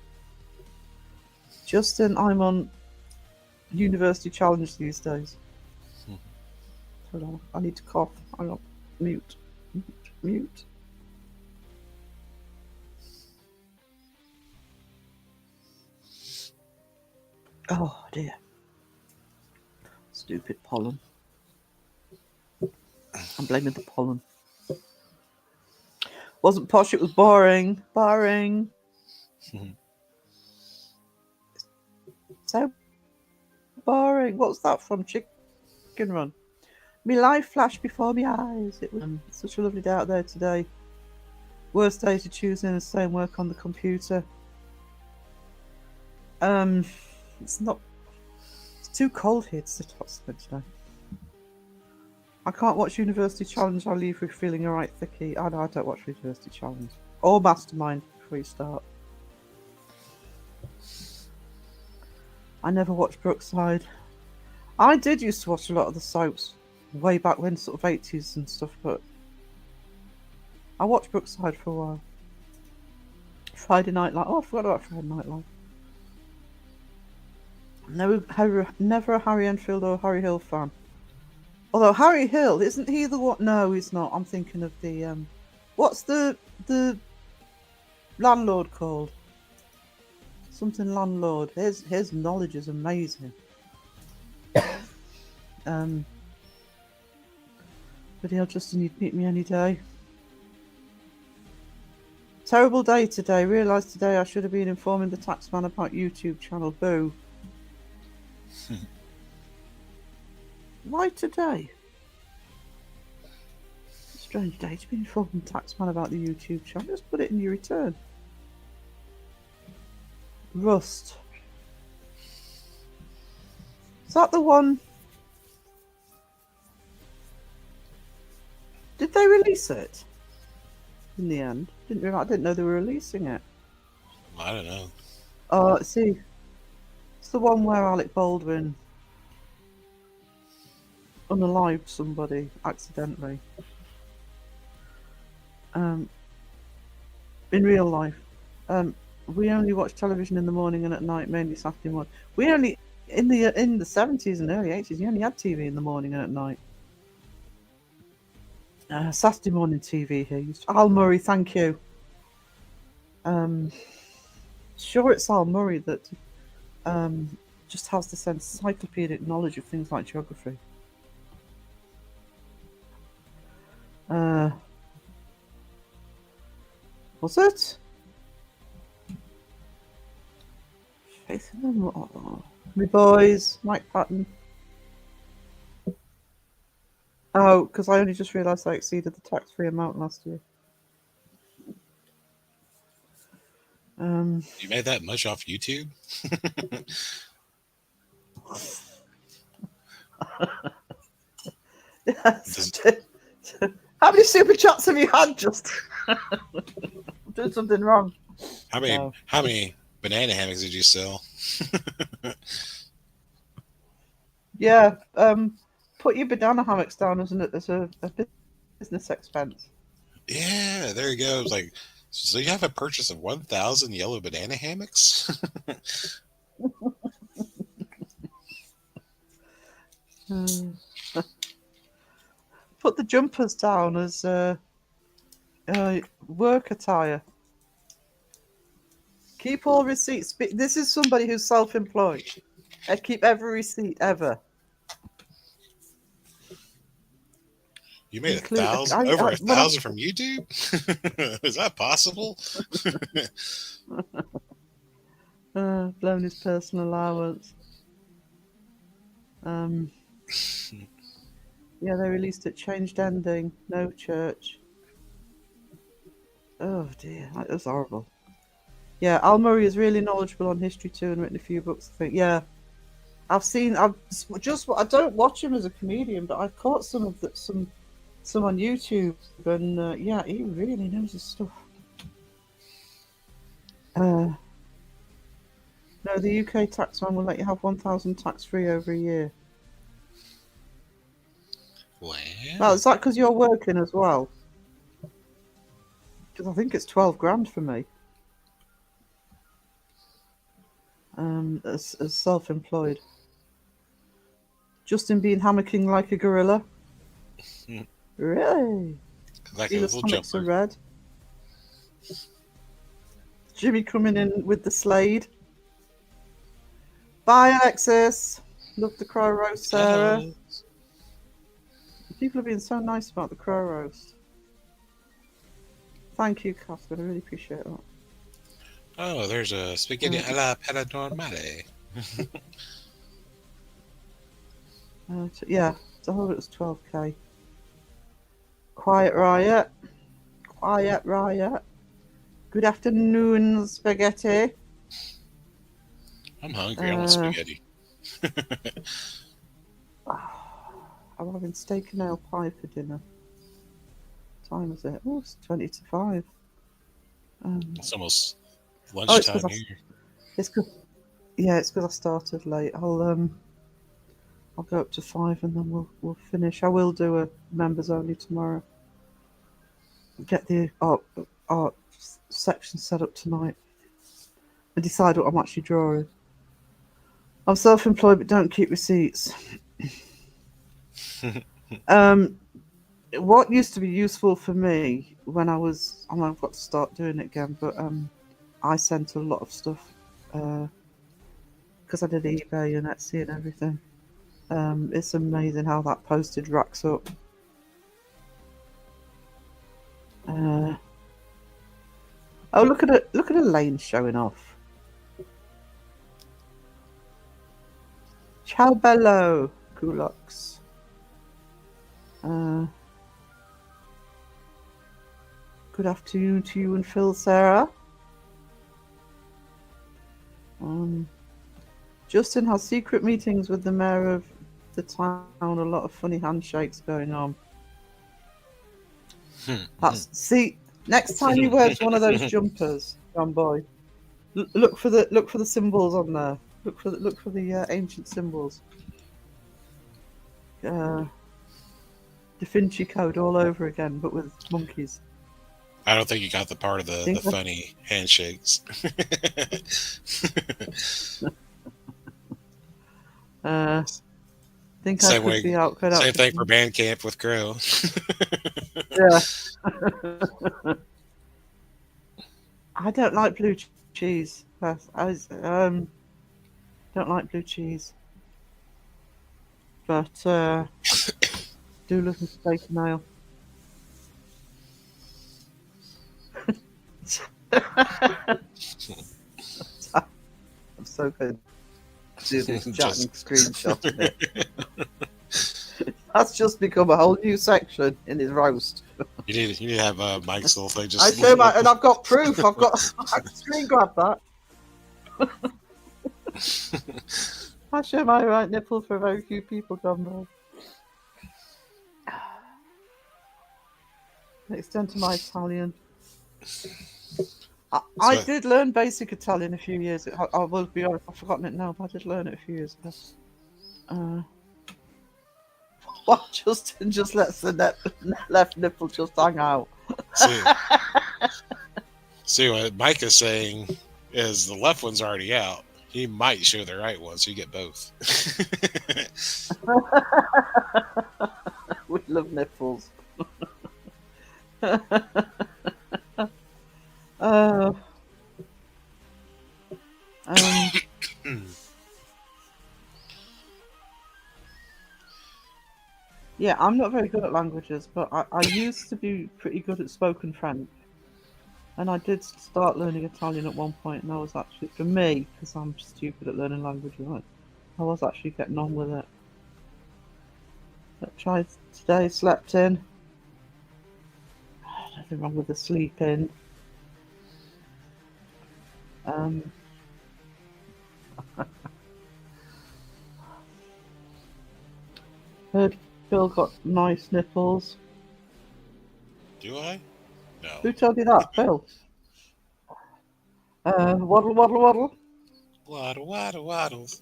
Justin, I'm on University Challenge these days. Hold on, I need to cough. Hang on, mute. Oh dear. Stupid pollen. I'm blaming the pollen. Wasn't posh, it was boring. Boring. So boring. What's that from? Chicken Run. Me life flashed before my eyes. It was such a lovely day out there today. Worst day to choose in the same work on the computer. It's too cold here to sit outside today. I can't watch University Challenge. I'll leave with feeling alright thicky. I don't watch University Challenge or Mastermind before you start. I never watched Brookside. I did used to watch a lot of the soaps way back when, sort of 80s and stuff, but I watched Brookside for a while. Friday Night Live. Oh, I forgot about Friday Night Live. Never a Harry Enfield or Harry Hill fan. Although Harry Hill, isn't he the one? No, he's not. I'm thinking of the what's the landlord called? Something landlord. His knowledge is amazing. But yeah, Justin, you'd meet me any day. Terrible day today. Realised today I should have been informing the taxman about YouTube channel. Boo. Why today? Strange day to be informing the taxman about the YouTube channel. Just put it in your return. Rust. Is that the one? Did they release it? In the end, I didn't know they were releasing it. I don't know. Oh, see, it's the one where Alec Baldwin unalived somebody accidentally. In real life, we only watch television in the morning and at night, mainly Saturday morning. We only in the 70s and early 80s, you only had TV in the morning and at night. Saturday morning TV here. Al Murray, thank you. Sure, it's Al Murray that just has this encyclopedic knowledge of things like geography. Was it? Faith in them. Oh, my boys, Mike Patton. Oh, because I only just realised I exceeded the tax-free amount last year. You made that much off YouTube? Yes. How many super chats have you had? Just doing something wrong. How many banana hammocks did you sell? Yeah. Put your banana hammocks down as a business expense. Yeah, there you go. It was like, so you have a purchase of 1,000 yellow banana hammocks? Put the jumpers down as work attire. Keep all receipts. This is somebody who's self-employed. I keep every receipt ever. You made Include over a when I thousand from YouTube? Is that possible? blown his personal allowance. Yeah, they released it. Changed ending. No church. Oh dear, that was horrible. Yeah, Al Murray is really knowledgeable on history too, and written a few books. I think. Yeah, I've just. I don't watch him as a comedian, but I've caught some of some on YouTube, and yeah, he really knows his stuff. No, the UK tax man will let you have 1,000 tax-free over a year. Wow. Well, is that because you're working as well? Because I think it's 12 grand for me. As self-employed. Justin Bean hammocking like a gorilla. Really? Like a Sheila's little hammocks are jumper. red. Jimmy coming in with the Slade. Bye, Alexis. Love the crow roast, Sarah. Hello. People are being so nice about the crow roast. Thank you, Catherine. I really appreciate that. Oh, there's a spaghetti alla paranormale. Yeah, so I thought it was 12k. Quiet Riot. Quiet Riot. Good afternoon, spaghetti. I'm hungry. I want spaghetti. I'm having steak and ale pie for dinner. What time is it? Oh, it's 20 to 5. It's almost it's lunchtime because here. it's because I started late. I'll go up to 5 and then we'll finish. I will do a members only tomorrow. Get the art section set up tonight and decide what I'm actually drawing. I'm self-employed but don't keep receipts. What used to be useful for me when I've got to start doing it again, but I sent a lot of stuff because I did eBay and Etsy and everything. It's amazing how that postage racks up. Oh, look at it! Look at Elaine showing off. Ciao bello, Kulux. Good afternoon to you and Phil, Sarah. Justin has secret meetings with the mayor of the town. A lot of funny handshakes going on. See, next time he wears one of those jumpers, John Boy, look for the symbols on there. Look for the ancient symbols. Da Vinci Code all over again, but with monkeys. I don't think you got the part of the funny handshakes. Think Same I could be out. Same thing for Bandcamp with Crow. Yeah. I don't like blue cheese. I don't like blue cheese. But do love some steak and ale. I'm so good. Do this chat and screenshot of it. That's just become a whole new section in his roast. You need to have Mike's little thing. I show and I've got proof. I can screen grab that. I show my right nipple for very few people, Gumbo. Extend to my Italian. I So, did learn basic Italian a few years ago. I will be honest, I've forgotten it now, but I did learn it a few years ago. Well, Justin just lets the left nipple just hang out. see what Mike is saying is the left one's already out. He might show the right one, so you get both. We love nipples. Yeah, I'm not very good at languages, but I used to be pretty good at spoken French. And I did start learning Italian at one point, and I was actually, for me, because I'm stupid at learning languages, I was actually getting on with it. I tried today, slept in. Nothing wrong with the sleeping. Heard Phil got nice nipples. Do I? No. Who told you that, Phil? Waddle, waddle, waddle. Waddle, waddle, waddles.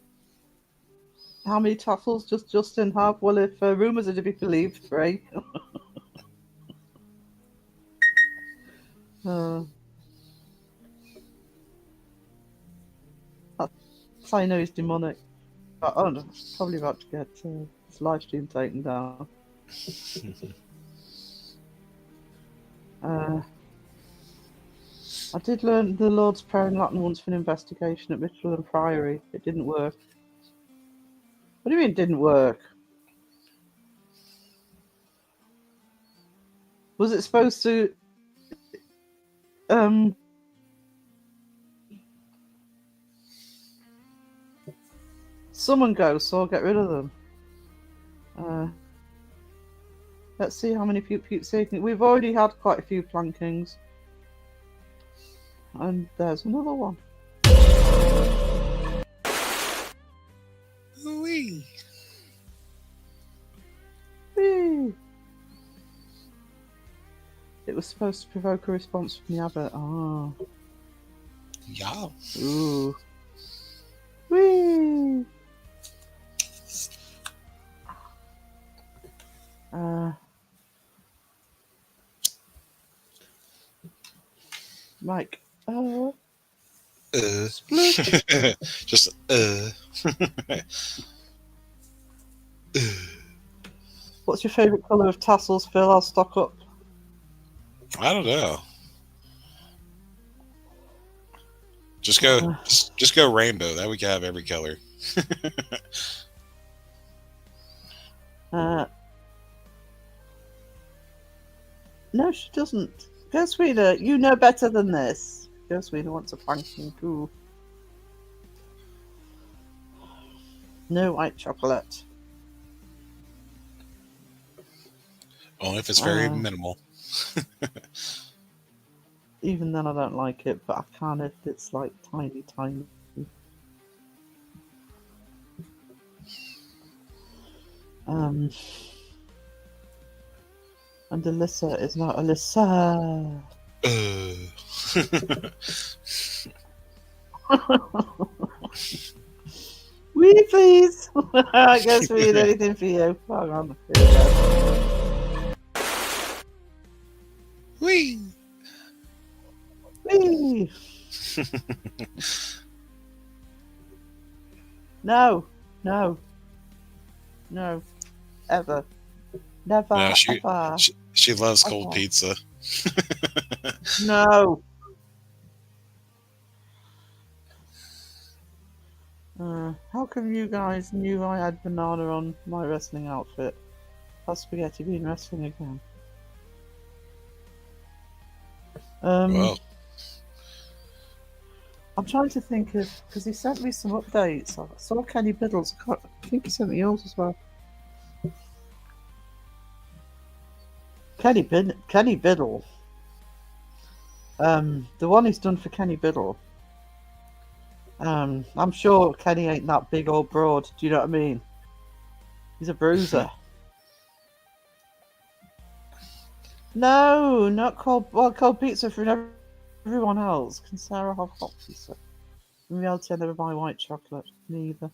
How many tassels does Justin have? Well, if rumours are to be believed, 3. That's how I know he's demonic. Oh no, probably about to get his live stream taken down. I did learn the Lord's Prayer in Latin once for an investigation at Mitchell Priory. It didn't work. What do you mean it didn't work? Was it supposed to summon ghosts or get rid of them? Let's see how many people taking. We've already had quite a few plankings. And there's another one. Wee. Whee! It was supposed to provoke a response from the abbot. Ah. Yeah. Ooh. Whee! Mike. Split. Just What's your favourite colour of tassels, Phil? I'll stock up. I don't know. Just go rainbow. That we can have every color. No, she doesn't. Go, Sweeter. You know better than this. Go, Sweeter wants a planking too. No white chocolate. Only if it's very minimal. Even then, I don't like it, but I can if it's like tiny, tiny. And Alyssa is not Alyssa. Wee, please. I guess we need anything for you. Hang on. Here we go. Wee. Wee. No. Ever. Never. No, Ever. she loves cold pizza. No. How come you guys knew I had banana on my wrestling outfit? Has Spaghetti been wrestling again? Well, I'm trying to think of, because he sent me some updates. I saw Kenny Biddle's. I think he sent me yours as well. Kenny Biddle. The one he's done for Kenny Biddle. I'm sure Kenny ain't that big or broad. Do you know what I mean? He's a bruiser. No, not cold. Well, cold pizza for everyone else. Can Sarah have hot pizza? In reality, I never buy white chocolate. Neither.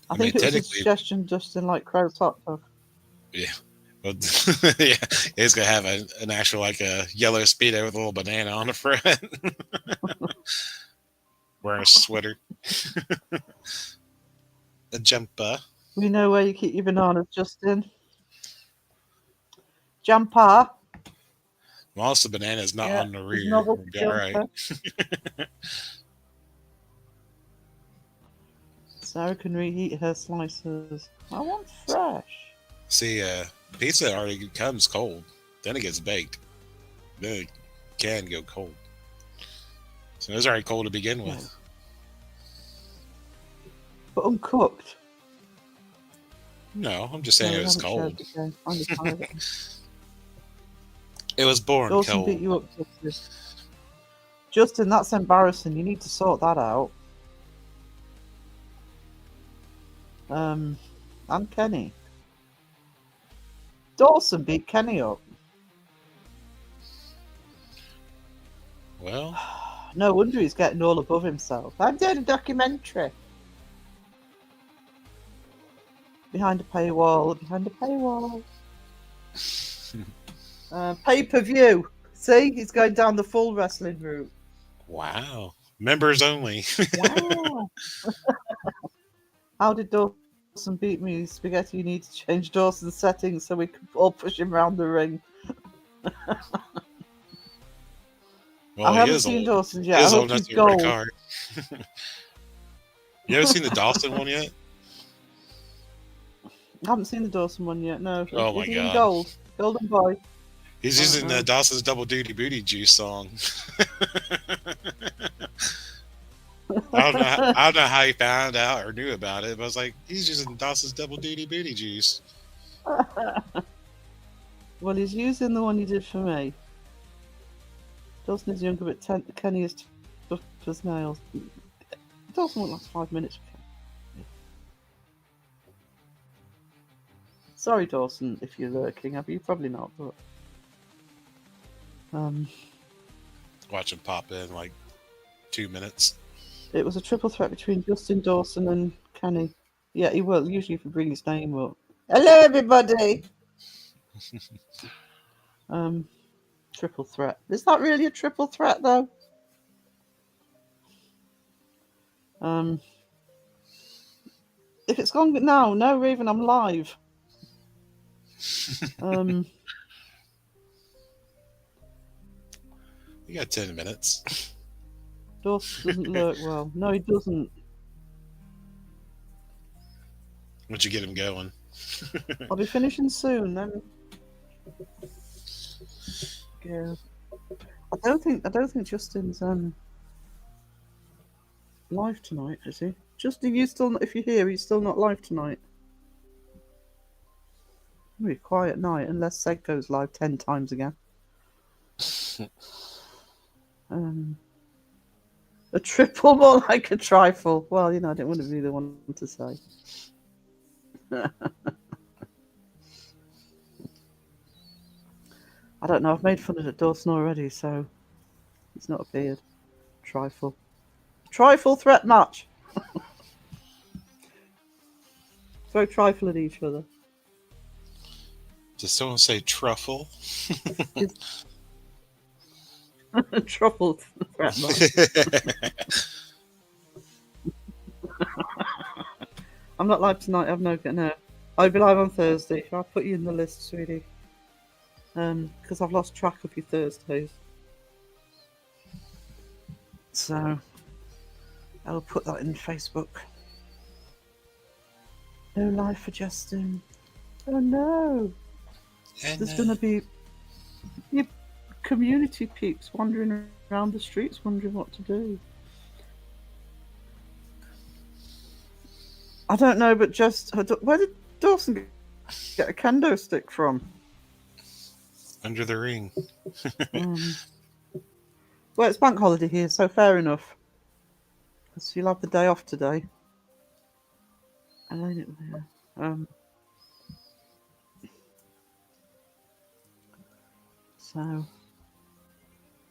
I I mean, think it was a technically, suggestion Justin like Crow's hot dog. yeah. But yeah, it's gonna have an actual like a yellow speedo with a little banana on the front, wearing a sweater, a jumper. We know where you keep your bananas, Justin. Jumper. Whilst the banana is not Yeah, on the his rear, we'll novelty be all right. jumper. Sarah can reheat her slices. I want fresh. See, pizza already comes cold, then it gets baked, then it can go cold. So it's already cold to begin with. But uncooked. No, I'm just saying No, it we was haven't shared cold. the game. I'm just tired. It was born Dawson beat cold. you up, Justin. Justin, that's embarrassing. You need to sort that out. And Kenny. Dawson beat Kenny up. Well, No wonder he's getting all above himself. I'm doing a documentary. Behind a paywall. Behind a paywall. Pay-per-view. See? He's going down the full wrestling route. wow. Members only. Wow. How did Dawson beat me? Spaghetti, you need to change Dawson's settings so we can all push him around the ring. Well, I he haven't is seen old. Dawson's He yet. I is old hope enough he's to rent a gold. car. You ever seen the Dawson one yet? I haven't seen the Dawson one yet, no. Oh Is my he in God. gold? Golden boy. He's I don't using know. Dawson's Double Duty Booty Juice song. I don't know how he found out or knew about it, but I was like, he's using Dawson's Double Duty Booty Juice. Well, he's using the one he did for me. Dawson is younger, but Kenny is tough as nails. Dawson won't last 5 minutes. Sorry, Dawson, if you're lurking. You're probably not, but Watch him pop in like 2 minutes. it was a triple threat between Justin, Dawson, and Kenny. Yeah, he will. Usually, if you bring his name up. Hello, everybody. Triple threat. Is that really a triple threat, though? If it's gone now, no, Raven, I'm live. You got 10 minutes. Dawson doesn't lurk well. No, he doesn't. Once you get him going. I'll be finishing soon. Then. Yeah. I don't think Justin's live tonight, is he? Justin, you still if you're here, he's still not live tonight. It'll be a quiet night unless Seg goes live 10 times again. A triple more like a trifle. Well, I didn't want to be the one to say. I don't know. I've made fun of Dawson already, so it's not appeared. Trifle threat match. Throw trifle at each other. Does someone say truffle? Truffle threat match. I'm not live tonight. I've no. I'll be live on Thursday. I'll put you in the list, sweetie. Because I've lost track of your Thursdays. So I'll put that in Facebook. No live for Justin. Oh no. There's going to be your community peeps wandering around the streets wondering what to do. I don't know, but where did Dawson get a kendo stick from? Under the ring. Well, it's bank holiday here, so fair enough. So you'll have the day off today. So,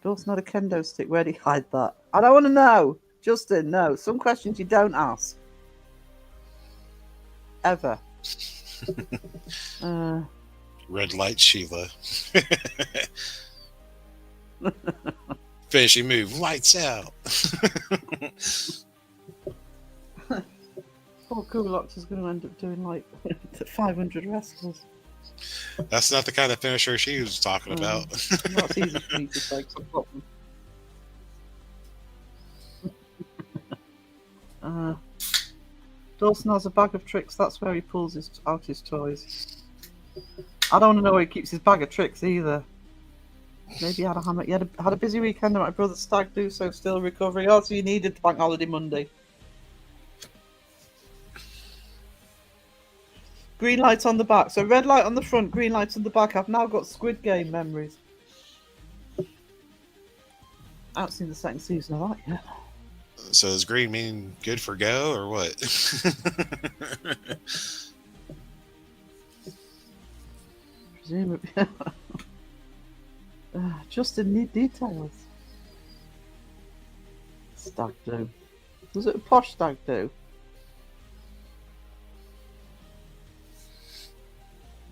Dawson had a kendo stick. Where'd he hide that? I don't want to know. Justin, no. Some questions you don't ask. Ever. Red light, Sheila. Finishing move, lights out. Poor Kulaks is going to end up doing like 500 wrestlers. That's not the kind of finisher she was talking about. That's easy for me to say because I've got them. Dawson has a bag of tricks. That's where he pulls out his toys. I don't want to know where he keeps his bag of tricks either. Maybe he had a hammer. He had a busy weekend at my brother's stag do, so still recovering. Oh, so you needed bank holiday Monday. Green light on the back. So red light on the front, green light on the back. I've now got Squid Game memories. I haven't seen the second season of that yet. So does green mean good for go or what? Presumably. Just in need details. Stag do. Was it a posh stag do?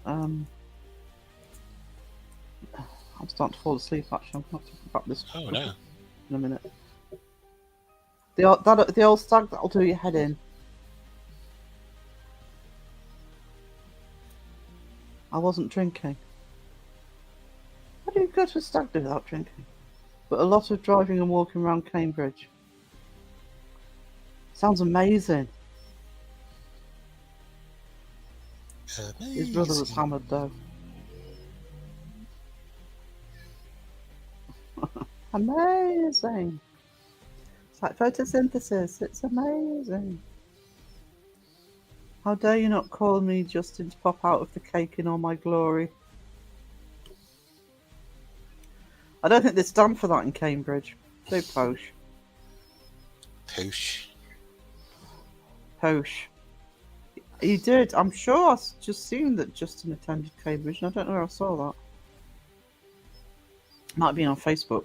I'm starting to fall asleep actually. I'm going to talk about this in a minute. The old stag that'll do your head in. I wasn't drinking. How do you go to a stag do without drinking? But a lot of driving and walking around Cambridge. Sounds amazing. His brother was hammered though. Amazing. It's like photosynthesis. It's amazing. How dare you not call me Justin to pop out of the cake in all my glory? I don't think they stand for that in Cambridge. So posh. Posh. Posh. He did. I'm sure I've just seen that Justin attended Cambridge, and I don't know where I saw that. Might have been on Facebook.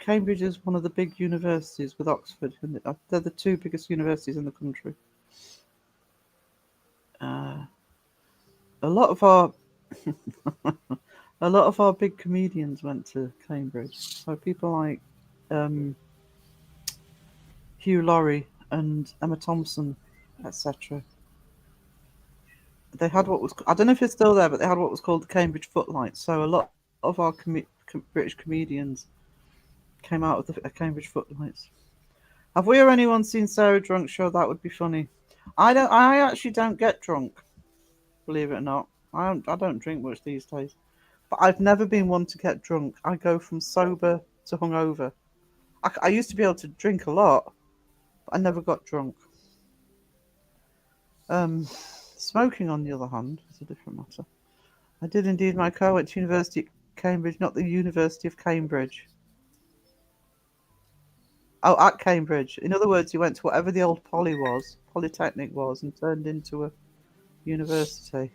Cambridge is one of the big universities with Oxford. And they're the two biggest universities in the country. A lot of our big comedians went to Cambridge. So people like Hugh Laurie and Emma Thompson, etc. They had I don't know if it's still there, but they had what was called the Cambridge Footlights. So a lot of our British comedians came out of the Cambridge Footlights. Have we or anyone seen Sarah drunk? Sure, that would be funny. I actually don't get drunk, believe it or not. I don't drink much these days. But I've never been one to get drunk. I go from sober to hungover. I used to be able to drink a lot, but I never got drunk. Smoking, on the other hand, is a different matter. I did indeed. My car went to University of Cambridge, not the University of Cambridge. Oh, at Cambridge. In other words, he went to whatever the old Polytechnic was, and turned into a university.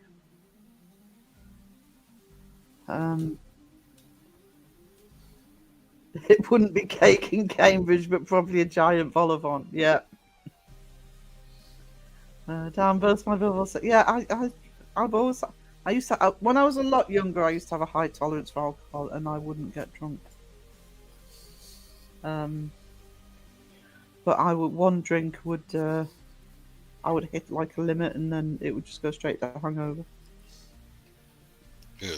It wouldn't be cake in Cambridge, but probably a giant vol au vent. Yeah. Dan burst my bubble. Yeah, I've always. I used to when I was a lot younger. I used to have a high tolerance for alcohol, and I wouldn't get drunk. But one drink would I would hit like a limit, and then it would just go straight to hangover. Ew.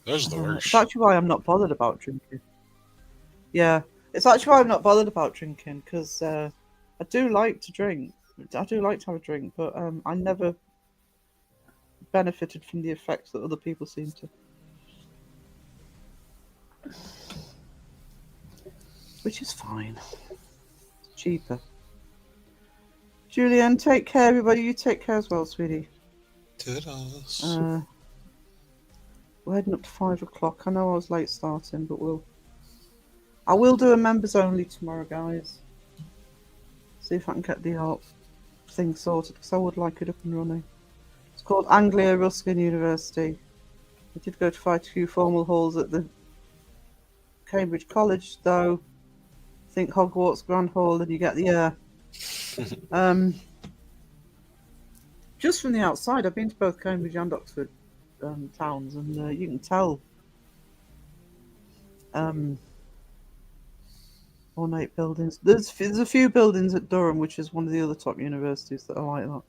Those are the worst. It's actually why I'm not bothered about drinking. Yeah, it's actually why I'm not bothered about drinking, because I do like to drink. I do like to have a drink, but I never benefited from the effects that other people seem to. Which is fine. It's cheaper. Julianne, take care, everybody. You take care as well, sweetie. Toodles. we're heading up to 5 o'clock. I know I was late starting, but I will do a members only tomorrow, guys. See if I can get the art thing sorted, because I would like it up and running. It's called Anglia Ruskin University. I did go to quite a few formal halls at the Cambridge College, though. Think Hogwarts Grand Hall, and you get the air. Just from the outside, I've been to both Cambridge and Oxford towns, and you can tell ornate buildings. There's a few buildings at Durham, which is one of the other top universities, that are like that.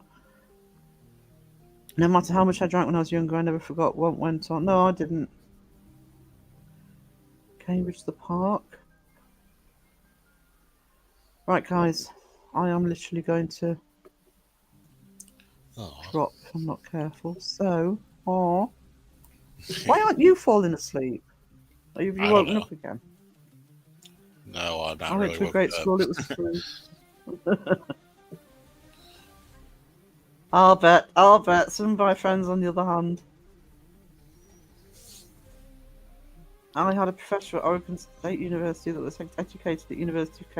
No matter how much I drank when I was younger, I never forgot what went on. No, I didn't. Cambridge the Park. Right, guys, I am literally going to drop if I'm not careful. So, why aren't you falling asleep? Have you woken up again? No, I'm not. I went to a great school. It was free. I'll bet. Some of my friends, on the other hand, I had a professor at Oregon State University that was educated at University of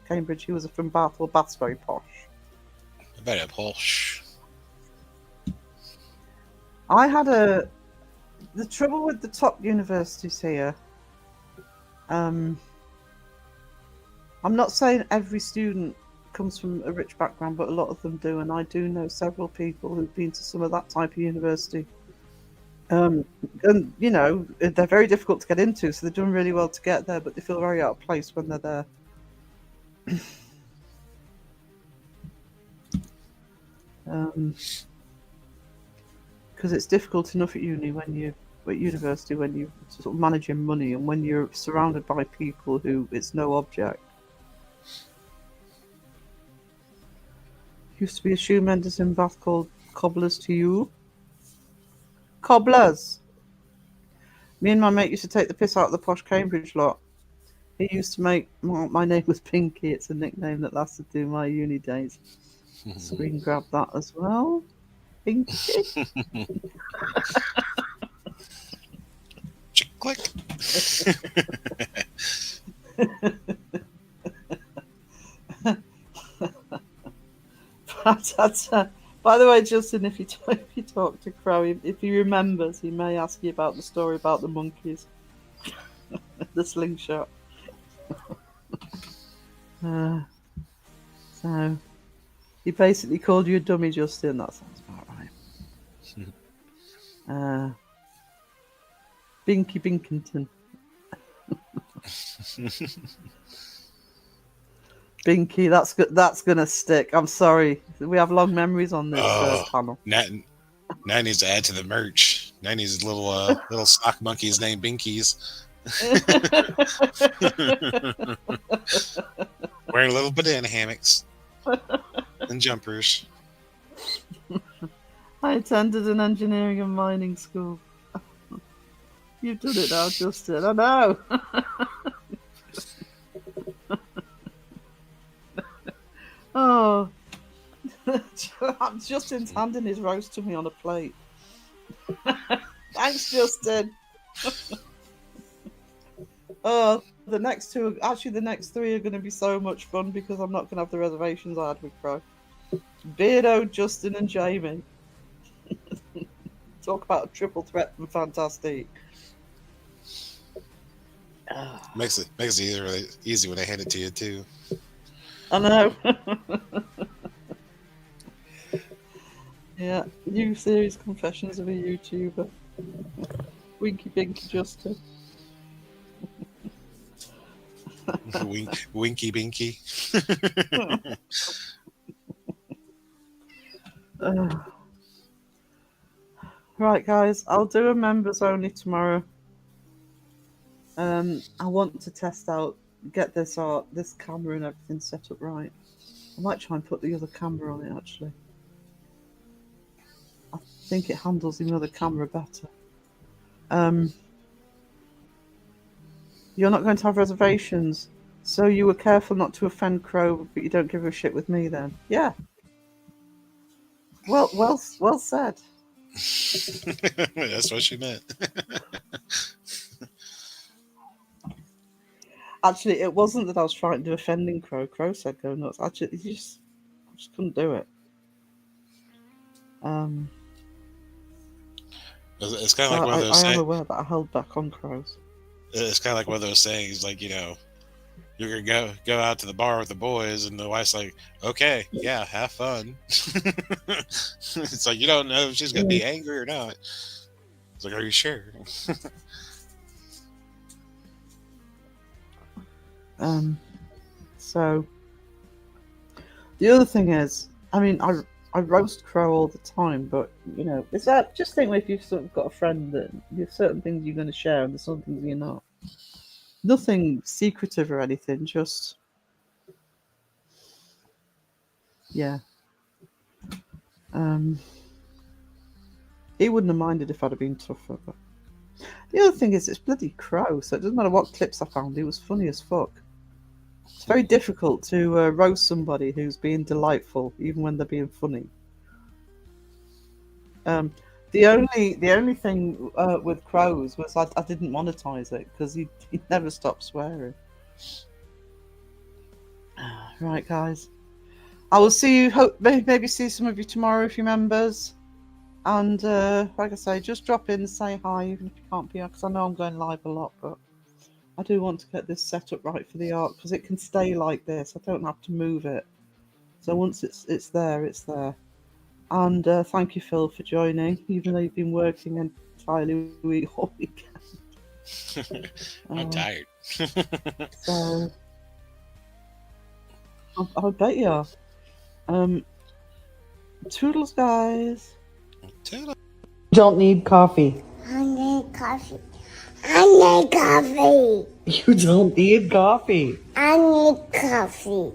Cambridge. He was from Bath. Well, Bath's very posh. Very posh. I had the trouble with the top universities here. I'm not saying every student comes from a rich background, but a lot of them do, and I do know several people who've been to some of that type of university. And you know, they're very difficult to get into, so they're doing really well to get there, but they feel very out of place when they're there. Because it's difficult enough at university when you're sort of managing money, and when you're surrounded by people who it's no object. Used to be a shoe menders in Bath called Cobblers to You. Cobblers! Me and my mate used to take the piss out of the posh Cambridge lot. He used to make my name was Pinky. It's a nickname that lasted through my uni days. Screen grab that as well. Pinky. Click. By the way, Justin, if you talk to Crow, if he remembers, he may ask you about the story about the monkeys, the slingshot. So he basically called you a dummy, Justin. That sounds about right. Binky Binkington. Binky, that's gonna stick. I'm sorry, we have long memories on this panel. Now needs to add to the merch. Now needs little sock monkeys named Binkies. Wearing little banana hammocks and jumpers. I attended an engineering and mining school. You've done it now, Justin. I know. Oh, Justin's handing his roast to me on a plate. Thanks, Justin. Oh, the next three are going to be so much fun, because I'm not going to have the reservations I had with Crow. Beardo, Justin, and Jamie. Talk about a triple threat from Fantastic. Makes it easy when I hand it to you too. I know. Yeah, new series, Confessions of a YouTuber. Winky Binky Justin. Winky Binky. Right, guys, I'll do a members only tomorrow. I want to test out, get this camera and everything set up right. I might try and put the other camera on it, actually. I think it handles the other camera better. You're not going to have reservations, so you were careful not to offend Crow, but you don't give a shit with me then. Yeah. Well said. That's what she meant. Actually, it wasn't that I was frightened of offending Crow. Crow said go nuts. Actually, I just couldn't do it. It's kind of So like one of I those. am aware that I held back on crows. It's kind of like one of those sayings, like, you're gonna go out to the bar with the boys, and the wife's like, "Okay, yeah, have fun." It's like you don't know if she's gonna be angry or not. It's like, are you sure? So the other thing is, I mean, I roast Crow all the time, but is that just think if you've sort of got a friend that there's certain things you're going to share and there's some things you're not. Nothing secretive or anything, just yeah. He wouldn't have minded if I'd have been tougher. But the other thing is, it's bloody Crow, so it doesn't matter what clips I found. He was funny as fuck. It's very difficult to roast somebody who's being delightful, even when they're being funny. The only thing with Crows was I didn't monetize it because he never stopped swearing. Right, guys. I will see you. Hope maybe see some of you tomorrow if you're members. And like I say, just drop in and say hi, even if you can't be here, because I know I'm going live a lot, but I do want to get this set up right for the art because it can stay like this. I don't have to move it. So once it's there, it's there. And thank you, Phil, for joining, even though you've been working entirely all weekend. I'm tired. So I bet you are. Toodles, guys. Toodles. Don't need coffee. I need coffee. I need coffee. You don't need coffee. I need coffee.